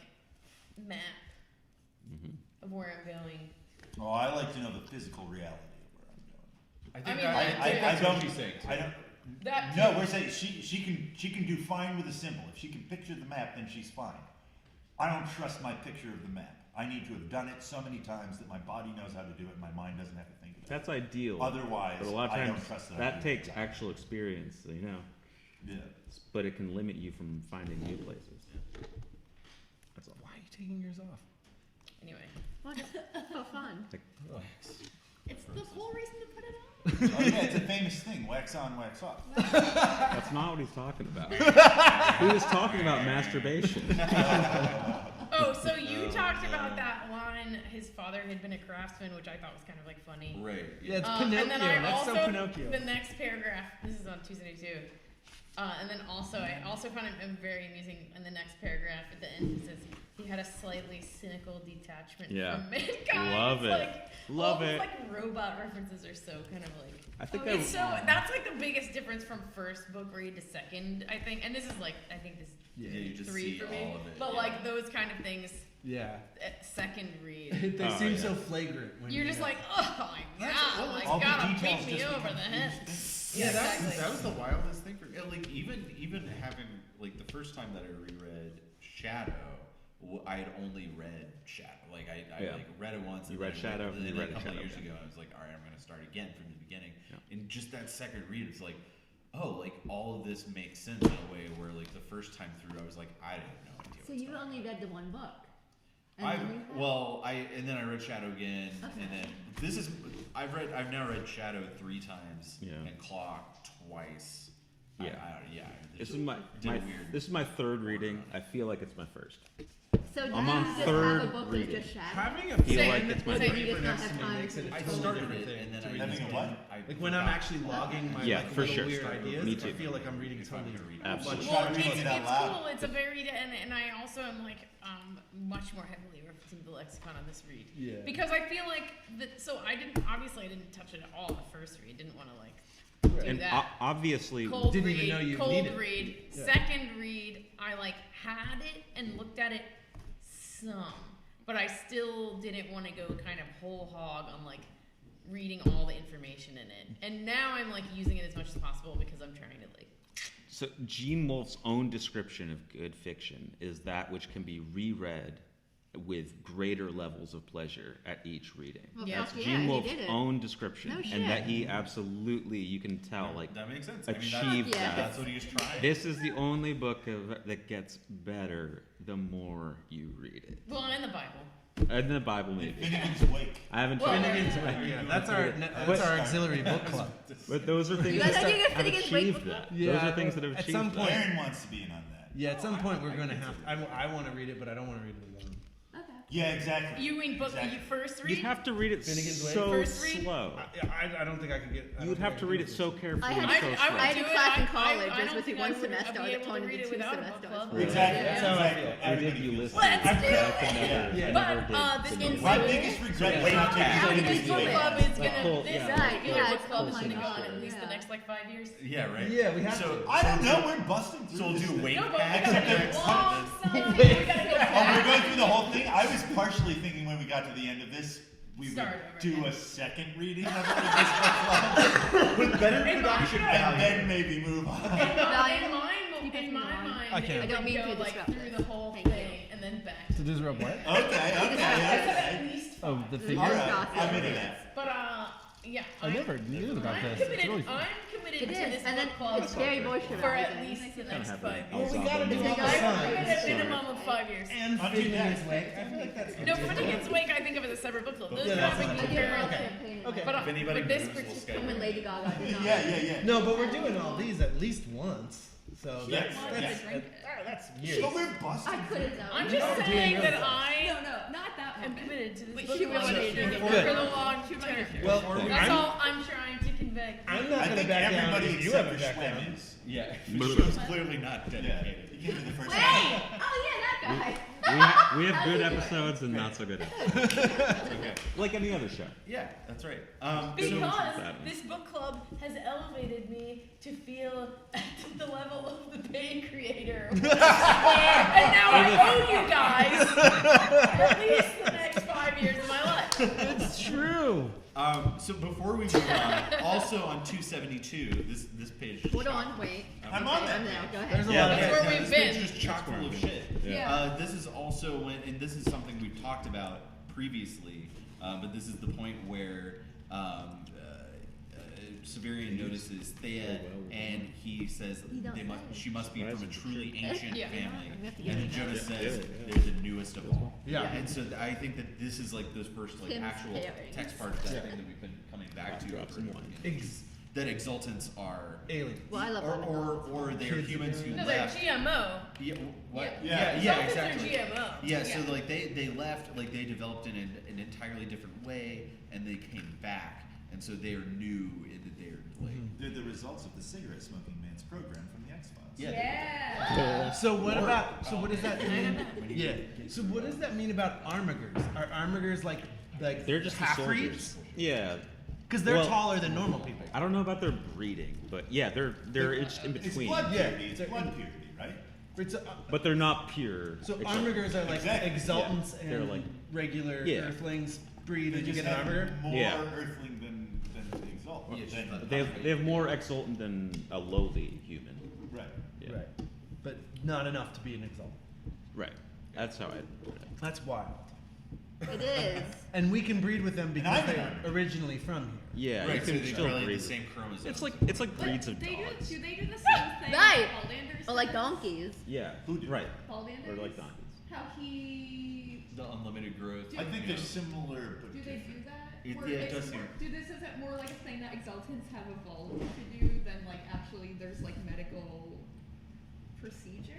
map of where I'm going. Oh, I like to know the physical reality of where I'm going. I think mean, that, like, I think that's don't. what she's saying too. I don't. That No, we're saying she can do fine with a symbol. If she can picture the map, then she's fine. I don't trust my picture of the map. I need to have done it so many times that my body knows how to do it and my mind doesn't have to think about it. That's ideal. Otherwise, but a lot of I times don't trust that. I that can takes do it. actual experience, you know. Yeah. But it can limit you from finding new places. That's all. Why are you taking yours off? anyway. What? So fun. It's the whole reason to put it on. Oh yeah, it's a famous thing. Wax on, wax off. That's not what he's talking about. He was talking about masturbation. Oh, so you talked about that line. His father had been a craftsman, which I thought was kind of like funny. Right. Yeah, it's And Pinocchio. then I That's also so Pinocchio. the next paragraph. This is on Tuesday too. And then also, I also found it very amusing in the next paragraph at the end. It says he had a slightly cynical detachment Yeah. from mankind. Love It's it. Like, Love all these, it. like robot references are so kind of like. I think It's so that's like the biggest difference from first book read to second, I think. And this is like I think this Yeah, you just 3 see for me. all of it. But yeah. like those kind of things Yeah. at second read. They Oh, seem yeah. so flagrant when You're you just know. like, oh my god, like all the gotta details beat me just over become the head. Yeah, that, exactly. that was the wildest thing for like even having like the first time that I reread Shadow, I had only read Shadow. Like I Yeah. like read it once. You and read then Shadow, and and you then read a couple Shadow years again. ago, I was like, all right, I'm gonna start again from the beginning. Yeah. And just that second read, it's like, oh, like all of this makes sense in a way where like the first time through, I was like, I didn't know idea. So what's you going only on. read the one book. And I then you have- well, and then I read Shadow again, Okay. and then I've now read Shadow 3 times, Yeah. and CLAW twice. Yeah. Yeah. This is just my did a weird. this is my third reading. I feel like it's my first. So do I'm you on just third have a book reading. that's just shattered? Having a Feel pen like it's my with a book. paper Just not next to have me time. makes it a I totally started different it thing and then to I read. Having a what? Like when I'm actually logging my Yeah, like for little sure. weird ideas, Me I too. feel like I'm reading totally Absolutely. much Well, better. reading it out loud. cool. It's a very and I also am like much more heavily referencing the lexicon on this read. Yeah. Because I feel like that. So I didn't touch it at all in the first read. Didn't want to like do And that. obviously, Cold Didn't read, even know you cold needed it. read. Yeah. Second read, I like had it and looked at it some, but I still didn't want to go kind of whole hog on like reading all the information in it. And now I'm like using it as much as possible because I'm trying to like. so Gene Wolfe's own description of good fiction is that which can be reread with greater levels of pleasure at each reading. Well, Yeah. fuck That's yeah, Gene he Wolfe's did it. own description, No and that shit. he absolutely, you can tell, like that makes sense. achieved Yeah. that. That's what he was trying. This is the only book that gets better the more you read it. Well, in the Bible. And the Bible, maybe. Finnegan's Wake. I haven't Well, tried. Finnegan's Wake, yeah, that's our auxiliary book club. But those are things You guys that are doing a have Finnegan's Wake achieved book that. Yeah, Those are things that have at achieved some that. point- Aaron wants to be in on that. Yeah, at some point we're going to have. I want to read it, but I don't want to read it alone. Okay. Yeah, exactly. You mean book? Exactly. You first read? You'd have to read it Finnegan's Wake? so First read? slow. I don't think I could get. I You would don't have think to I read could it do so this. carefully I and would, so I slow. would I had do a it. class in I college. don't Just with think the I one would semester. be I able to turned read into it two without a semester. book club. was Exactly. Yeah. That's how I exactly. feel. I did Everybody Ulysses. feels Let's that. do I it. could never, Yeah. I But never did this the in most. My school- biggest regret Yeah. was not taking After Finnegan's this book Wake. club is Like, gonna cool, this yeah. particular Yeah, book club is oh gonna my go on God, at least the yeah. next like 5 years. Yeah, right. Yeah, we have so, to. I don't know. We're busting through. So we'll this do thing. wait No, but we packs gotta and get then- long side. We gotta go Oh, back. we're going through the whole thing. I was partially thinking when we got to the end of this, we Start would over do again. a second reading of it with better production and then maybe move on. In my mind, I can't. it I don't would mean go to like disrupt through this. the whole Thank you. thing and then back. To disrupt what? Okay, okay. At least Oh, five. the All figure. All right. right, I'm into that. But yeah. I never knew about I'm this. committed. It's really fun. I'm committed It to is, this and then book club it's very for moisturizing. at least the next have 5 that. years. Well, we gotta do all the I'm signs. committed a minimum of 5 years. And I'll do Finnegan's that. Wake. I feel like that's. No, Finnegan's Wake, I think of as a separate book club. Those Yeah, are that's having fine. I did compare. not Okay. campaign. Okay. But If anybody with this moves, we'll particular. schedule. When Lady Gaga did not. Yeah. No, but we're doing all these at least once. So Yes, that's yes. that's years. But we're busting I through. couldn't know. I'm No, just doing saying really that well. I No, not that am woman. committed to this But book she club was for good. the Good. long She was term. good. Well, That's I'm, all I'm trying to convey. I'm not I gonna think back down everybody if you except haven't for backed down. Schwem is. Yeah, But- she was clearly not Yeah. dedicated. He came to the first Hey! Oh yeah, that guy. We have good episodes and not so good episodes. Okay. Like any other show. Yeah, that's right. Because That one. this book club has elevated me to feel at the level of the paid creator. And now I owe you guys at least the next 5 years of my life. It's true. So before we move on, also on 272, this page. is Hold chock- on, wait. I'm on that now. page. Go There's ahead. a Yeah, lot of That's where yeah, we've this page been. is just chock full of shit. Yeah. This is also when, and this is something we've talked about previously, but this is the point where Severian notices Thea, and he says she must be from a truly ancient Yeah. family. We have to And get then it. Jonas says they're the newest of all. Yeah. And so I think that this is like those first like Tim's actual parents. text part of that Yeah. thing that we've been coming back to. Drop over some and over wine. again. That exultants are Aliens. Well, I love or they're Kids humans who No, they're left. GMO. Yeah, what? Yeah. Exultants exactly. are GMO. Yeah, so like they left, like they developed in an entirely different way, and they came back, and so they are new in that they're like. They're the results of the cigarette smoking man's program from the X-Files. Yeah. Yeah. So what about? So what does that mean? Yeah. So what does that mean about armigers? Are armigers like They're just the half soldiers. breeds? Yeah. Because they're Well, taller than normal people. I don't know about their breeding, but yeah, they're it's in It's between. blood Yeah. purity. It's blood purity, right? It's But they're not pure. so except- armigers are like Exactly, exultants and They're like- regular Yeah. Earthlings breed, They and you just get an have armiger. more Yeah. Earthling than the Exalt. Yeah, just than- like- They have more exultant than a lowly human. right. Yeah. Right. But not enough to be an exultant. Right. That's how I put it. That's wild. It is. And we can breed with them because I'm they're an armiger. originally from here. Yeah, Right, you so can they still probably breed. the same chromosomes. It's like breeds of They dogs. do they do the same thing? Right. Paul Anders Or like does? donkeys. Yeah. Who do? Right. Paul Anders. Or like donkeys. How he the unlimited growth. I think they're similar, but do they different. do that? It- Or yeah, it it's does more- seem- is it more like a thing that exultants have evolved to do than like actually there's like medical procedure?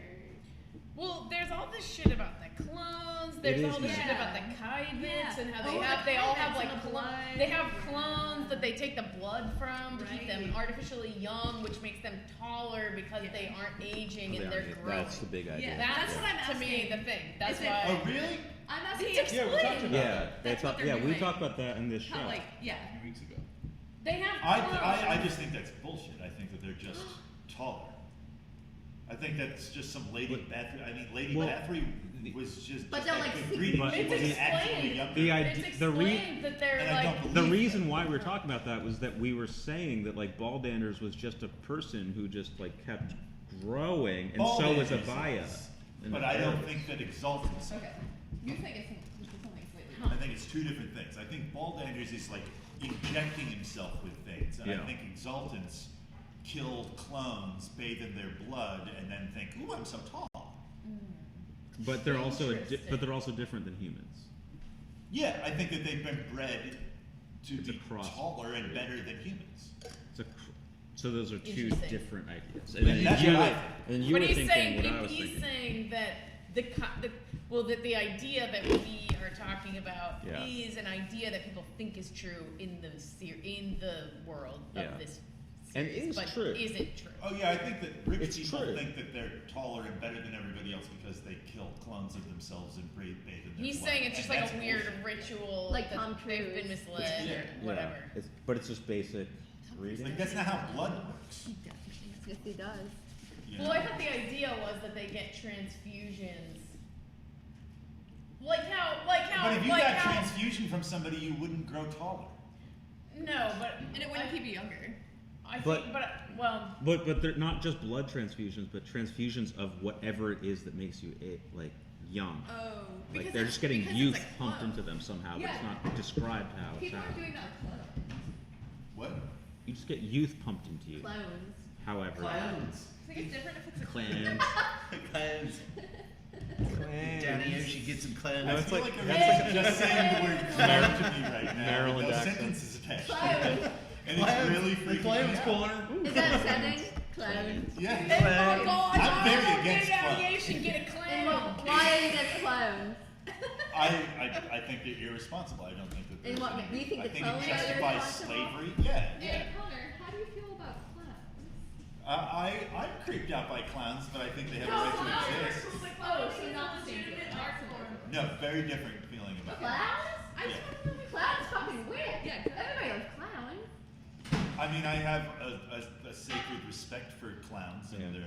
Well, there's all this shit about the clones. There's is all this nice. shit about the Kaivits and how Oh, they all the have like Kaivits and the blood. they have clones that they take the blood from to keep them Right. artificially young, which makes them taller because they aren't aging and they're growing. That's the big idea. Yeah, That's what I'm to me asking. the thing. That's Is it- why. Oh, really? I'm asking. It's Yeah, we talked explained. about Yeah, That's what they're we doing. talked about that in this show. How, like, yeah. A few weeks ago. They have I clones. just think that's bullshit. I think that they're just taller. I think that's just some Lady Bathory. I mean, Lady Well, Bathory was just But just they're that like good six- breeding. But- She It's wasn't actually explained. younger. The idea- It's the re- explained that they're And I like. don't The believe reason that. why we were talking about that was that we were saying that like Baldanders was just a person who just like kept growing, and so was Baldanders Avaya. is, and But I don't Eris. think that Exultans. Okay. You think it's something slightly I think it's two different things. I think Baldanders is like injecting himself with things, and I Yeah. think Exultants killed clones, bathe in their blood, and then think, "Ooh, I'm so tall." But they're also Interesting. but they're also different than humans. Yeah, I think that they've been bred to It's a be cross. taller and better than humans. It's a so those are two Interesting. different ideas. But that's you what I were, think. and you But were he's thinking saying what I was he's thinking. saying that that the idea that we are talking about Yeah. is an idea that people think is true in the world of Yeah. this And series, is but true. is it true? Oh yeah, I think that rich It's people true. think that they're taller and better than everybody else because they kill clones of themselves and bathe in their He's blood. saying it's just And like a that's weird bullshit. ritual, Like that Tom they've Cruise. been misled Yeah. or whatever. But it's just basic reading. Like that's not how blood works. Yes, he does. You Well, know? I thought the idea was that they get transfusions. Like how, But if you like got how, transfusion from somebody, you wouldn't grow taller. no, but And it wouldn't keep you younger. I But- think, well, But they're not just blood transfusions, but transfusions of whatever it is that makes you like young. Oh. Like because they're it's- just getting because youth it's a pumped clone. into them somehow, but Yeah. it's not described how it's People are happening. doing that with clones. What? You just get youth pumped into you. Clones. However, Clowns. I think it's different if it's a clans. Clowns. Clans. Down here, she gets some clowns. No, I it's feel like- like that's I'm just saying the word clown to me right now. Maryland with no accent. sentences attached. Clones. And it's really freaking me out. corner. Is that upsetting? Clones. Yeah. oh God, I'm very oh, against get clones. aviation, get a And clown. why are you against clones? I think they're irresponsible. I don't think that they're. And what- do you think I the think clones it are justifies irresponsible? slavery. Yeah. Hey, Connor, how do you feel about clowns? I'm creeped out by clowns, but I think they have a right to exist. Oh, so not the same feeling. No, very different feeling about it. Clowns? I Yeah. Clowns fucking weird. Yeah, Everybody loves clowns. I mean, I have a sacred respect for clowns and Yeah.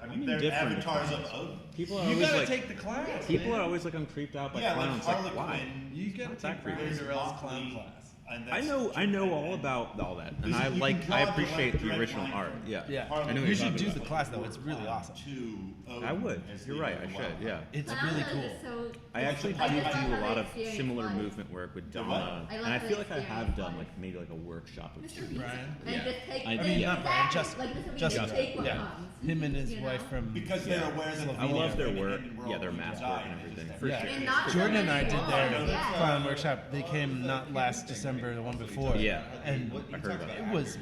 I I mean, mean, they're different avatars of clowns. Odin. People are You always gotta like take the class. people man. are always like I'm creeped out by Yeah, clowns. like Like, why? Harlequin. You gotta Not take that creepy. Brian There's Durrell's Motley, clown class. and I that's know Jim all Redman. about all that, and Because I you can like draw I the appreciate the direct original line art. from Yeah, Yeah. I know what You you're should talking do about. the class though. It's really awesome. To Odin I would. as You're the right. I Wild should. One. Yeah. It's Clowns really are cool. just so- I actually do I love do how a they lot of experience similar life. movement work with The Donna, what? I and love I how feel they like I have experience done life. like maybe like a workshop of Mr. Brian. And Yeah. just take I the mean, not Brian, Justin. Like this would be Justin. just take what Yeah. comes. Him and his You know? wife from. Because yeah, they're aware that Slovenia. I love their in the work. end world Yeah, their we math die work and and they everything. just For Yeah. sure. And not Jordan and I really did long, their yeah. clown workshop. They came not last December, the one before. Yeah. And I heard about it it. was,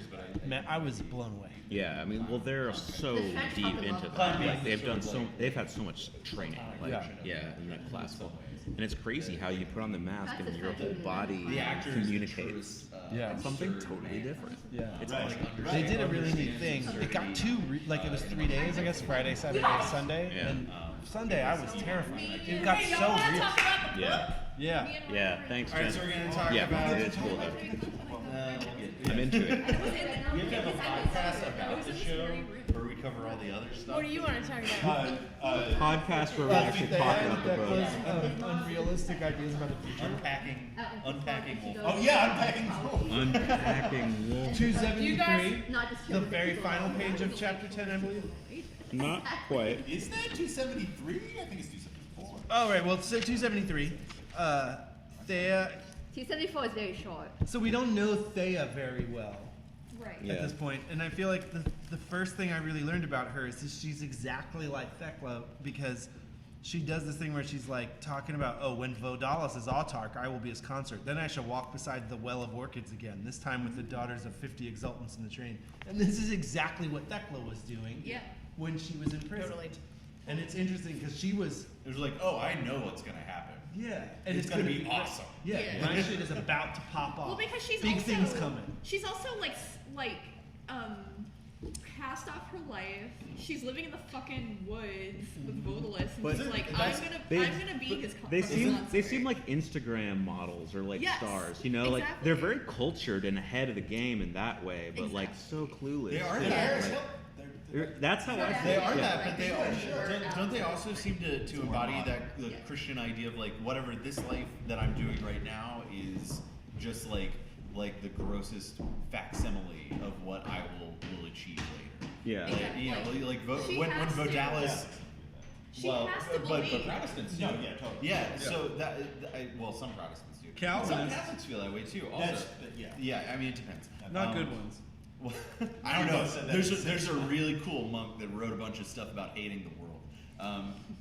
man, I was blown away. Yeah, I mean, well, they're so The French deep fucking into love that. clowns. Like they've had so much training. Like, yeah, in that classical. And it's crazy how you put on the mask That's and your whole effective. body The actors communicates Yeah. something totally different. Yeah. It's Right. awesome. They did a really neat thing. It got like it was 3 days, I guess, Friday, Saturday, Sunday. Yeah. And Sunday I was terrified. It got Hey, so y'all wanna real. talk about the Yeah. book? Yeah. Yeah, thanks, All right, Jen. so we're gonna talk Yeah, about. it is cool though. We'll get- I'm into it. We have to have a podcast about the show where we cover all the other stuff. What do you want to talk about? Podcast where we actually talk about the book. Unrealistic ideas about the future. Unpacking Wolfe. Oh yeah, unpacking Wolfe. Unpacking Wolf. 273. Not just The killing very people. final page of chapter 10, I believe. Not quite. Is that 273? I think it's 274. Oh, right. Well, it's 273. Thea. 274 is very short. So we don't know Thea very well Right. Yeah. at this point, and I feel like the first thing I really learned about her is that she's exactly like Thecla because she does this thing where she's like talking about, oh, when Vodalis is Autarch, I will be his consort. Then I shall walk beside the well of orchids again, this time with the daughters of 50 exultants in the train. And this is exactly what Thecla was doing Yeah. when she was in prison. Totally. And it's interesting because she was, It was like, oh, I know what's gonna happen. yeah, and It's gonna be awesome. Yeah, Yeah. my shit is about to pop off. Well, because she's big also, things coming. She's also cast off her life. She's living in the fucking woods with Vodalis, and But she's like, that's- I'm gonna be his. They her seem consort. like Instagram models or like Yes, stars, you know, like exactly. they're very cultured and ahead of the game in that way, but like so clueless. They are too. that. Like, that's how I Yeah. feel. They are yeah. that, but they Sure, also sure. don't they also seem to embody that the Yeah. Christian idea of like whatever this life that I'm doing right now is just like the grossest facsimile of what I will achieve later. Yeah. Exactly. Like, you know, She when has to. Vodalis. She well, has to but believe. Protestants do. No, yeah, totally. Yeah, so well, some Protestants do. Some Calvinists. Catholics feel that way too. Also, That's, yeah. yeah, I mean it depends. Not good ones. Well, I don't know. Said that There's at the there's a same time. really cool monk that wrote a bunch of stuff about hating the world.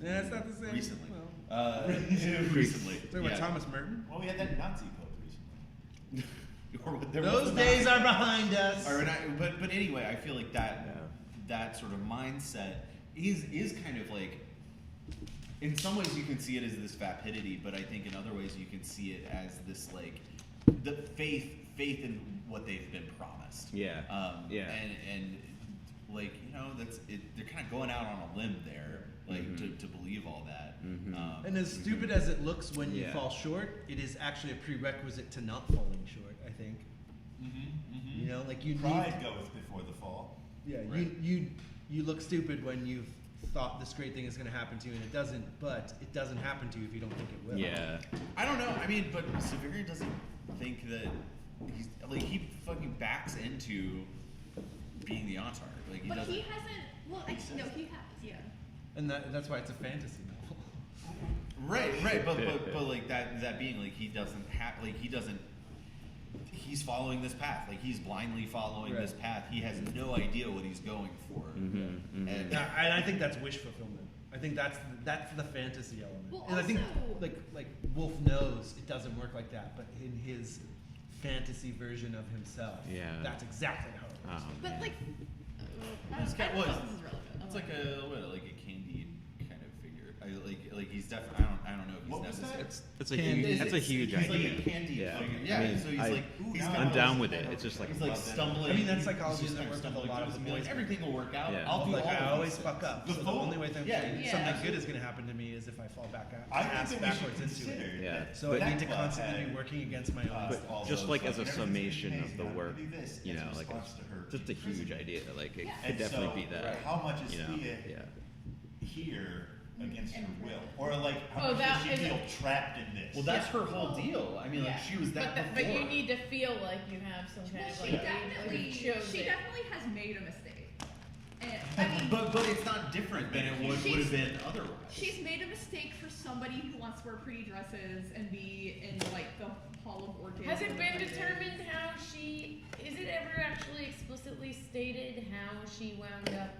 Yeah, it's not the same. Recently. Well, Recently. talking about Thomas Merton. Well, we had that Nazi pope recently. Or there was Those a days Nazi- are behind us. but anyway, I feel like that Yeah. that sort of mindset is kind of like, in some ways you can see it as this vapidity, but I think in other ways you can see it as this like the faith in what they've been promised. Yeah. Yeah. And like, you know, that's it. They're kind of going out on a limb there, like Mhm. to believe all that. Mhm. And as stupid as it looks when you Yeah. fall short, it is actually a prerequisite to not falling short, I think. You know, like you Pride need, goeth before the fall. yeah, Right. you look stupid when you've thought this great thing is going to happen to you and it doesn't, but it doesn't happen to you if you don't think it will. Yeah. I don't know. I mean, but Severian doesn't think that he's like he fucking backs into being the autarch. Like he But doesn't. he hasn't. Well, no, he has. Yeah. And that's why it's a fantasy novel. Right. But like that being like he doesn't have like he doesn't. He's following this path. Like he's blindly following this Right. path. He has no idea what he's going for. Mhm, mhm. And And I think that's wish fulfillment. I think that's the fantasy element. Well, and I think also- like Wolfe knows it doesn't work like that, but in his fantasy version of himself, Yeah. that's exactly how it works. But man. like, It's I got- don't know well, if this is relevant. it's like a Candide kind of figure. Like he's definitely. I don't know if he's What was necessary. that? That's a Candid. huge. That's a huge He's idea. like a Candide Yeah. figure. I Yeah. mean, So he's I- like he's I'm got I'm all down this- with it. It's just like He's like stumbling. I mean, that's he's psychology just that kind of works with a stumbling lot of through the this and be like, boys. everything will work out. Yeah. I'll do Like, all I of always these fuck things. up. The So the full- only way yeah, something yeah. good is going to happen to me is if I fall back out, I ass think that we should backwards into consider it. Yeah. that So I that need to club constantly had, be working against my own But all just those, like as a everything's gonna be summation of amazing, the I'm work, gonna do this you as know, a like response to her just a huge idea. Like it Yeah. could And definitely so, be that. How much is you know, Thea yeah. here against her And- will, or like Oh, how much that does she is feel it. trapped in this? Well, that's Yeah. her whole deal. I mean, like Yeah. she was that But before. you need to feel like you have some kind Well, of she like definitely, you chose she it. definitely has made a mistake. And I mean, But it's not different than it would have been otherwise. she's made a mistake for somebody who wants to wear pretty dresses and be in like the Hall of Orchids. Has or it been whatever is. determined how she? Is it ever actually explicitly stated how she wound up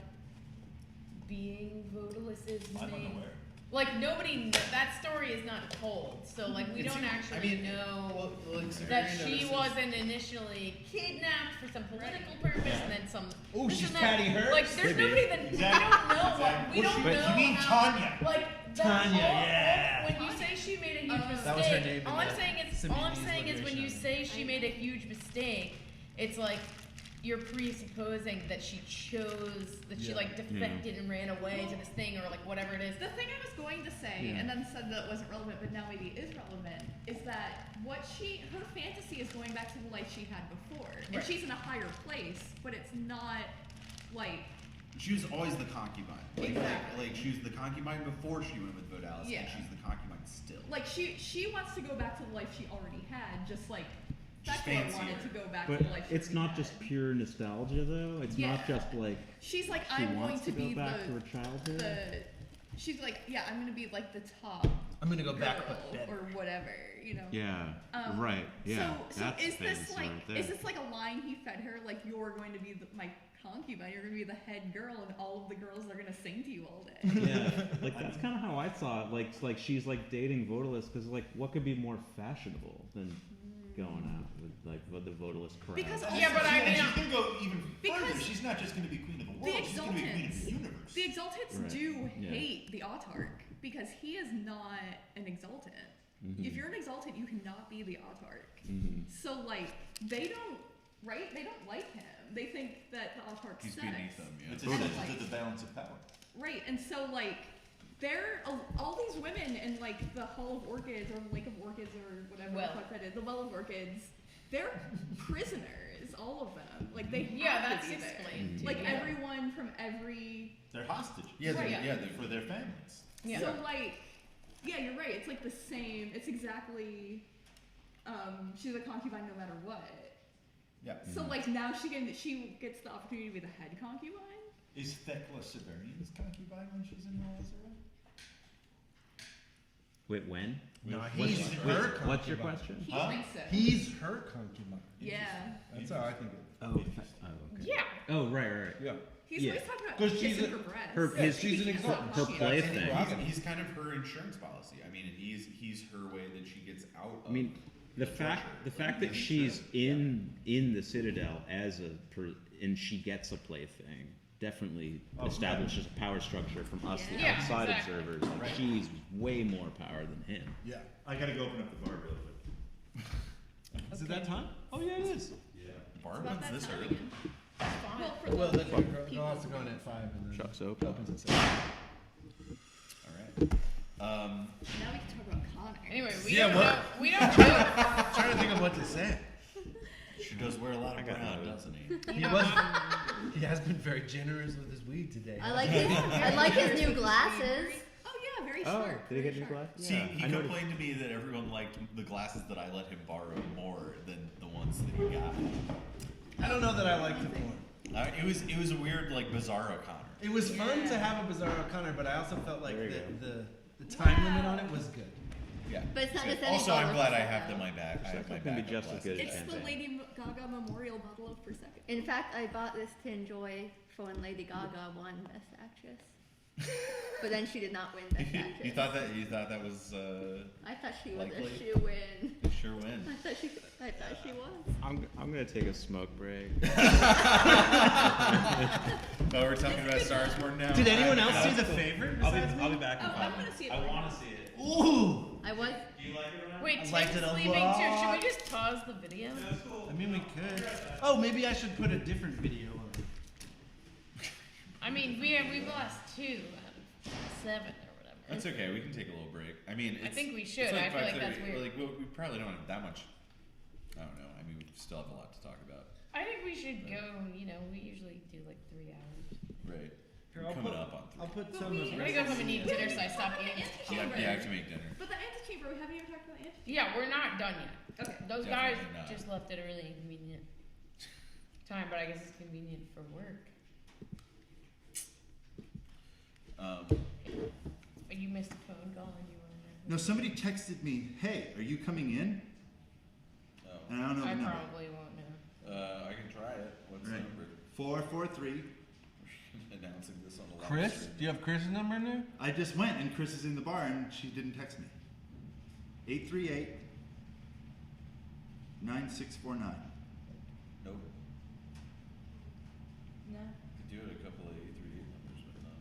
being Vodalis's I'm main? unaware. Like nobody, that story is not told, so like we It's- don't actually know like, that Severian she notices- wasn't initially kidnapped for some political purpose and then some. Oh, this she's and that. Patty Hearst? Like there's Maybe. nobody that Exactly. we don't know. Exactly. We don't But know. you mean how- Tanya? Like the Tanya, whole- yeah. When you say she made a huge mistake, That was her name in all I'm the saying is Samini's when you liberation. say she made a huge mistake, it's like you're presupposing that she chose that she Yeah. like defected and ran away to this thing or like whatever it is. The thing I was going to say, Yeah. and then said that wasn't relevant, but now maybe is relevant, is that her fantasy is going back to the life she had before, and Right. she's in a higher place, but it's not like She was always the concubine. Exactly. Like she was the concubine before she went with Vodalis, Yeah. and she's the concubine still. like she wants to go back to the life she already had, just like Just Becca fancier. wanted to go back But to the life she it's already not had. just pure nostalgia, though. It's Yeah. not just like She's like, she I'm going wants to to go be back the to her childhood. she's like, yeah, I'm gonna be like the top I'm gonna go back girl but better. or whatever, you know. Yeah. Right. Yeah. So That's is this fantasy like right there. is this like a line he fed her? Like you're going to be my concubine. You're gonna be the head girl, and all of the girls are gonna sing to you all day. Yeah, like that's kind of how I saw it. Like she's like dating Vodalist because like what could be more fashionable than going out with the Vodalist crowd? Because Yeah, but I mean, she's gonna go even further. Because She's not just gonna be queen of the the world. She's gonna be queen of the Exaltants, universe. the Exaltants Right. do Yeah. hate the Autarch because he is not an Exaltant. If you're an Exaltant, you cannot be the Autarch. So like they don't, right? They don't like him. They think that the Autarch He's sucks. beneath them, yeah. It's And, a like- the balance of power. Right, and so like there all these women in like the Hall of Orchids or the Lake of Orchids or whatever Well. the fuck that is, the Well of Orchids, they're prisoners, all of them. Like they Yeah, have that's to be there. explained too. Like yeah. everyone from every They're hostage. Yeah, Right. For their families. Yeah. So like, yeah, you're right. It's like the same. It's exactly. She's a concubine no matter what. Yeah. So like now she gets the opportunity to be the head concubine. Is Thecla Severian's concubine when she's in Lazarus? Wait, when? No, What's- he's wait, her concubine. what's your question? He Huh? thinks so. He's her concubine. Yeah. That's how I think of it. Oh, okay. Yeah. Oh, right. Yeah. He's Yeah. always talking about 'Cause she's kissing a- her breasts. Her Yeah, his she's an Because exaltant. her she- play And thing. he's kind of her insurance policy. I mean, he's her way that she gets out of I mean, the fact that she's in the Citadel as and she gets a plaything definitely establishes a power structure from us, the Yeah, outside exactly. observers. Like Right. she's way more power than him. Yeah. I gotta go open up the bar really quick. Is it that time? Oh yeah, it is. Yeah. Bar About runs that this time early. again. It's fine. Well, for Well, the then girl has to go in at 5 and then Shucks open. opens at 7. All right. Now we can talk about Connor. Anyway, Yeah, what? we don't know. I'm trying to think of what to say. She does wear a lot of I got brown, nothing. doesn't he? He has been very generous with his weed today. I like his new glasses. Oh yeah, very Oh, sharp. did he very get new sharp. glasses? See, Yeah, he I noticed. complained to me that everyone liked the glasses that I let him borrow more than the ones that he got. I don't know that I liked it more. It was a weird like Bizarro Connor. It was fun Yeah. to have a Bizarro Connor, but I also felt like There you the time limit on it was good. Yeah. But it's not So- just any also, I'm bottle glad of I have Prosecco. my back. I have Prosecco my can be backup just as good as glasses. It's the champagne. Lady Gaga memorial bottle of Prosecco. In fact, I bought this to enjoy for when Lady Gaga won Best Actress. But then she did not win Best Actress. you thought that was I thought she was likely? a shoe-in. you sure win. I thought she was. I'm gonna take a smoke break. Oh, we're talking about Stars Born now. Did anyone else see The Favorite? I'll be besides me? back in Oh, I 5 wanna minutes. see it I right want now. to see it. Ooh! I was. Do you like it or not? Wait, I Tim's liked it a leaving too. Should lot. we just pause the video? That's cool. I mean, we could. Oh, maybe I should put a different video on. I mean, we've lost 2 out of 7 or whatever. That's okay. We can take a little break. I mean, I think we it's should. I feel like 5:30. that's weird. Like, we probably don't have that much. I don't know. I mean, we still have a lot to talk about. I think we should go. We usually do like 3 hours. Right. Here, We're coming up on 3. I'll put But some we- of I'm the gonna go home and eat Wait, dinner so I wait, stop wait, eating. wait, Yeah, wait. I have to make dinner. But the antechamber, we haven't even talked about the antechamber. Yeah, we're not done yet. Okay. Those guys Definitely not. just left at a really inconvenient time, but I guess it's convenient for work. But you missed a phone call and you No, somebody texted me, "Hey, are you coming in?" And I don't know I the number. probably won't know. I can try it. What's the Right. number? 443. Announcing this on the live Chris? stream. Do you have Chris's number in there? I just went and Chris is in the bar and she didn't text me. 838 9649. Nope. No. Could do it a couple of 838 numbers, but not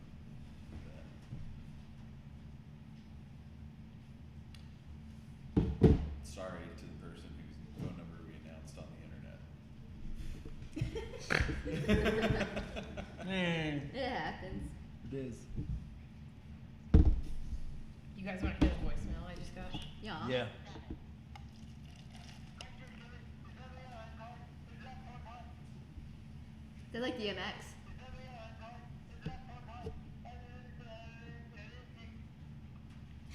that. Sorry to the person whose phone number we announced on the internet. It happens. It is. You guys want to hear the voicemail I just got? Yeah. Yeah. They're like DMX.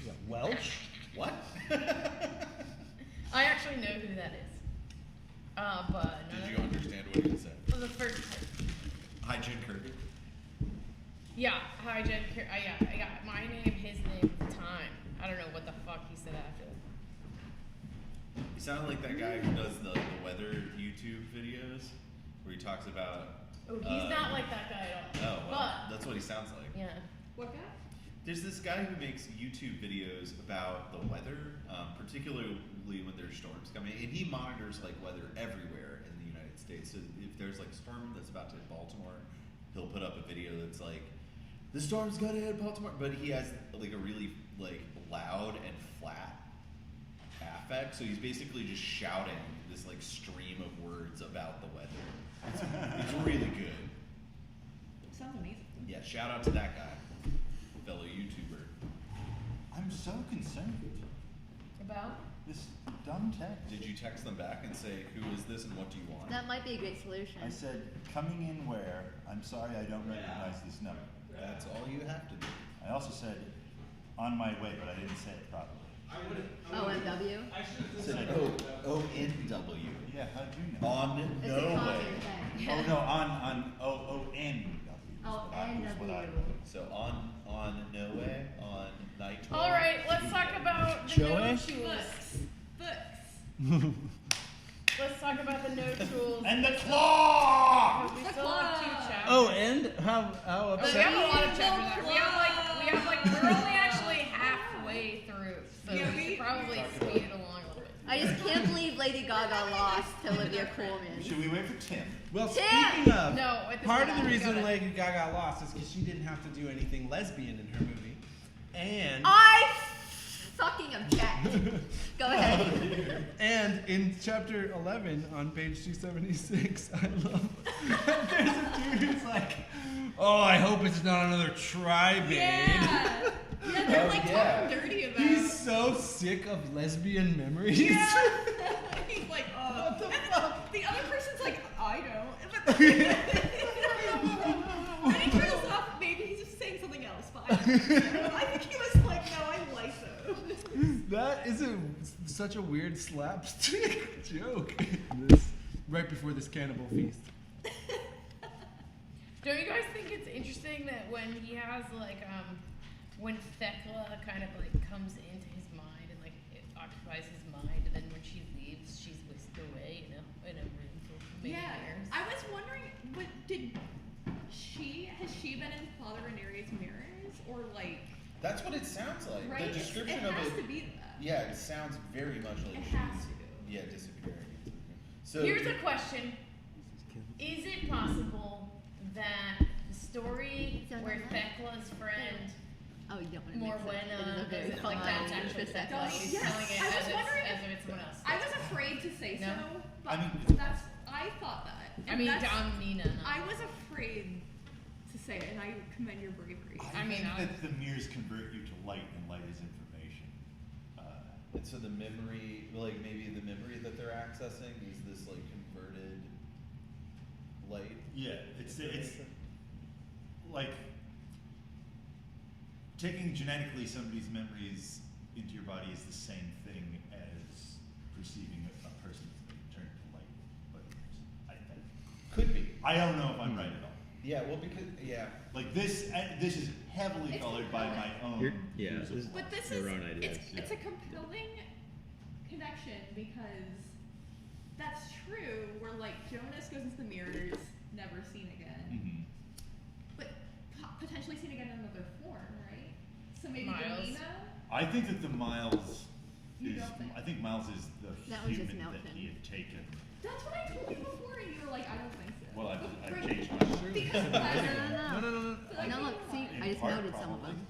Yeah, Welsh? What? I actually know who that is. But Did you understand what he said? for the first part. Hi, Jen Kirby. Yeah, hi Jen. Yeah, I got my name, his name, the time. I don't know what the fuck he said after that. You sound like that guy who does the weather YouTube videos, where he talks about Oh, he's not like that guy at all. Oh, well, that's what he sounds like. Yeah. What guy? There's this guy who makes YouTube videos about the weather, particularly when there's storms coming, and he monitors like weather everywhere in the United States. So if there's like a storm that's about to hit Baltimore, he'll put up a video that's like, the storm's gonna hit Baltimore, but he has like a really like loud and flat affect. So he's basically just shouting this like stream of words about the weather. It's really good. Sounds amazing. Yeah, shout out to that guy, fellow YouTuber. I'm so concerned. About? This dumb text. Did you text them back and say, who is this and what do you want? That might be a great solution. I said, coming in where? I'm sorry I don't recognize this number. That's all you have to do. I also said, on my way, but I didn't say it properly. OMW? Said O-N-W. Yeah, how'd you know? On It's no a common way. thing. Oh, no, on O-O-N-W. O-N-W. So on no way, on night 12. All right, let's talk about the Joey? no tools. Books. Let's talk about the no tools. And the claw! We still have 2 chapters. Oh, and how But we upset? have a lot of chapters. There. We have like we're only actually halfway through, so Yeah, we should probably speed it along a little bit. I just can't believe Lady Gaga lost to Olivia Colman. Should we wait for Tim? Well, Tim! speaking of, No, at this part of point, the we reason gotta- Lady Gaga lost is because she didn't have to do anything lesbian in her movie. And I fucking object. Go ahead. and in chapter 11 on page 276, I love there's a dude who's like, oh, I hope it's not another tri-babe. Yeah. Yeah, they're like yeah. talking dirty about. He's so sick of lesbian memories. Yeah. He's like, What the fuck? The other person's like, I don't. But then he turns off. Maybe he's just saying something else. But I think he was like, no, I like those. That is such a weird slapstick joke. This, right before this cannibal feast. Don't you guys think it's interesting that when he has like when Thecla kind of like comes into his mind and like it occupies his mind, and then when she leaves, she's whisked away in a room for many years. I was wondering, but has she been in Father Renaria's mirrors or like? That's what it sounds like. Right? The description it of has it. to be that. Yeah, it sounds very much like It she's has to. disappearing. So Here's a question: is it possible that the story where Thecla's friend Oh, you don't want to mix it. It Morwenna is a very is like that's common actually perspective. Thecla? She's Yes, telling it I was as wondering if it's someone else. I was afraid to say No? so, but I mean- I thought that. I mean, that's- Don Nina. No. I was afraid to say it, and I commend your bravery. I mean, think that the mirrors convert you to light, and light is information. And so the memory, like maybe the memory that they're accessing is this like converted light. Yeah, it's like taking genetically somebody's memories into your body is the same thing as perceiving a person that's been turned to light. But Could be. I don't know if I'm right at all. Yeah, well, because Like this is heavily It's colored by my own. Yeah, views of this- life. But this Your is own ideas, it's a compelling connection because that's true. Where like Jonas goes into the mirrors, never seen again, Mhm. but potentially seen again in another form, right? So maybe Miles. Domina. I think that the Miles You is. don't think? I think Miles is the That was just human that Nelson. he had taken. That's what I told you before, and you were like, I don't think so. Well, I've Right. changed my mind. Because No, I- no, no. Like, No, look, see, In I just part, noted some of probably. them.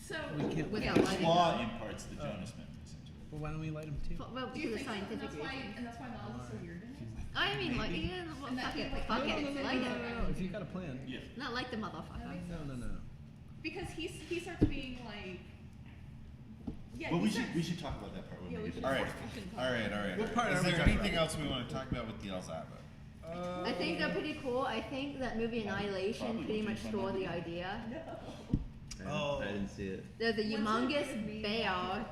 So We can't Without The lighting claw them. imparts the Jonas memories into it. Well, why don't we light him too? Well, do you for the think so? And scientific that's why reason. Miles is so weird in it? I mean, like, Maybe. yeah, well, And that fuck he, it, like, fuck no, it, no, no, light no, it. no, If you got a plan. Yeah. Not like the motherfucker. makes No, no, no. Because he starts being like, yeah. Well, he we starts- should talk about that part when Yeah, we we get should. to all the right, fourth picture. all right. What part Is are we there talking anything about? else we want to talk about with the Alzheimer? I think they're pretty cool. I think that movie Annihilation Probably pretty would much change my stole mind the again. idea. I didn't see it. There's a When's it humongous gonna be? bear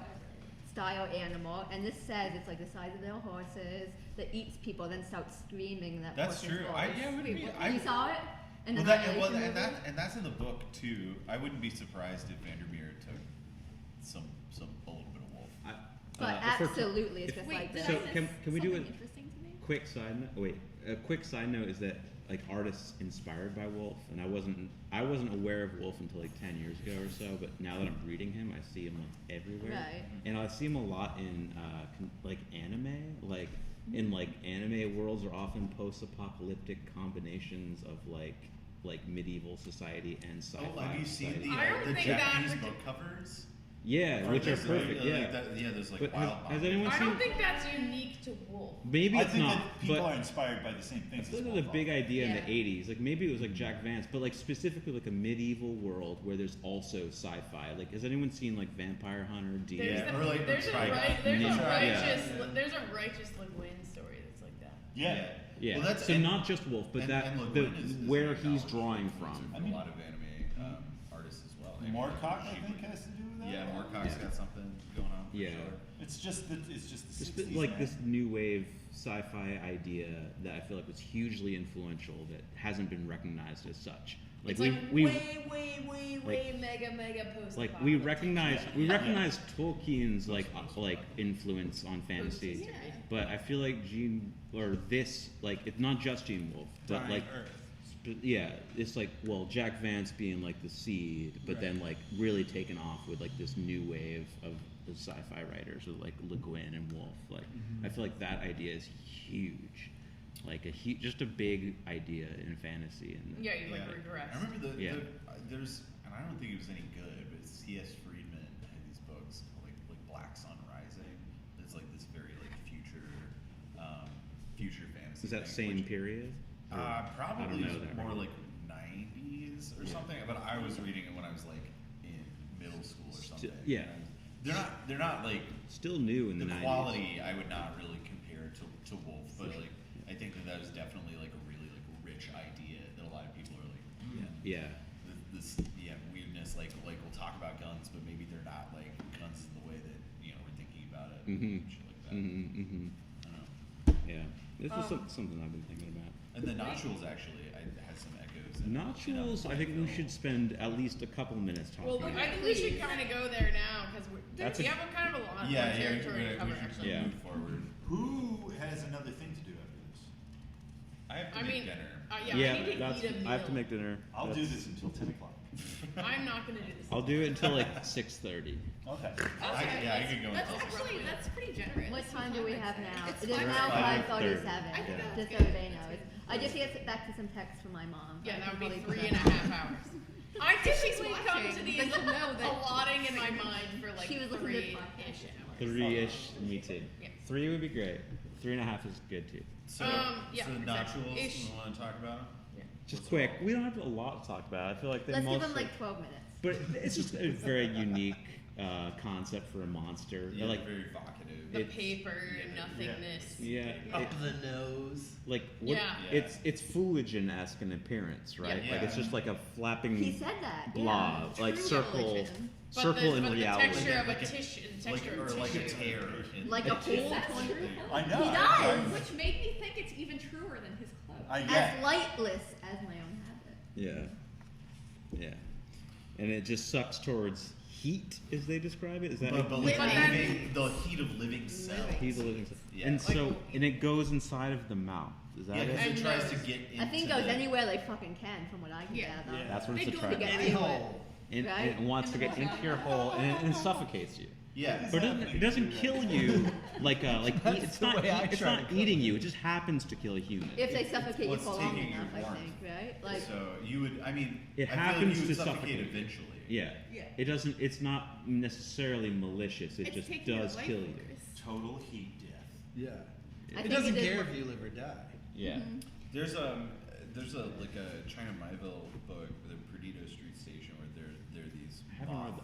style animal, and this says it's like the size of their horses that eats people, then starts screaming in that That's person's true. voice. I You saw it? In well, Annihilation movie? and that's in the book too. I wouldn't be surprised if Vandermeer took some a little bit of Wolf. But Before- absolutely, it's if- just Wait, like did this. So I miss can we do something it- interesting to me? Quick side note. Wait, a quick side note is that like artists inspired by Wolfe, and I wasn't aware of Wolfe until like 10 years ago or so. But now that I'm reading him, I see him like everywhere, Right. and I see him a lot in like anime, like. In like anime worlds are often post-apocalyptic combinations of like medieval society and sci-fi. Oh, have you seen society. I don't the think that Japanese partic- book covers? Yeah, which are perfect. Yeah, There's like But wild. has anyone I seen? don't think that's unique to Wolfe. Maybe I it's think not, that people but are inspired by the same I things. feel as like it was a Wolfe big are. idea in Yeah. the 80s. Like maybe it was like Jack Vance, but like specifically like a medieval world where there's also sci-fi. Like has anyone seen like Vampire Hunter? D? There's, Yeah, a, or like there's, a, Trigon. right, there's, Yeah. a Yeah. righteous, there's a righteous Le Guin story that's like that. Yeah. Yeah. Well, that's so and- not just Wolfe, but and that Le the Guin is where an he's acknowledged drawing influencer from. for I mean- a lot of anime artists as well. I mean, Moorcock, I she think, would- has to do with that. Yeah, Moorcock's Yeah. got something going on. For Yeah. Sure. It's just the 60s, Just like man. this new wave sci-fi idea that I feel like was hugely influential that hasn't been recognized as such. Like It's we way mega post. like we recognize Tolkien's like influence on fantasy, Yeah. but I feel like Gene or this like it's not just Gene Wolfe, but Dying like Earth. yeah, it's like well Jack Vance being like the seed, but Right. then like really taken off with like this new wave of the sci-fi writers with like Le Guin and Wolfe. Like I feel like that idea is huge, like just a big idea in fantasy and Yeah, you like regress. I remember Yeah. there's, and I don't think it was any good, but C.S. Friedman had these books called like Black Sun Rising. It's like this very like future fantasy. is that thing, same which- period? Or- Probably I don't know that more right. like 90s or Yeah. something. But I was reading it when I was like in middle school or something. yeah. And they're not like Still new in the the 90s. quality. I would not really compare to Wolfe, but like I think that was definitely like a really like rich idea that a lot of people are like, Yeah. this weirdness. Like we'll talk about guns, but maybe they're not like guns in the way that we're thinking about it. Mhm. Shit like that. I don't know. Yeah. This is something I've been thinking about. And the Notules actually has some echoes. Notules, I think we should spend at least a couple minutes talking Well, about. I think we should kind of go there now because That's we a- have a kind of a lot Yeah, more territory to cover. we should Actually, Yeah. move forward. Who has another thing to do after this? I have to I make mean, dinner. yeah, I need to that's, eat a meal. I have to make dinner. I'll do That's- this until 10 o'clock. I'm not gonna do this. I'll do it until like 6:30. Okay. Okay, I could go That's until actually that's pretty generous. What time do we have now? It's It is fine. now 5:30. 5:47. I think that's Just so good. everybody knows. I just get back to some text from my mom. Yeah, I that can would be probably 3.5 hours. I typically She's come to watching. these Then she'll know that- allotting in my mind for like She was listening to the 3-ish podcast. hours. 3-ish, me too. Yeah. 3 would be great. 3.5 is good too. So, Yeah, so exactly. Notules, Ish. we want to talk about? Just quick. We don't have a lot to talk about. I feel like they Let's give mostly, them like 12 minutes. but it's just a very unique concept for a monster. Yeah, like, very evocative. The It's- paper and nothingness. yeah, Up the nose. like what, Yeah. it's Fooligan-esque in appearance, right? Yeah. Like it's just like a flapping He said that. blob, Yeah. like True circle, religion. But circle the, in but reality. the texture of a Like a- tissue, the like, texture or of like a tissue. tear. Like a whole tundra. I know. He I- does. Which made me think it's even truer than his clothes. I As get. lightless as my own habit. Yeah, yeah, and it just sucks towards heat, as they describe it. Is that But like Living. living, the heat of living cells. heat of the living cell? Yeah. And Like- so, and it goes inside of the mouth. Is that Yeah, it? because it And tries to nose. get into I think it goes the, anywhere they fucking can, from what I can Yeah. gather. Yeah. That's what They it's go attracted. together. Any hole. And Right? it wants to get into your hole and suffocates you. Yeah. But it doesn't kill you like That's it's the not way I it's try not to kill eating you. It just happens to kill a human. If they suffocate you What's for long taking your enough, I warmth? think, right? Like, So you would, I mean, It I happens feel like you would to suffocate suffocate. eventually. Yeah. Yeah. It doesn't. It's not necessarily malicious. It It's just taking your does life kill you. force. Total heat death. Yeah. I It think doesn't it is care what- if you live or die. Yeah. There's a like a China Miéville book, the Perdido Street Station, where there are these I haven't read moth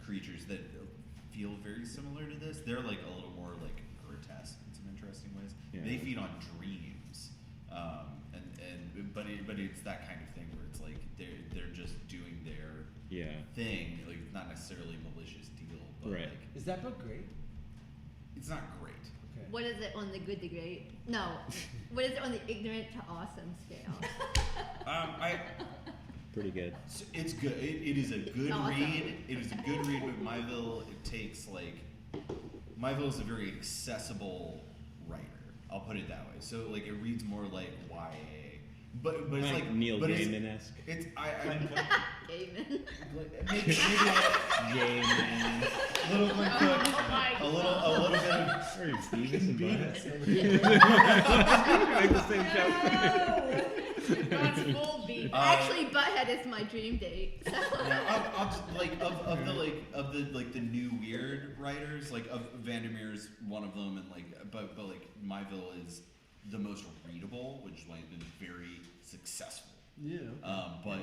creatures that feel very similar to this. They're like a little more like grotesque in some interesting ways. Yeah. They feed on dreams, but it's that kind of thing where it's like they're just doing their Yeah. thing, like not necessarily a malicious deal, but Right. like Is that book great? it's not great. Okay. what is it on the good to great? No. What is it on the ignorant to awesome scale? Pretty good. It's good. It is a good Awesome. read. It is a good read, but Miéville, it takes like Miéville is a very accessible writer. I'll put it that way. So like it reads more like YA but it's like Neil but it's- Gaiman-esque. It's Amen. maybe Gaiman. little like Oh my a little bit of Or Beavis and Butthead. Beavis. Make the same joke. That's full beat. Actually, Butthead is my dream date. So. I'll just, of the new weird writers, like of Vandermeer's one of them, and but like Myville is the most readable, which has been very successful. Yeah. But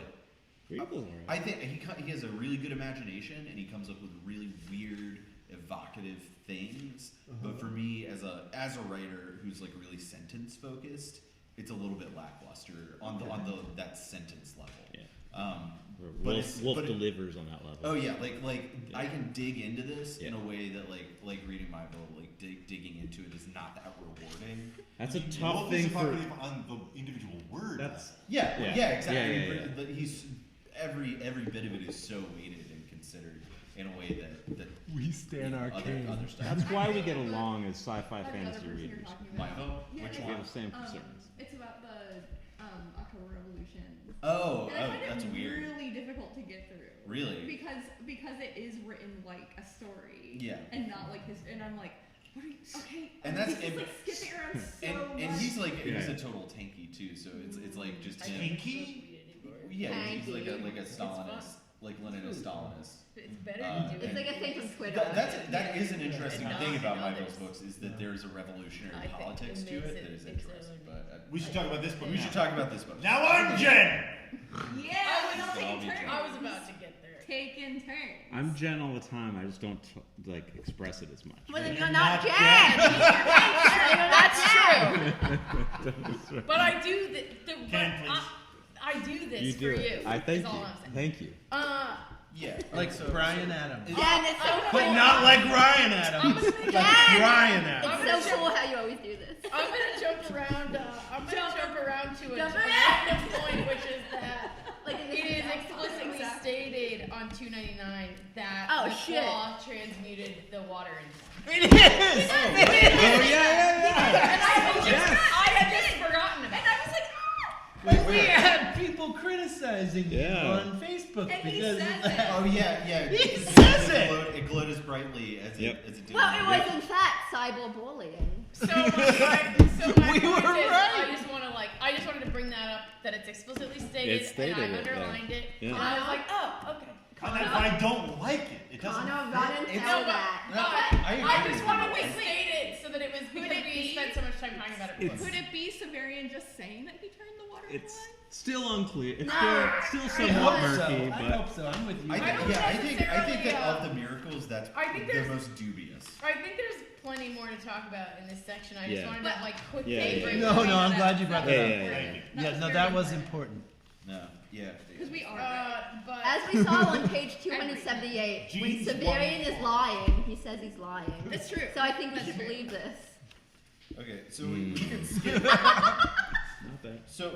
Readable's alright. I think he has a really good imagination, and he comes up with really weird, evocative things. But for me, as a writer who's like really sentence focused, it's a little bit lackluster on that sentence level. Yeah. Wolf Wolf delivers on that level. Oh yeah, I can dig into this in Yeah. a way that like reading Myville, digging into it is not that rewarding. That's a Wolfe tough is thing for. evocative on the individual word. That's Yeah, Yeah. exactly. Yeah. But he's every bit of it is so weighted and considered in a way that We stand our king. other stuff. That's why we get along as sci-fi Another fantasy person you're readers. talking about. Myville? Yeah, Which yeah. We have one? the same concerns. It's about the October Revolution. Oh, And I find that's it weird. really difficult to get through. Really? Because it is written like a story. Yeah. And not like this. And I'm like, what are you? Okay. And he's that's- just like skipping around so And much. he's like he's Yeah. a total tanky too, so it's like just him. Tanky? Yeah, he's like a It's Stalinist, like Leninist Stalinist. It's better Uh, to do It's it. like a thing from Twitter. That is an interesting And thing about not Myville's others. books is that there's a revolutionary I think politics it to makes it it that is its interesting. own- But We should talk about this book. we now. should talk about this book. Now I'm Jen. Yeah, we I'll don't take be turns. Jen. I was about to get there. Taking turns. I'm Jen all the time. I just don't express it as much. Well, then You're you're not not Jen. That's true. But But I do Ken, please. I do this you for do you. it. I thank is all you. I'm saying. Thank you. Yeah, Like so Brian Adams. Jen, it's so But cool. not like Ryan Adams. I'm Like gonna- Brian Adams. I'm It's gonna so cool how you always do this. I'm gonna jump around. I'm gonna jump around to a Jump random point, which is that Like in this it is example. explicitly stated on 299 that Oh, the shit. claw transmuted the water into. It is. Oh yeah. I had just forgotten about. And I was like, We had people criticizing you Yeah. on Facebook And he because says of that. Oh yeah. He It says it. It glowed as brightly as Yep. it did. Well, it was in fact cyberbullying. So my We point were is, right. I just wanted to bring that up that it's explicitly stated, It's stated and I it, yeah. underlined it, Yeah. and I was like, oh, okay. And if I don't like it, it doesn't. Connor, run and It's- tell No, that. No, I agree just with wanted you. to state it so that it was because it we be? spent so much time talking about it before. could it be Severian just saying that he turned the water It's on? still unclear. It's No. still I somewhat hope murky, I but hope so. I'm with you. I don't think that necessarily, of the miracles, that's I think the there's- most dubious. I think there's plenty more to talk about in this section. I just Yeah. wanted to quickly Yeah, yeah, bring yeah. No, it no, I'm up. glad you brought that Yeah, up. yeah, Thank you. Yeah, no, very that was important. important. No, yeah. Because we are right. But As we saw on page 278, when Gene's Severian is wonderful. lying, he says he's lying. That's true. So I think we That's should true. believe this. Okay, so we can skip. not that. So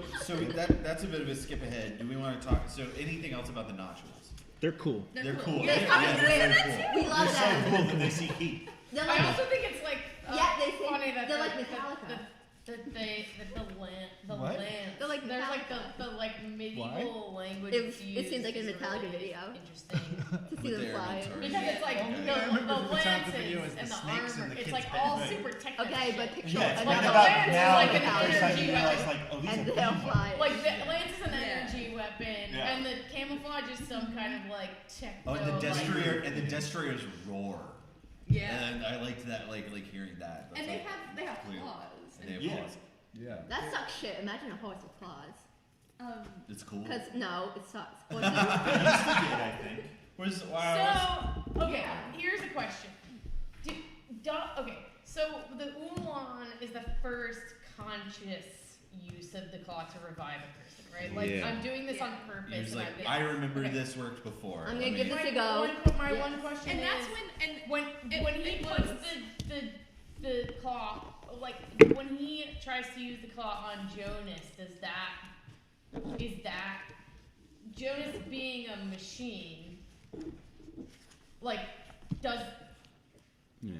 that's a bit of a skip ahead. Do we want to talk? So anything else about the nodules? They're cool. They're cool. They're Yeah, fucking they're weird. very cool. We love They're so them. cool that they seek heat. They're I like, also think it's like Yeah, they think funny that they're the, like the, Metallica. the What? lamp They're like there's like Metallica. the like medieval language It used seems like a is Metallica really video. Interesting to see But them they're flying. retarded. because it's like Okay. the, I remember the the Metallica video lances is the and the snakes in armor. the It's kid's like bed. all Right. super technical. Okay, but shit. picture Yeah, it's and not then the about lance is now like that an they're starting to energy realize weapon. like, oh, these and are they'll people. fly. Like the lance is an Yeah. energy weapon, Yeah. and the camouflage is some kind of like techno. Oh, and the like- destroyers roar. Yeah. And I liked that, like hearing that. That's And they like have clear. claws. And they have Yeah. claws. Yeah. That sucks shit. Imagine a horse with claws. It's cool. Because, no, it sucks. Horses, They used to get, I think. Where's So, okay, here's a question. Okay, so the Ulan is the first conscious use of the claw to revive a person, right? Like, Yeah. I'm doing this on purpose. He was and like, I'm I remember Okay. this worked before. I'm Let gonna give me- this a go. My Yes. one question And that's is, when when he it puts was- the claw, like when he tries to use the claw on Jonas, is that Jonas being a machine? Like, Yeah.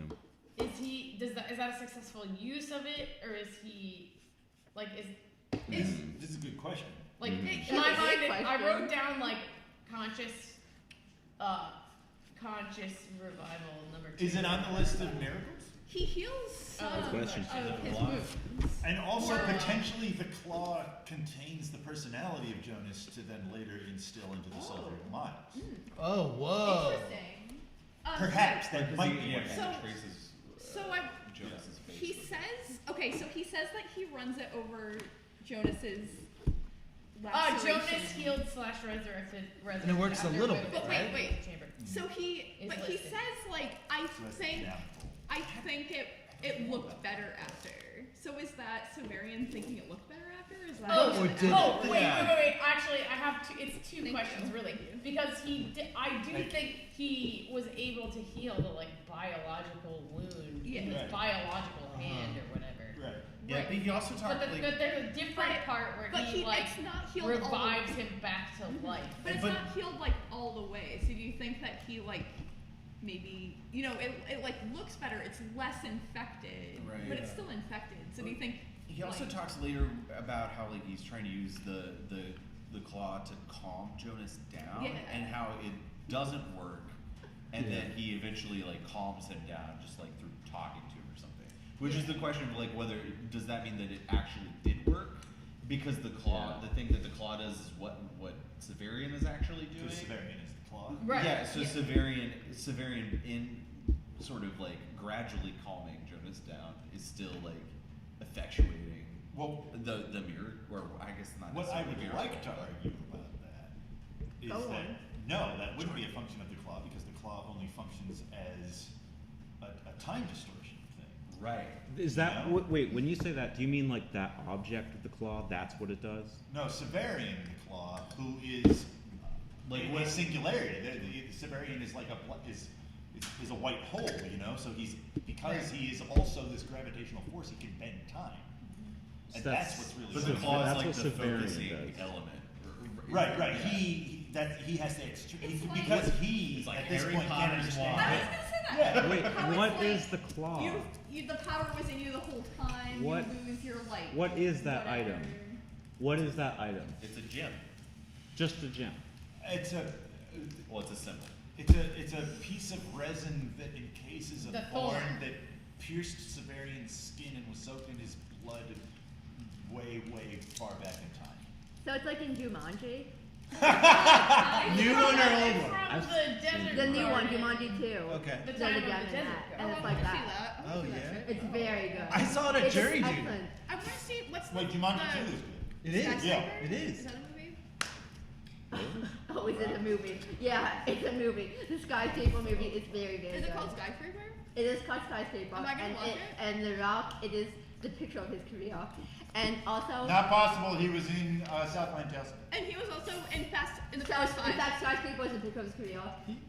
is that a successful use of it, or is he like This is a good question. Like Mhm. in That's my a mind, great I question. wrote down like conscious revival number 2. Is it on the list of miracles? He heals some Good question. of his Alive. wounds. And also Or- potentially the claw contains the personality of Jonas to then later instill into the soldier of Miles. Oh, whoa. Interesting. Perhaps that Because might he, be yeah, what So- kind of traces So I Jonas's face. He says, okay, so he says that he runs it over Jonas's Jonas lacerations. healed / resurrected. And it works a after little moving bit, But to wait, the wait. chamber. So he, Is but he listed. says like, I So that's think, doubtful. I think it looked better after. So is that Severian thinking it looked better after? Or is that Oh, Or did oh, it? wait. Yeah. Actually, I have two. It's two Thank questions you. really, Thank you. because I do Thank think he was able to heal the like biological wound Yeah. in his Right. biological hand or whatever. Right. Yeah, but he also But, talked the, like. but there's a different But- part where But he like it's not healed revives all him back to life. But it's But- not healed like all the way. So do you think that he like maybe it like looks better, it's less infected, Right. but it's still infected. So do you think He also like, talks later about how like he's trying to use the claw to calm Jonas down, Yeah. and how it doesn't work, and Yeah. then he eventually like calms him down just like through talking to him or something. Which is the question of like whether does that mean that it actually did work? Because the claw, Yeah. the thing that the claw does is what Severian is actually doing. Because Severian is the claw. Right. Yeah, so Yeah. Severian in sort of like gradually calming Jonas down is still like effectuating Well, the mirror, or I guess not. what I necessarily would mirror, like to but- argue about that is Go that on. no, that wouldn't be a function of the claw because the claw only functions as a time distortion thing. Right. Is that No. wait? When you say that, do you mean like that object of the claw? That's what it does. No, Severian the claw, who is Like like what- a singularity. Severian is like is a white hole, you know. So he's because he is also this gravitational force, he can bend time, and So that's that's- what's really. But So the cool. claw is that's like what the Severian focusing does. element. Right, right. Yeah. He has to It's like- because he It's like at this Harry point can't Potter's understand. wand. I was gonna say that. Yeah. Wait, How it's what like is the claw? you the power was in you the whole time. What- You lose your like. what is that whatever. item? What is that item? It's a gem. Just a gem. It's a Well, it's a symbol. it's a piece of resin that encases a The thorn thorn. that pierced Severian's skin and was soaked in his blood way far back in time. So it's like in Jumanji. New one or old It's one? from I've the seen desert The new one, garden. Jumanji 2. Okay. The There's time a of the gem in desert that, garden. and it's I like wanna see that. that. I Oh, wanna see that yeah? shit. It's very good. I saw it at It's Jury Dude. excellent. I want to see what's Wait, the Jumanji the 2 is good. It is. skyscraper? Yeah, it is. Is that a movie? Oh, it's in a movie. Yeah, it's a movie. The skyscraper movie is very, very Is it good. called Skyscraper? It is called Skyscraper. Am I gonna and watch it? And The Rock, it is the picture of his career. And also, Not possible. He was in Southland Tales. And he was also in the so, first in five. fact, Skyscraper is the picture of his career.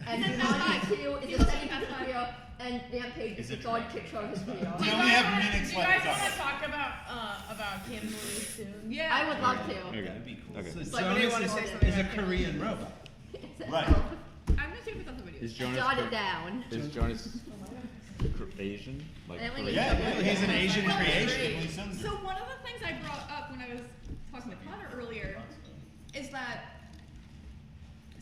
And He's in Jumanji Fast 2 He is was the in second Fast picture of his career. And Rampage is Is the it third true? picture of his career. We Do you only guys have wanna- minutes Do you left guys to want to talk. talk about Kim Lee soon? Yeah. I would love to. Okay. That'd be cool. Okay. So Like, what do you Jonas wanna say is, something is a about Kim? Korean robot. It's a- Right. I'm gonna see if it's on the video. Is Jonas Jot it down. Is Jonas Asian? Like And we Korean? Yeah, yeah. He's an Asian Well, creation. He sounds So one of the things I brought up when I was talking with Connor earlier is that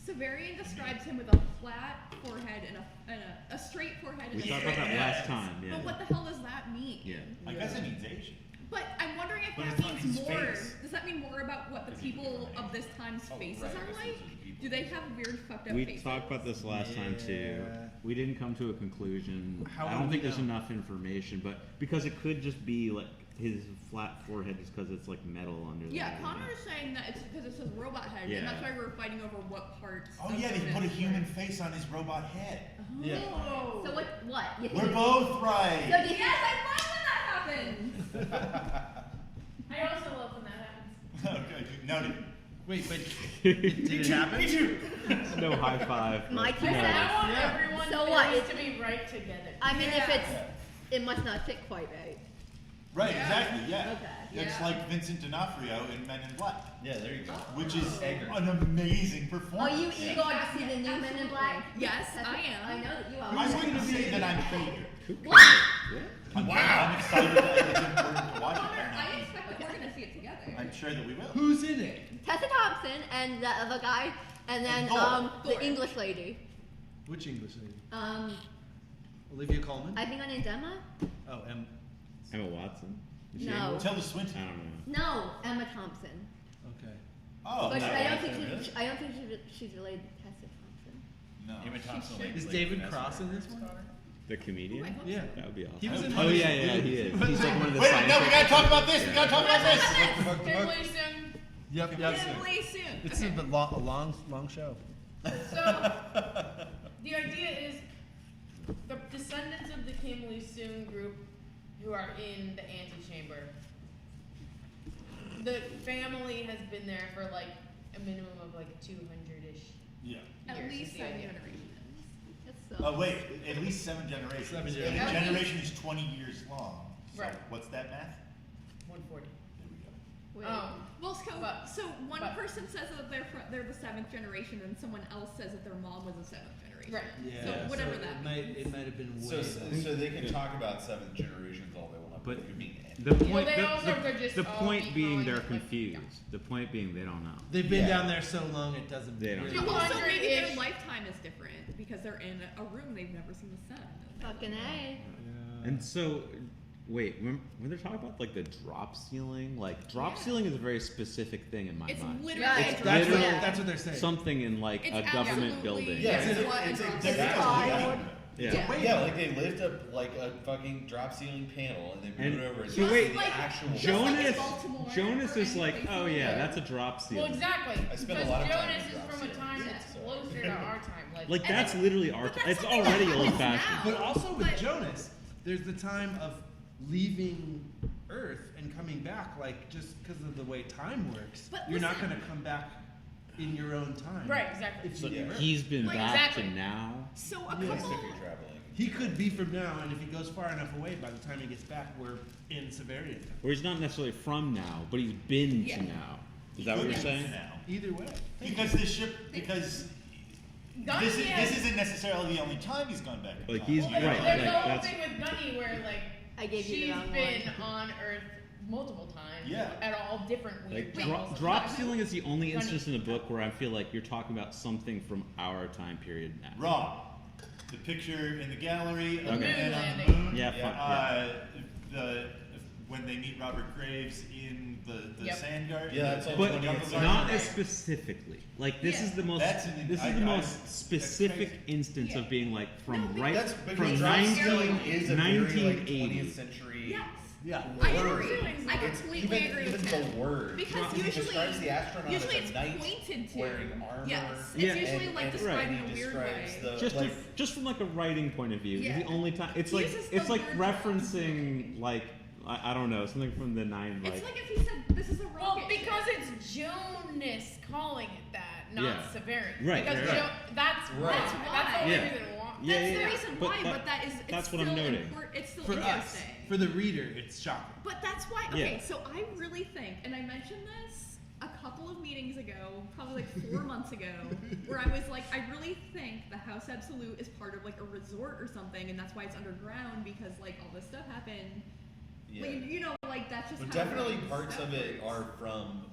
Severian describes him with a flat forehead and a straight forehead and We a talked straight about that nose. last time. Yeah. But what the hell does that mean? Yeah. I guess it means Asian. But I'm wondering if But that it's not means his more. face. Does that mean more about what the Is he people different? of this time's Oh, faces right, I are guess like? those are the people. Do they have weird fucked up We faces? talked about this last time too. Yeah. We didn't come to a conclusion. How I would don't we think there's know? enough information, but because it could just be like his flat forehead just because it's like metal under Yeah, there. Connor is saying that it's because it says robot head, Yeah. and that's why we're fighting over what parts. Oh of yeah, they Jonas put a are- human face on his robot head. Yeah. Oh. So what? You We're think- both right. So do you Yes, I love when that happens. I also love when that happens. Okay, noted. Wait, did it happen? Me too. No high five. My but two no. cents. I want Yeah. everyone So what, theories it- to be right together. I mean, if Yeah. it's, it must not fit quite right. Right, Yeah. exactly, yeah. Okay. It's Yeah. like Vincent D'Onofrio in Men in Black, Yeah, there you go. which is Egger. an amazing Are performance. you eager to see the new Men in Black? Yes, That's I what- am. I know that you I are. wouldn't say that I'm eager. What? I'm excited that it's important to watch it. Connor, I'm not I eager. expect that we're gonna see it together. I'm sure that we will. Who's in it? Tessa Thompson and the other guy, and then Gore. the Gore. English lady. Which English lady? Um, Olivia Colman? I think her name's Emma. Oh, Emma Watson? Is she No. English? Tilda Swinton. I don't know. No, Emma Thompson. okay. Oh, But no. I don't really? think I don't think she's related to Tessa Thompson. No. Emma Thompson. should. like, Is like David Vanessa Cross in this Hudgens' one? daughter? The comedian? I hope Yeah. That would be awesome. He was in Oh, Hunter- yeah, he is. He's like one of the Wait, scientists. no, we gotta talk about this. We gotta talk about this. Kim Lee-sung. Yep, Really soon. It's a long show. So, the idea is the descendants of the Kim Il-sung group who are in the antechamber. The family has been there for like a minimum of like 200-ish Yeah. At years. least is the 7 idea. generations. That's so. Oh wait, at least 7 generations. 7 And generations. a At generation is 20 years long. So Right. what's that math? 140. There we go. Wait. Well, so, But- so one but- person says that they're the 7th generation, and someone else says that their mom was the 7th generation. Right. Yeah. So whatever it that might means. it might have been So, way. so they can talk about 7th generations all they want, But but it mean the Well, point, they also could just the all point be being calling they're it, like, confused. yeah. The point being they don't know. They've been Yeah. down there so long it doesn't. They don't really- Yeah, well, so maybe 200-ish. their lifetime is different because they're in a room they've never seen the sun. Fucking A. Yeah. And so, wait, when they're talking about like the drop ceiling, like drop Yeah. ceiling is a very specific thing in my It's mind. literally Right. a That's drop what, literally- ceiling. that's what they're saying. Something in like It's a government absolutely- building. Yeah, It's it's, what it's a drop exactly ceiling what is. happened. Yeah. Yeah, like they lift up like a fucking drop ceiling panel and they move And it over and so you wait, see the like- actual just like in Jonas, Baltimore Jonas or is like, anyplace oh like yeah, that. that's a drop ceiling. Well, exactly. I spent a Because lot of time Jonas in is drop from a ceilings, time yeah, that's so. closer to our time. Like And that's then- literally our. but that's It's something already that happens old fashioned. now. But also with But- Jonas, there's the time of leaving Earth and coming back, like just because of the way time works. But You're not listen- going to come back in your own time. Right, exactly. If So you leave Earth. he's been Like, back exactly. to now. So a Yeah. At least couple. if you're traveling. He could be from now, and if he goes far enough away, by the time he gets back, we're in Severian. Or he's not necessarily from now, but he's been Yeah. to now. Is that what you're Yes. saying? Now. Either way. Because this ship, because Gunny this has- isn't necessarily the only time he's gone back in Like, time. he's Well, right, There's like, the whole that's- thing with Gunny where like I gave you the she's wrong been one. on Earth multiple times. Yeah. At all different weird Like levels. drop ceiling is the only Gunny. instance in the book where I feel like you're talking about something from our time period now. Wrong. The picture in the gallery of the Okay. man on the Moon moon. Yeah, fuck The when they meet Robert Graves in the Yep. sand garden. Yeah, that's all But 20th not century. as specifically. Like this Yeah. is the most. That's an- This is I- the I- most that's specific crazy. instance Yeah. of being like from No, right That's from because drop ceiling 19, is a very like 1980. 20th century. Yes. Yeah. I word. agree. I It's completely even, agree even with the him. word. Because it usually, describes the astronaut usually as it's a knight pointed to. wearing armor. Yes, it's Yeah. usually and- like and- described and in a he weird describes way. the- Just like, just from like a writing point of view, Yeah. the only time it's He like uses the it's like word referencing like I don't know something from the 9 like It's like if he said, "This is a Well, rocket." because ship." it's Jonas calling it that, not Yeah. Severian. Right, Because right. that's Right. that's the only Yeah. reason why. Yeah, That's yeah, the yeah. reason But why, that- but that is it's that's what still I'm noting. It's still For us, interesting. for the reader, it's shocking. But that's why. Okay, Yeah. so I really think, and I mentioned this a couple of meetings ago, probably like 4 months ago, where I was like, I really think the House Absolute is part of like a resort or something, and that's why it's underground because like all this stuff happened. yeah. Like, you know, like that's just But how definitely it parts of it works. are from,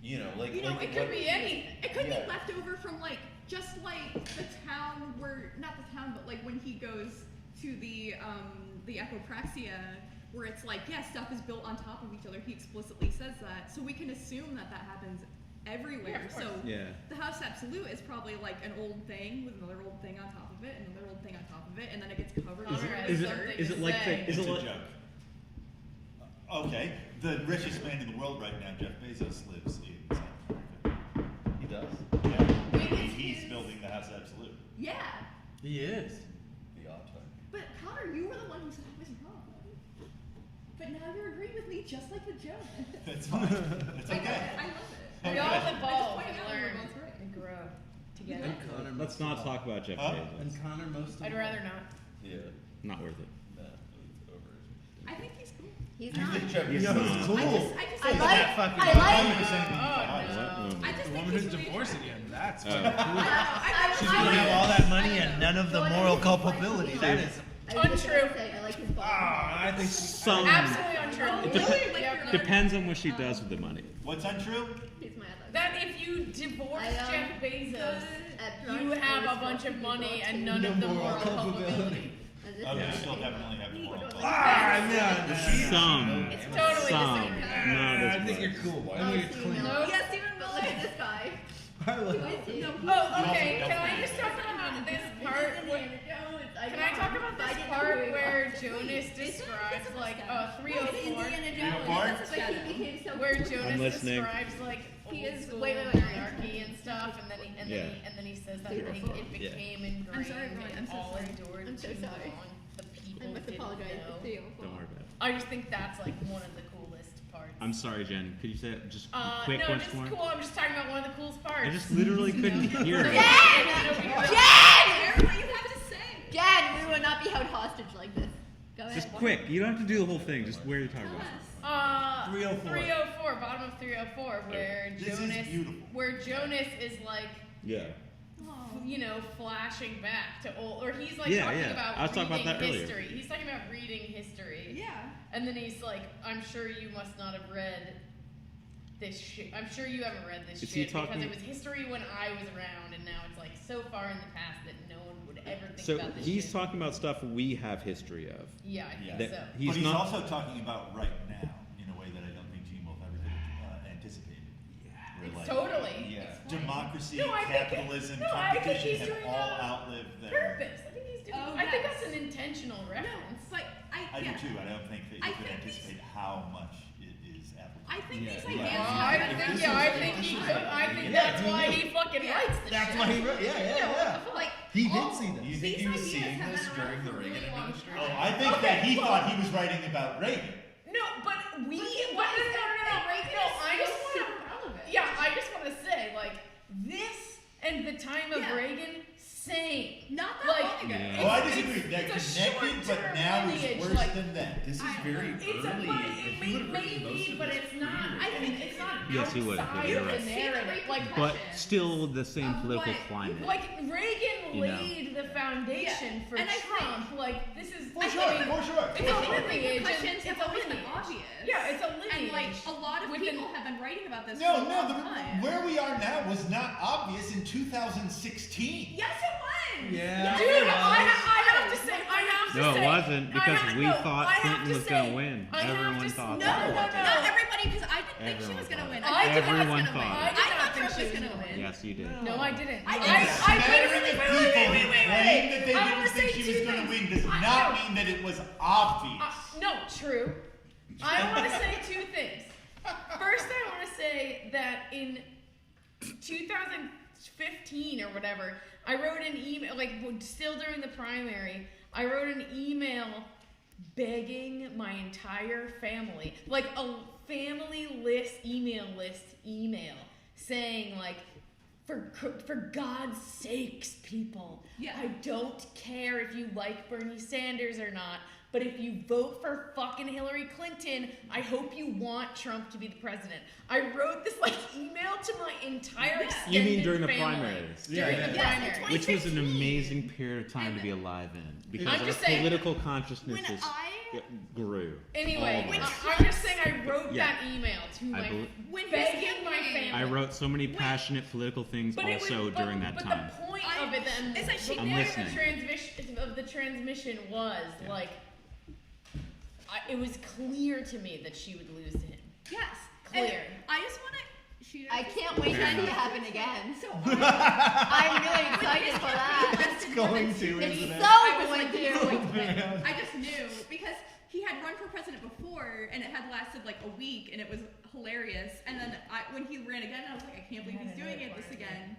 you know, like You know, like it Could be anything. It could Yeah. be left over from like just like the town where not the town, but like when he goes to the echopraxia, where it's like, yeah, stuff is built on top of each other. He explicitly says that, so we can assume that that happens everywhere. Yeah, of course. So yeah. the House Absolute is probably like an old thing with another old thing on top of it, and another old thing on top of it, and then it gets covered. Is in it- a is it- dessert. is it like say. the, is It's it a like joke. Okay, the richest man in the world right now, Jeff Bezos, lives in South America. he does. Yeah. Wait, it's He's his- building the House Absolute. Yeah, He is. The odd time. but Connor, you were the one who said I was wrong. But now you're agreeing with me, just like with Jonas. That's fine. That's I love okay. it. I love it. We all Okay. evolve pointing and out we were learn both right. and grow together. And Connor let's most not of all. talk about Jeff Huh? Bezos. And Connor most of I'd all. rather not. Yeah. Not worth it. Nah, it's over. I think he's cool. He's Do you not. think Jeff He's Bezos not. is Cool. I I just I think like. that fucking I I'm like. not saying anything Oh, about it. no. I just The think woman he's who's really divorced attractive. again. That's Oh. fucking cool. I I She's I gonna like- have all that money I and know. none of the So I moral think it's like- culpability. I That think is I was just Untrue. gonna say, I like his ball. I think Some. Absolutely untrue. Oh, It really? Like Yep. your- Depends on what she does with the money. What's untrue? He's my other. That if you divorce Jeff Bezos, At you brunch, I have was a bunch of watching money people and to none of the no moral moral culpability. culpability. And this Oh, is you still the- definitely have the moral culpability. Some. It's totally Some. the same. Not as I think you're much. cool. I Oh, think it's Stephen clean. Miller. No. Yeah, Stephen But look at this guy. I like Who is he? No, Oh, okay. You Can also I just talk about this part? Indiana Jones. Can I talk about this part where Jonas describes like 304? Indiana Bart? Jones. But he became so Where cool. Jonas listening. describes like He old is- school wait. hierarchy and stuff, and then Yeah. he says that Beautiful. it Yeah. became ingrained I'm sorry, everyone. I'm and so all sorry. endured I'm so too sorry. long. The people I must didn't apologize know. to you. Don't worry about it. I just think that's like one of the coolest parts. I'm sorry, Jen. Could you say it just no, quick once just more? cool. I'm just talking about one of the coolest parts. I just literally couldn't hear it. Share what you have to say. Dad, we will not be held hostage like this. Go ahead. Just quick. You don't have to do the whole thing. Just where you're talking about. 304. 304, bottom of 304, where This is Jonas, beautiful. where Jonas is like, Yeah. you know, flashing back to old, or he's like Yeah, talking yeah. about I was talking reading about that earlier. history. He's talking about reading history. Yeah. And then he's like, I'm sure you must not have read this shit. I'm sure you haven't read this Is he shit because talking- it was history when I was around, and now it's like so far in the past that no one would ever think So about this he's shit. talking about stuff we have history of. Yeah, I think That so. he's But he's not. also talking about right now in a way that I don't think Gene Wolfe ever could have anticipated. Where, It's like, totally. Yeah. democracy, No, I think it- capitalism, no, I think competition he's have doing all that on outlived their. Purpose. I think he's doing. Oh, I think yes. that's an intentional No, reference. but I yeah. do too. I don't think that I you could think these- anticipate how much it is applicable. I think these Yeah. ideas Yeah. Well, have I been think, very yeah, I useful. think he could. I think Yeah, that's he why knew. he fucking Yeah. writes this That's shit. why he wrote. Yeah. Like, He did all- see that. You think These he was ideas seeing have this been during around the for a Reagan really long administration? Oh, time. I think Okay, that he well- thought he was writing about Reagan. No, but we. But But why is that no, Reagan no, is I so just want super to. relevant? Yeah, I just want to say like this and the time of Yeah. Reagan, same. Not that Like, long ago. Yeah. Oh, I It's- disagree. They're it's a connected, but short-term now lineage, is worse like- than that. This is I- very It's a, early. but If it you would've may written most be, of but this it's not. years. I think it's not Yes, he would, outside you're of right. the narrative. Like, But still the same Of political what? climate. like Reagan You know. laid the foundation Yeah, for and I Trump. Like this is. For I sure, mean, for sure. It's I a think the lineage. and repercussions It's have a always been lineage. obvious. Yeah, it's a lineage. And like a lot of Within- people have been writing about this No, for a no, long time. where we are now was not obvious in 2016. Yes, it was. Yeah. Dude, it was. I have to say, No, it say, wasn't, because we thought I have Clinton to was gonna say, win. I have Everyone to thought no, that. no, no, no. Not everybody, because I didn't think she Everyone was gonna thought win. it. I did Everyone not thought win. it. I did not thought think Trump she was was gonna gonna win. Yes, you did. No, I didn't. I did. And smattering of people who wait. claimed that they I didn't wanna think say she two was going to things. win does I- not no. mean that it was obvious. No, true. I want to say two things. First, I want to say that in 2015 or whatever, I wrote an email, like still during the primary, I wrote an email begging my entire family, like a family list, email, saying like, for God's sakes, people, Yeah. I don't care if you like Bernie Sanders or not, but if you vote for fucking Hillary Clinton, I hope you want Trump to be the president. I wrote this like email to my entire Yeah. extended You mean during the family. primaries? During Yeah, the yeah. primary. Yes, Which was an 2015. amazing period of time to be alive in, because I'm our just saying, political consciousness When is, I grew. Anyway, All of us. I'm just saying I wrote Yeah. that email to I my bel- when his begging my campaign- family. I wrote so many passionate political things But it was- also during that but time. the point I- of it, and is that she the I'm point of the listening. transmission was Yeah. like, it was clear to me that she would lose to him. Yes. Clear. And I just want to. I can't wait to see it happen again. So I'm really excited for that. It's going to, It's isn't it? so I was going like, to. I just knew because he had run for president before and it had lasted like a week and it was hilarious. And then when he ran again, I was like, I can't believe he's doing this again.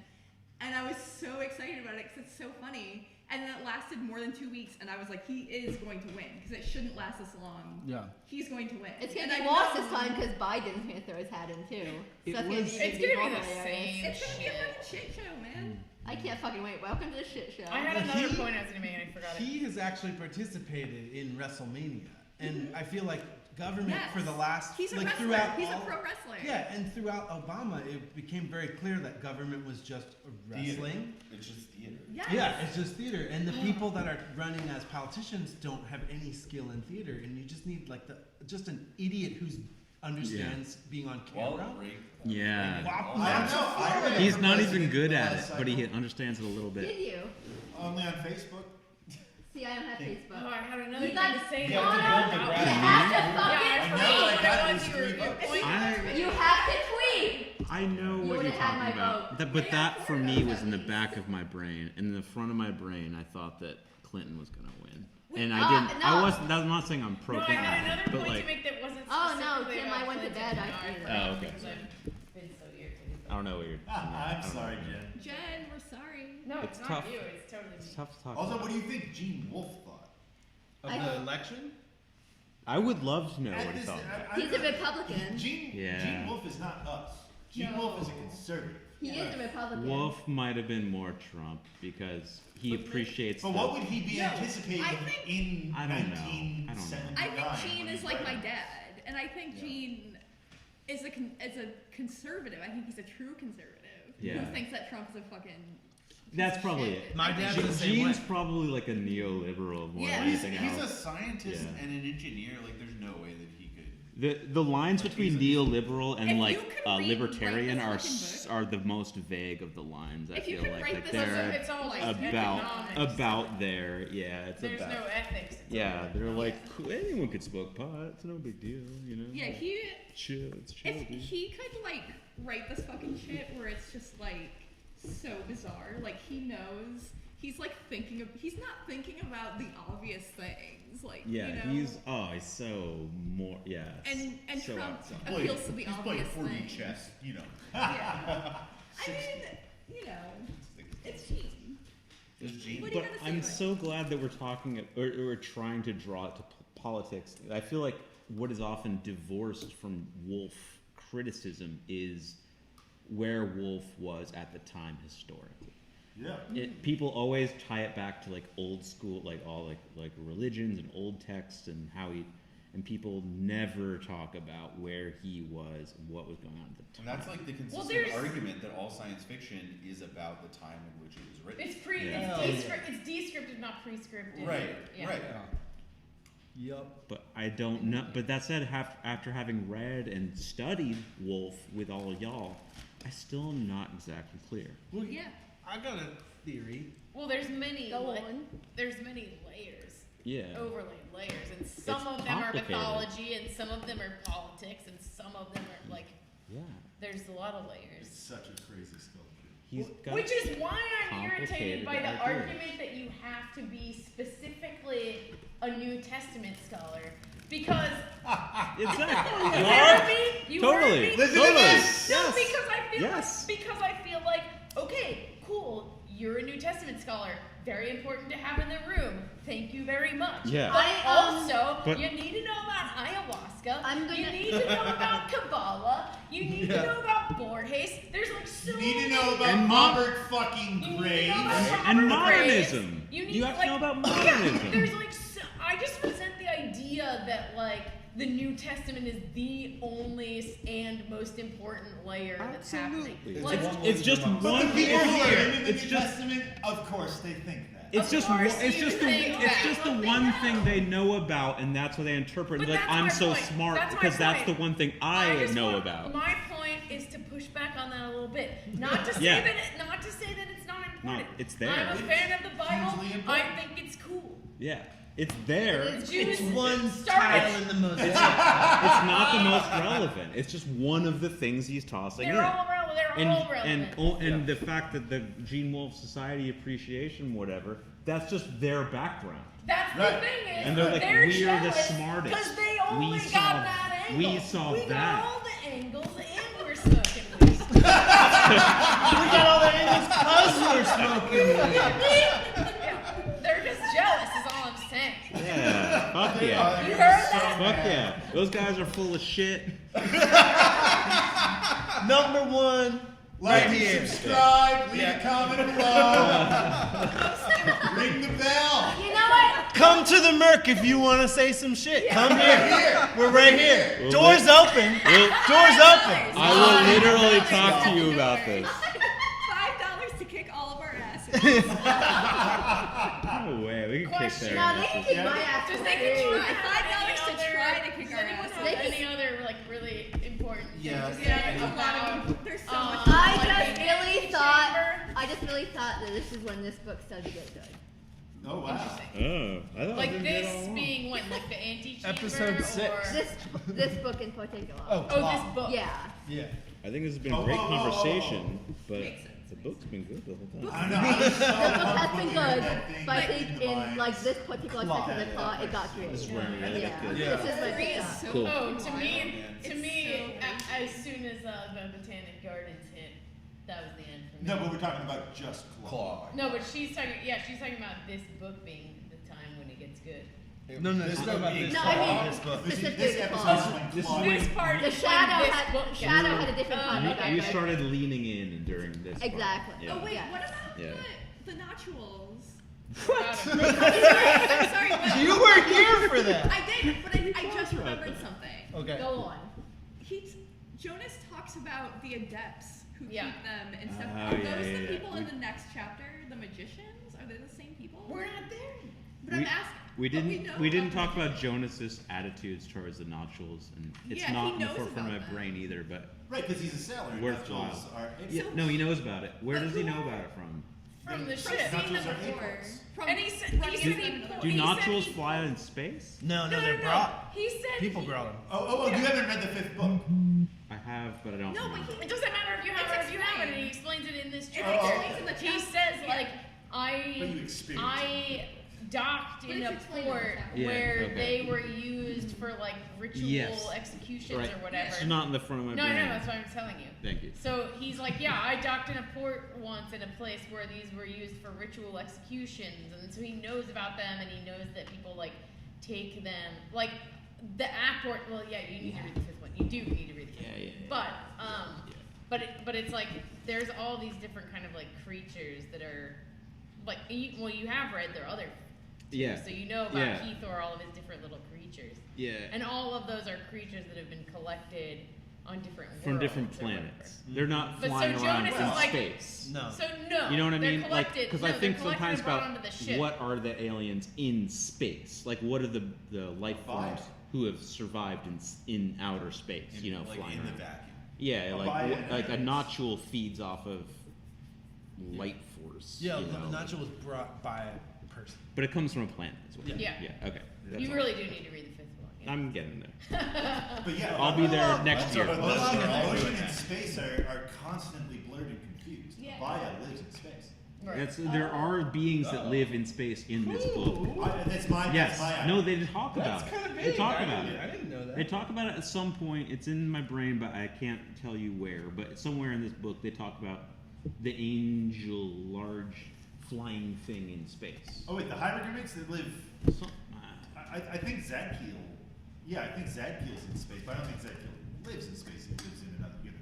And I was so excited about it because it's so funny. And then it lasted more than 2 weeks, and I was like, he is going to win because it shouldn't last this long. Yeah. He's going to win. It's And gonna be I lost know- this time because Biden's gonna throw his hat in too. It So it's was- gonna It's be gonna be more the hilarious. same. It's gonna be a fucking shit show, man. I can't fucking wait. Welcome to the shit show. I had Well, another he- point I was gonna make and I forgot it. He has actually participated in WrestleMania, and I feel like government Yes. for the last He's a like wrestler. throughout He's all, a pro wrestler. Yeah, and throughout Obama, it became very clear that government was just wrestling. It's just theater. Yes. Yeah, it's just theater, and the people that are running as politicians don't have any skill in theater, and you just need like just an idiot who understands being on camera. Yeah. I don't know. He's not even good at it, but he understands it a little Did bit. you? Only on Facebook. See, I don't have Oh, Facebook. I had another You thing got to say. You have to about build the that. brand. You have to Yeah, fucking I know, I tweet. got I these want your 3 votes. point. You have to tweet. I know You what you're would've had talking my about. vote. But that for me was in the back of my brain. In the front of my brain, I thought that Clinton was gonna win. And I didn't. no. I wasn't. I'm not saying I'm pro No, I Clinton, had another but point like, to make that wasn't Oh, no, specifically Tim, about I went to Clinton. bed, I No, see. forgot Oh, okay. because I've been so irritated. I don't know what you're. I'm I don't sorry, know. Jen. Jen, we're sorry. No, It's it's, tough. not you. It's totally It's me. tough to talk. Also, about. what do you think Gene Wolfe thought? Of I- the election. I would love to know At what he this- thought. He's a Republican. Gene Yeah. Wolfe is not us. Gene No. Wolfe is a conservative. He is a Republican. Wolf might have been more Trump because he appreciates. But the- what would he be No, anticipating I think- in I don't know. 1979? I think Gene when is he like my ran? dad, and I think Gene is a conservative. I think he's a true conservative Yeah. who thinks that Trump is a fucking. That's piece of probably shit. it. My I think dad's he- the same Gene's way. probably like a neoliberal more Yeah, than He's anything a else. scientist Yeah. and an engineer. Like, there's no way that he could. The lines Like, between he's neoliberal and If like you could read- libertarian write are this fucking are the most vague of the lines. I If you feel could like write like this they're It's all like about economics. there. Yeah, it's There's about. no ethics. It's Yeah, all they're like economics. "Cool, anyone could smoke pot. It's no big deal, you know. Yeah, he. Chill, it's chill, If dude. he could like write this fucking shit where it's just like so bizarre, like he knows he's like he's not thinking about the obvious things, like Yeah, you know, he's so more and so Trump outside. appeals to the He's playing obvious 4D things. chess, you know. Yeah, I mean, you know, it's Gene. There's Gene. What do you But gotta say I'm about it? so glad that we're talking or we're trying to draw it to politics. I feel like what is often divorced from Wolfe criticism is where Wolfe was at the time historically. Yeah. People always tie it back to like old school, like all like religions and old texts and how he, and people never talk about where he was and what was going on at the And time. that's like the consistent there's- argument that all science fiction is about the time in which it was written. It's Yeah. it's descriptive, not prescriptive. Right, Yeah. right. Yup. But I don't know. But that said, after having read and studied Wolfe with all of y'all, I still am not exactly clear. Well, Yeah. I got a theory. Well, there's many. Go like, on. There's many layers. Yeah. Overlaid layers, and some It's of them are complicated. mythology, and some of them are politics, and some of them are like. Yeah. The's a lot of It's layers. such a crazy sculpture. He's got. Which is why I'm irritated complicated by the ideas. argument that you have to be specifically a New Testament scholar. Because Exactly. you heard me? You Totally. heard me? Listen to Totally. this! No, Yes. because I feel Yes. like okay, cool, you're a New Testament scholar. Very important to have in the room. Thank you very much. Yeah. But I, also, But- you need to know about ayahuasca. I'm gonna- You need to know about Kabbalah. You need Yeah. to know about Borges. There's like so You need to know many- about And mo- Robert fucking You need to Graves. know about And Robert modernism. Graves. You have to know about Yeah, modernism. there's like I just resent the idea that like the New Testament is the only and most important layer that's happening. Absolutely. Like, It's just But one. the people who are It's, in the it's New just. Testament, of course, they think that. It's Of just course it's you just the think it's that. just the Well, they one know. thing they know about, and that's what they interpret. But Like that's I'm my so point. smart That's my because that's the point. one thing I just know want- about. My point is to push back on that a little bit. Not to say Yeah. not to say that it's not important. it's there. I'm a fan of the Bible. hugely I important. think it's cool. Yeah, it's there. It Jews It's one started- tile in the mosaic. It's not the most relevant. It's just one of the things he's tossing They're in. all relevant. They're all relevant. And the fact that the Gene Wolfe Society Appreciation, whatever, that's just their background. That's Right. the thing is, And they're like, they're "We are the jealous smartest. 'cause they We only saw- got that angle. we saw we that." got all the angles, and we're smoking weed. We got all the angles because we're smoking weed. Yeah, they're just jealous. Is all I'm saying. Yeah, fuck yeah. You heard that? Fuck yeah. Those guys are full of shit. Number one, Like right and here. subscribe, leave a comment below. Ring the bell. You know what? Come to the Merc if you want to say some shit. Come here. We're right here. Doors open. Doors open. I will literally talk to you about this. $5 to kick all of our asses. No way, we can kick Question. their No, they can asses. kick my ass. Does for they free. control $5 to try to kick Does our anyone asses. have They any other like really important Yeah. things to Yeah, say a lot about, of there's so um, much. I like just the really antechamber? thought. I just really thought that this is when this book started to get good. Oh wow. Interesting. Oh, I thought Like it was good all this along. being when, like the antechamber Episode 6. or This book in particular. Oh, oh this book. Yeah. Yeah. I think this has been Oh, a great oh, oh, conversation, but Makes sense. the book's been good the whole time. I don't know. I was so The book has pumped been when we read good, that thing but I in think the in lines. like this particular Claw. section of the plot, it got great. This is where we Yeah. get good. Yeah. This is where Three it is got. so Cool. Oh, to me, It's to me, so as soon as the Botanic Gardens hit, that was the end for me. No, but we're talking about just Claw. No, but she's talking about this book being the time when it gets good. No, This it's not about book this. No, book, I mean- this book. This Specifically the episode Claw. is when This is Claw. when- This part The is shadow when this had book gets shadow good. had a different Oh, kind of okay. You vibe. started leaning in during this part. Exactly. Yeah. Oh wait, Yeah. what about Yeah. the noctuals? What? I'm sorry, but You were here for that. I did, but I just remembered something. Okay. Go on. Jonas talks about the adepts who Yeah. keep them and stuff. Oh, Are yeah, those yeah, the yeah. people in the next chapter, the magicians? Are they the same people? We're not there. But I'm asking. We but didn't. know We didn't about talk the about magicians. Jonas's attitudes towards the noctuals, and it's Yeah, he not in the knows forefront of my about that. brain either. But Right, because he's a sailor. and Worthwhile. noctuals are yeah, So- no, he knows about it. Where But does he who know are- about it from? From the From ship. seeing Noctuals them are before. aprons. From And he said running he them in the said Do he noctuals said fly in space? No, No, they're no. brought. He said People he- brought them. Oh, you haven't read the 5th book. I have, but I don't. No, but remember. It doesn't matter if you have it or if you haven't. And he explained. explains it in this It chapter. explains in the He chapter. says Yeah. like But you experienced I docked But in it's a explained in the port chapter. Yeah, where okay. they were used for like ritual Yes. executions Right. or whatever. It's not in the front of my No, brain. no, that's what I'm telling you. Thank you. So he's like, yeah, I docked in a port once in a place where these were used for ritual executions, and so he knows about them, and he knows that people like take them, like the Apport. Well, yeah, you need to read the 5th one. You do need to read the 5th one. Yeah. But it's like there's all these different kind of like creatures that are like you have read their other two, Yeah. so you know about Yeah. Keithor, all of his different little creatures, Yeah. and all of those are creatures that have been collected on different worlds From different or whatever. planets. They're not But so flying around Jonas in is like- space. No. So no, You know what I they're mean? Like, collected- because no, I they're think collected sometimes and brought about onto the ship. what are the aliens in space? Like, what are the life forms Bio. who have survived in outer space? You know, like flying in the around. vacuum. Yeah, A like a bio- noctule feeds off of light force. Yeah, you the know? nacho was brought by a person. But it comes from a planet as well. Yeah. Yeah. Okay. That's You all. really do need to read the 5th one. Yeah. I'm getting there. But yeah, I'll be there next Ocean year. and space are constantly blurred and confused. Yeah. Baya lives in space. Right. There are beings that live in space in this book. That's my Yes. idea. No, they talk about That's it. kind of big. They talk I about didn't- it. I didn't know that. They talk about it at some point. It's in my brain, but I can't tell you where. But somewhere in this book, they talk about the angel, large flying thing in space. Oh wait, the hybridemates that live. So, I think Zadkiel. Yeah, I think Zadkiel's in space, but I don't think Zadkiel lives in space. He lives in another universe.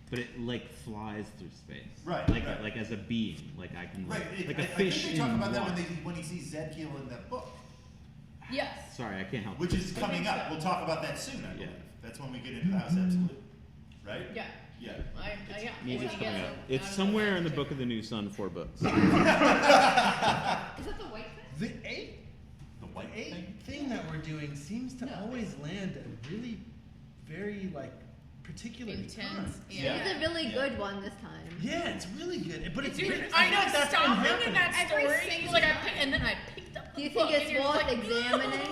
but it like flies through space. Right, Like right. like as a being. Like I can Right. like I a fish think they talk in about that water. when he sees Zadkiel in that book, Yes. Sorry, I can't help. which is I coming think up. so. We'll talk about that soon. I Yeah. believe. That's when we get into the House Absolute. Right? Yeah. Yeah. Yeah. Music When he coming gets up. out It's of the somewhere in the magic. Book of the New Sun, 4 books. Is that the white thing? The eight The white eight thing. thing that we're doing seems to No. always land at really very like particular Intense. times. Yeah. It's a really good one this time. Yeah, it's really good. But it's Dude, weird. I know. feel like that's been Stopping happening. in that Every story, single he's like, time. and then I picked up the Do you book, think it's and you're worth like, examining?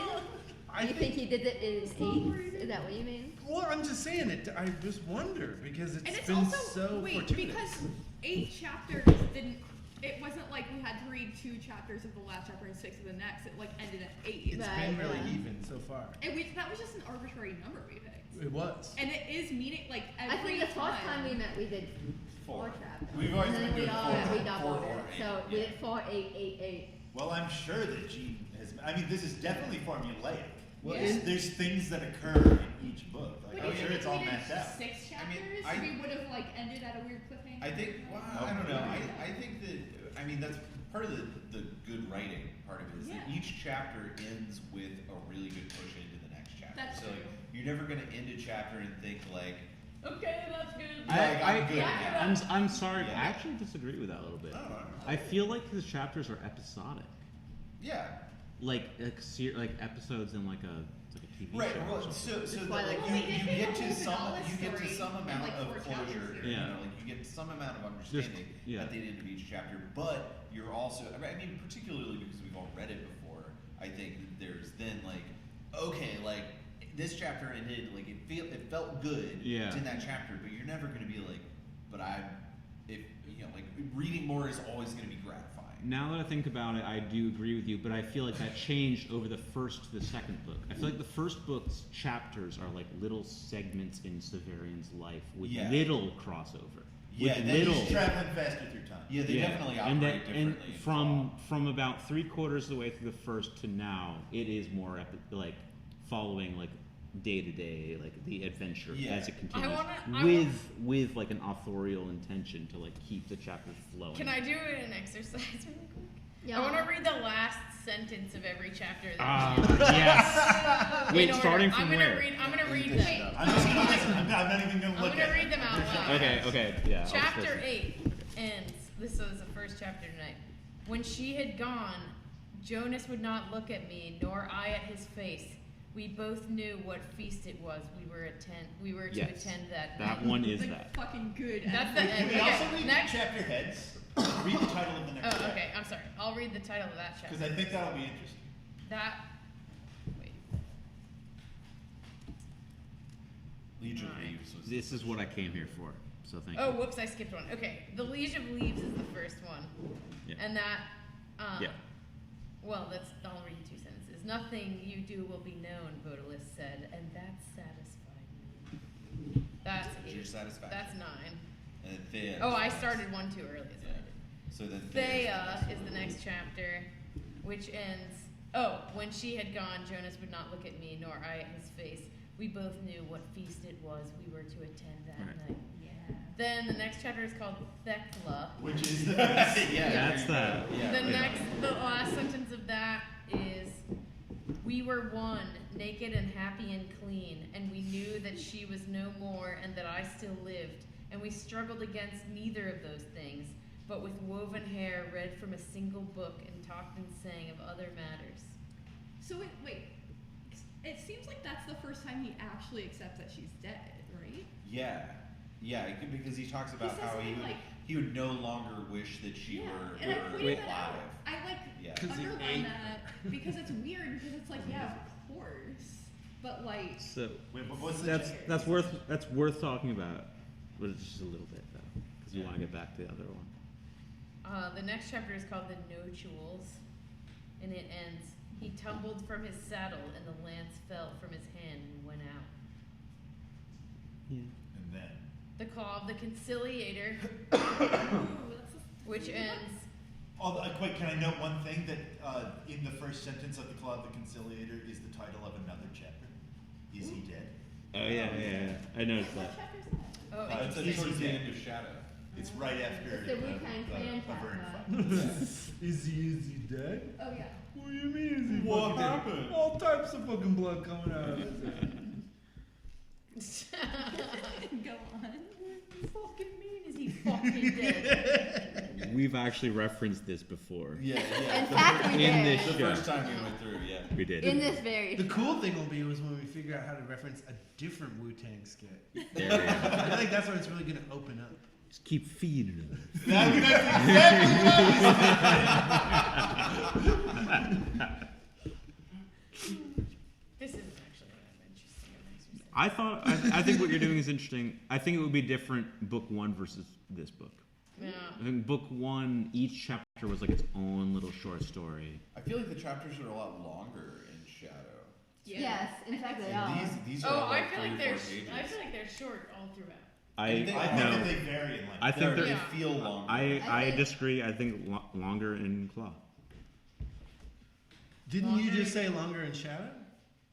I Do you think he did it in 8? Is that what you mean? Well, I'm just saying it. I just wonder because And it's been also so wait fortuitous. because 8 chapters didn't. It wasn't like we had to read 2 chapters of the last chapter and 6 of the next. It like ended at 8. It's Right, been really yeah. even so far. And that was just an arbitrary number we picked. It was. And it is meaning like every I think the first time we met, we did 4 chapters. We've always and then been we doing all four- we doubled four it. or eight, So we yeah. did 4, 8, 8, 8. Well, I'm sure that Gene has. I mean, this is definitely formulaic. Well, There's things that occur in each book. Like, But I'm if sure we it's all did mapped out. 6 chapters, I mean, we would have like ended at a weird cliffhanger. I think, well, I don't know. I think that, I mean, that's part of the good writing part of it is that Yeah. each chapter ends with a really good push into the next chapter. That's so true. like, you're never gonna end a chapter and think like, Okay, that's good. I'm good now. I'm sorry, but Yeah. I actually disagree with that a little bit. Oh, I feel like his chapters are episodic, yeah. like episodes in like a TV Right. show. or Well, something. so that why, like, like, Well, you, they did you make get a to whole some vanilla you get to story some in, amount like, of 4 closure. chapters. You Yeah. know, like you get some amount of There's- understanding yeah. at the end of each chapter, but you're also I mean particularly because we've all read it before. I think that there's then like okay like this chapter ended like it felt good Yeah. in that chapter, but you're never going to be like, but if you know like reading more is always going to be gratifying. Now that I think about it, I do agree with you, but I feel like that changed over the first to the second book. I feel like the first book's chapters are like little segments in Severian's life with Yeah. little crossover. Yeah, with they little. just Traveling faster through time. Yeah, they definitely and operate and differently. in from Claw. from about 3/4 of the way through the first to now, it is more like following like day to day, like the adventure Yeah. as it continues, I with like an authorial intention to like keep the chapters flowing. Can I do an exercise really quick? Yeah. I want to read the last sentence of every chapter. Yes. In Wait, order. starting from I'm gonna where? Read, I'm gonna read This them. I'm just gonna listen. I'm not even gonna I'm look gonna at read them out loud. Okay, yeah. I'll Chapter listen. 8 ends. This was the first chapter tonight. When she had gone, Jonas would not look at me, nor I at his face. We both knew what feast it was. We were to Yes. attend that That night. one is Like, that. fucking good. That's the ending. end. Can we also Okay, read next- the chapter heads? Read the title of the next Oh, chapter. okay. I'm sorry. I'll read the title of that Because chapter. I think that'll be interesting. That. Wait. Legion of Alright. Leaves was This is what I came here for. So thank Oh, you. whoops! I skipped one. Okay, the Liege of Leaves is the first one, Yeah. and that. Yeah. Well, that's. I'll read 2 sentences. Nothing you do will be known, Vodalis said, and that satisfied me. That's your 8. satisfaction. That's 9. And Thea. Oh, I started one too early. Is what I did. So then Thea is the next chapter, which ends. Oh, when she had gone, Jonas would not look at me, nor I at his face. We both knew what feast it was we were to attend that Right. night. Yeah. Then the next chapter is called Thecla. Which is the yeah, That's that. Yeah. The last sentence of that is, we were one, naked and happy and clean, and we knew that she was no more and that I still lived, and we struggled against neither of those things, but with woven hair read from a single book and talked and sang of other matters. So wait. It seems like that's the first time he actually accepts that she's dead, right? Yeah, because he talks about says how something like- he would no longer wish that she were and I pointed Wait. that out. alive. I like Yeah. 'Cause he underline ate- that because it's weird because it's like yeah, of course, but like So Wait, but what's the that's worth talking about, but it's just a little bit though, because we want to get back to the other one. The next chapter is called The Nuptials, and it ends, he tumbled from his saddle, and the lance fell from his hand and went out. Yeah. And then. The Claw of the Conciliator, ooh, that's which ends, Although, wait, can I note one thing that in the first sentence of the CLAW of the Conciliator is the title of another chapter? Is he dead? Oh yeah. I noticed what that. chapter is that? oh, It's Is he towards the dead? end of Shadow. It's right after It's the Wu-Tang Clan Vern chapter. fight. Is he dead? Oh yeah. What do you mean? Is he What fucking dead? happened? All types of fucking blood coming out of his head. Go on. fucking mean is he fucking dead? We've actually referenced this before. Yeah, In fact, we In did. this The show. first time we went through, yeah. We did. In this very The show. cool thing will be was when we figure out how to reference a different Wu-Tang skit. There we go. I think that's when it's really going to open up. Just keep feeding it. That's exactly This isn't actually what I'm interested in. I think what you're doing is interesting. I think it would be different book 1 versus this book. Yeah. I think book 1, each chapter was like its own little short story. I feel like the chapters are a lot longer in Shadow. Yeah. Yes, in fact they And are. these are Oh, all I like feel 3 like or 4 they're. pages. I feel like they're short all throughout. I And they- I think no. that they vary in length. I think They they're. Yeah. feel longer. I disagree. I think longer in Claw. Didn't you just say longer in Shadow?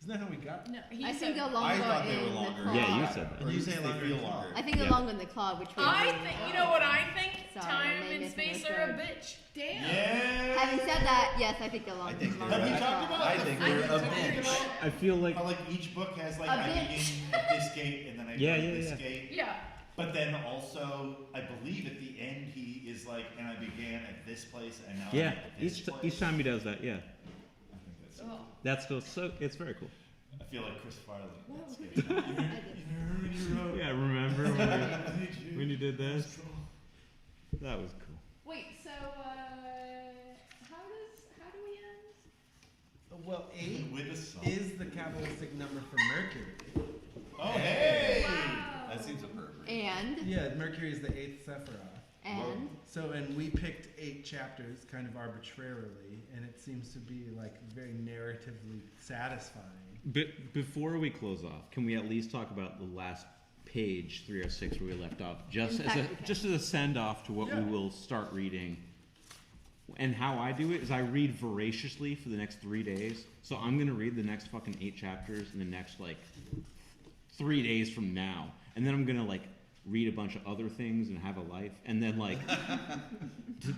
Isn't that how we got? No, he I said, think they're I longer thought they in were the longer. claw. Yeah, you said that. Or And you at say least they longer feel in claw. longer. I think they're Yeah. longer in the claw, which would I be- think, you know what I think? Sorry, Time I made and this space are a mistake. bitch. Damn. Yeah. Having said that, yes, I think they're I longer. think longer they're in Have the you talked claw. about I the think fact they're that a talking bench. about I feel like how like each book has like A I bench. begin at this gate and then I Yeah, go yeah, at this yeah. gate. Yeah. But then also, I believe at the end he is like, and I began at this place and now I'm yeah. at this place. Each time he does that, yeah. I think that's so Oh. cool. That's still so. It's very cool. I feel like Chris Farley. That's I good. did. Yeah, remember when you did this? That was cool. Wait, so how do we end? Well, 8 With a song. is the Kabbalistic number for Mercury. Oh, hey! Wow. That seems appropriate. And Yeah, Mercury is the 8th Sephiroth. and So, and we picked 8 chapters kind of arbitrarily, and it seems to be like very narratively satisfying. Before we close off, can we at least talk about the last page, 306, where we left off, just In as fact, we can. just as a send off to what we Yeah. will start reading. And how I do it is I read voraciously for the next 3 days. So I'm gonna read the next fucking 8 chapters in the next like 3 days from now, and then I'm gonna like read a bunch of other things and have a life, and then like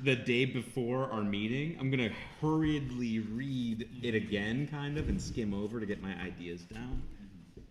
the day before our meeting, I'm gonna hurriedly read it again, kind of, and skim over to get my ideas down.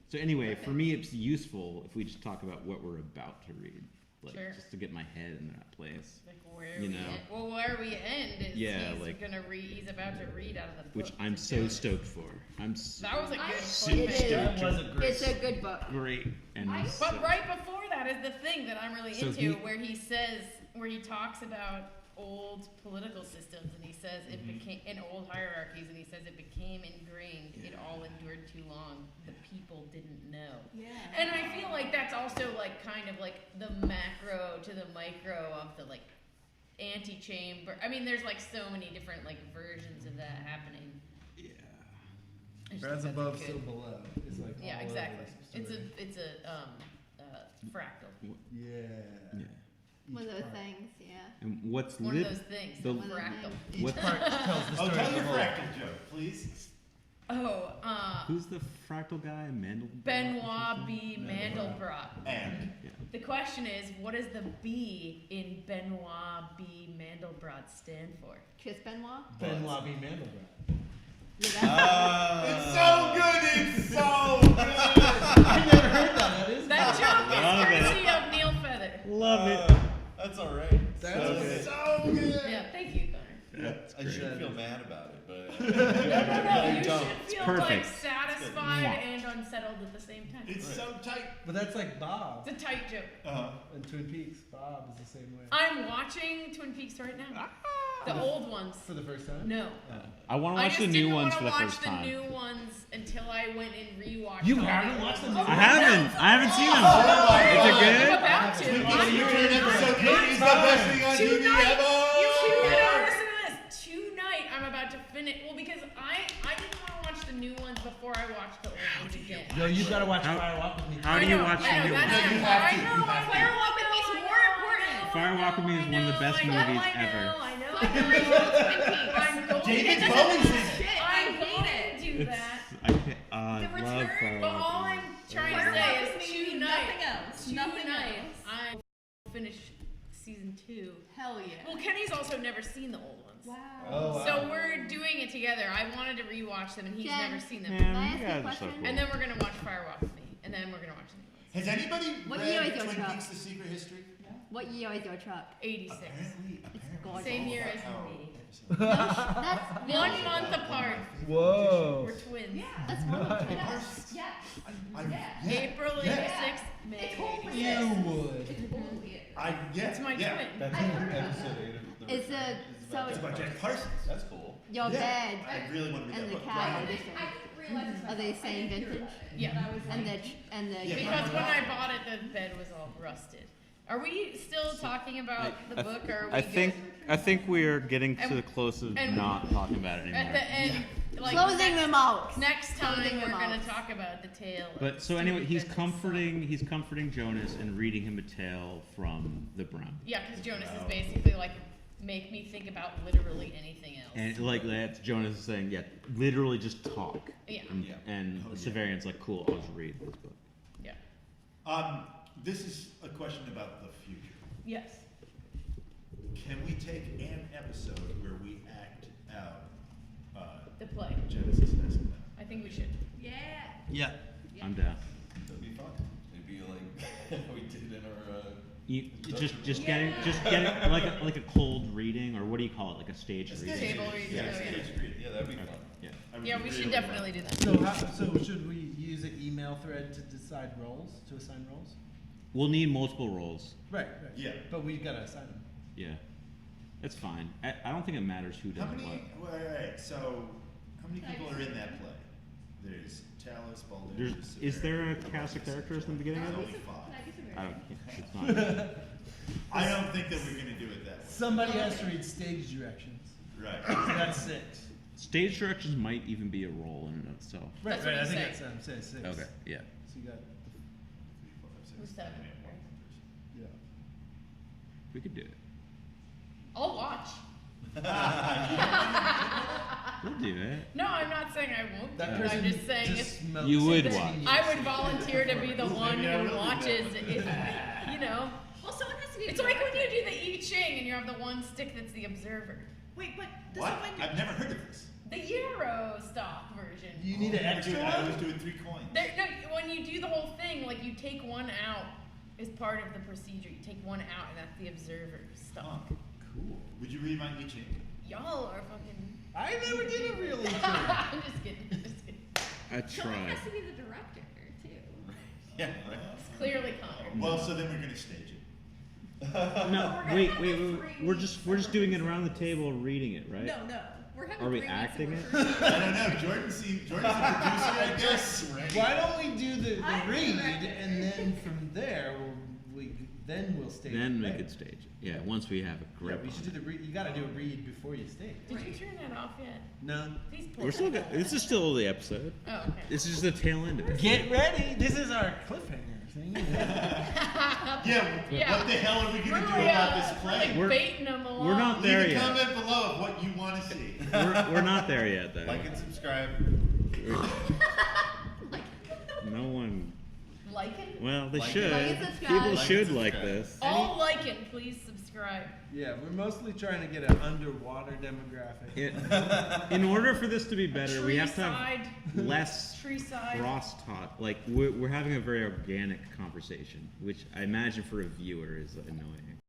So anyway, for me, it's useful if we just talk about what we're about to read, like Sure. just to get my head in that place. Like where You we know. end. Well, where we end is Yeah, he's like- gonna read. He's about to read out of the book. Which I'm to so Jonas. stoked for. I'm so That was a good It cliffhanger. is. That was a great. It's a good book. great. And I- I'm But so- right before that is the thing that I'm really So into, he- where he says, where he talks about old political systems, and he says it Mm-hmm. became in old hierarchies, and he says it became ingrained. It all endured too long. The people didn't know. Yeah. And I feel like that's also like kind of like the macro to the micro of the like antechamber. I mean, there's like so many different like versions of that happening. yeah. I just As think that's above, a so good- below. It's like Yeah, all over exactly. this It's story. a fractal. Yeah. Yeah. One of Each those part. things, yeah. And what's One lit? of those things. the- a One of those fractal. things. Each part tells the Oh, story tell of your the whole. fractal joke, please. Oh, Who's the fractal guy? Mandelbrot? Benoit B. Mandelbrot. And Yeah. The question is, what does the B in Benoit B. Mandelbrot stand for? Kiss Benoit? Benoit B. Mandelbrot. Yeah, that's it's so good. It's so good. I never heard that. That is That joke Love is it. courtesy of Neil Feather. Love it. That's all right. That's so good. Yeah, thank you, Connor. I great. should feel mad about it, but No, you don't. should feel perfect. like satisfied Mwah. and unsettled at the same time. It's so tight. But that's like Bob It's a tight joke. in Twin Peaks. Bob is the same way. I'm watching Twin Peaks right now. The old ones. For the first time? No. I want to I watch just the new didn't ones want for to the watch first the time. new ones until I went and rewatched. You all haven't the watched old the ones. new I haven't seen them. Is it good? I'm about to. You turn episode 8 is the best thing on TV Tonight, ever. listen to this. Tonight, I'm about to finish. Well, because I didn't want to watch the new ones before I watched the old ones again. Yo, you gotta watch How- Fire Walk with Me. How do you I know, watch the I know, new that's ones? You it. have I to, know, you have to. Fire Walk with Me is more important. Fire Walk with Me is one of the best movies ever. I know. I'm going David to Bowie's in it. Shit, I'm I going hate to do It's, that. I can't, The I love return, Fire but Walk all with Me. I'm trying Fire to say Walk is with Me, tonight. nothing else, nothing Tonight, else. I will finish season 2. Hell yeah. Well, Kenny's also never seen the old ones. Wow. Oh, wow. So we're doing it together. I wanted to rewatch them, and he's Jen. never seen them. Man, Can I you ask you a guys are so question? cool. And then we're gonna watch Fire Walk with Me, and then we're gonna watch the new ones. Has anybody What year read is your Twin truck? Peaks: The Secret History? What year is your truck? 86. Apparently. gorgeous. Same year as Oh, me. That's 1 month apart. Whoa. We're twins. Yeah. That's wonderful. Yes. Yes. Yeah. April 86, May. It totally You is. would. It totally is. It's my twin. That's episode 8 of the It's a so It's about Jack Parsons. That's cool. your bed I really want to read and that the book. cat Brian. are different. I didn't realize Are they same vintage? Yeah. And the Yeah. Because when I bought it, the bed was all rusted. Are we still talking about the book, or are we I think we're getting to And- the close of and- not talking about it good? anymore. At the end, like closing next, remarks. next time Closing we're gonna remarks. talk about the tale. But of so anyway, Stephen he's Fenton's son. comforting Jonas and reading him a tale from the Brown. Yeah, because Jonas is basically like make me think about literally anything else. And like that's Jonas is saying, yeah, literally just talk. Yeah. Yeah. And Oh, yeah. Severian's like, cool, I'll just read this book. Yeah. This is a question about the future. Yes. Can we take an episode where we act out The play. Genesis Nest? I think we should. Yeah. Yeah. I'm down. That'd be fun. It'd be like we did in our. You just Yeah. get it like a cold reading, or what do you call it, like a stage A reading? Table reading, Yeah, oh, yeah. stage reading. Yeah, that'd be Okay. fun. Yeah. I would Yeah, we should really definitely like do that. So should we use an email thread to decide roles, to assign roles? We'll need multiple roles. Right. Yeah. But we gotta assign them. Yeah, that's fine. I don't think it matters who does How many? what. Wait, so how many people are in that play? There's Talus, Baldur. Is there a cast of characters in the beginning of There's it? only five. I don't. It's not. I don't think that we're gonna do it that way. Somebody has to read stage directions. Right. So that's 6. Stage directions might even be a role in and of itself. Right, That's what right. I he's think saying. that's what I'm saying. 6. Okay. Yeah. So you got. Who's that? Yeah. We could do it. I'll watch. We'll do it. No, I'm not saying I won't do That it. person I'm just saying if smokes You would 16 watch. years. I would volunteer to be the one Maybe I will who do watches. that. If you know, Well, someone has to be. it's like when you do the I Ching and you have the one stick that's the observer. Wait, but does What? someone? I've never heard of this. The Euro stock version. You need an I was extra doing- I was one? doing 3 coins. No, when you do the whole thing, like you take one out as part of the procedure. You take one out, and that's the observer Huh. stock. Cool. Would you read my I Ching? Y'all are fucking. I never did a real intro. I'm just kidding. I'm just kidding. I Someone tried. has to be the director too. Yeah. It's clearly Connor. Well, so then we're gonna stage it. No, wait. We're just doing it around the table, reading it, right? No, we're having. Are we 3 weeks acting of it? rehearsal. I don't know. Jordan's the producer, I guess. Why don't we do the I'm the read, director. and then from there, we'll stage Then it. we right? could stage it. Yeah, once we have a Yeah, grip we on should do it. the read. You gotta do a read before you stage. Did you turn that off yet? No. These We're still good. This is still the episode. Oh, okay. This is just the tail end of it. Get ready. This is our cliffhanger thing. Yeah, what the hell are we gonna do Really, about this play? Like We're- baiting them along. we're not Leave there a yet. comment below of what you want to see. We're not there yet, though. Like and subscribe. No one. Like it? Well, they Like should. and subscribe. People Like should and like subscribe. this. All like it, please subscribe. Yeah, we're mostly trying to get an underwater demographic. In order for this to be better, we have to have Tree-side, less tree-side. crosstalk. Like we're having a very organic conversation, which I imagine for a viewer is annoying.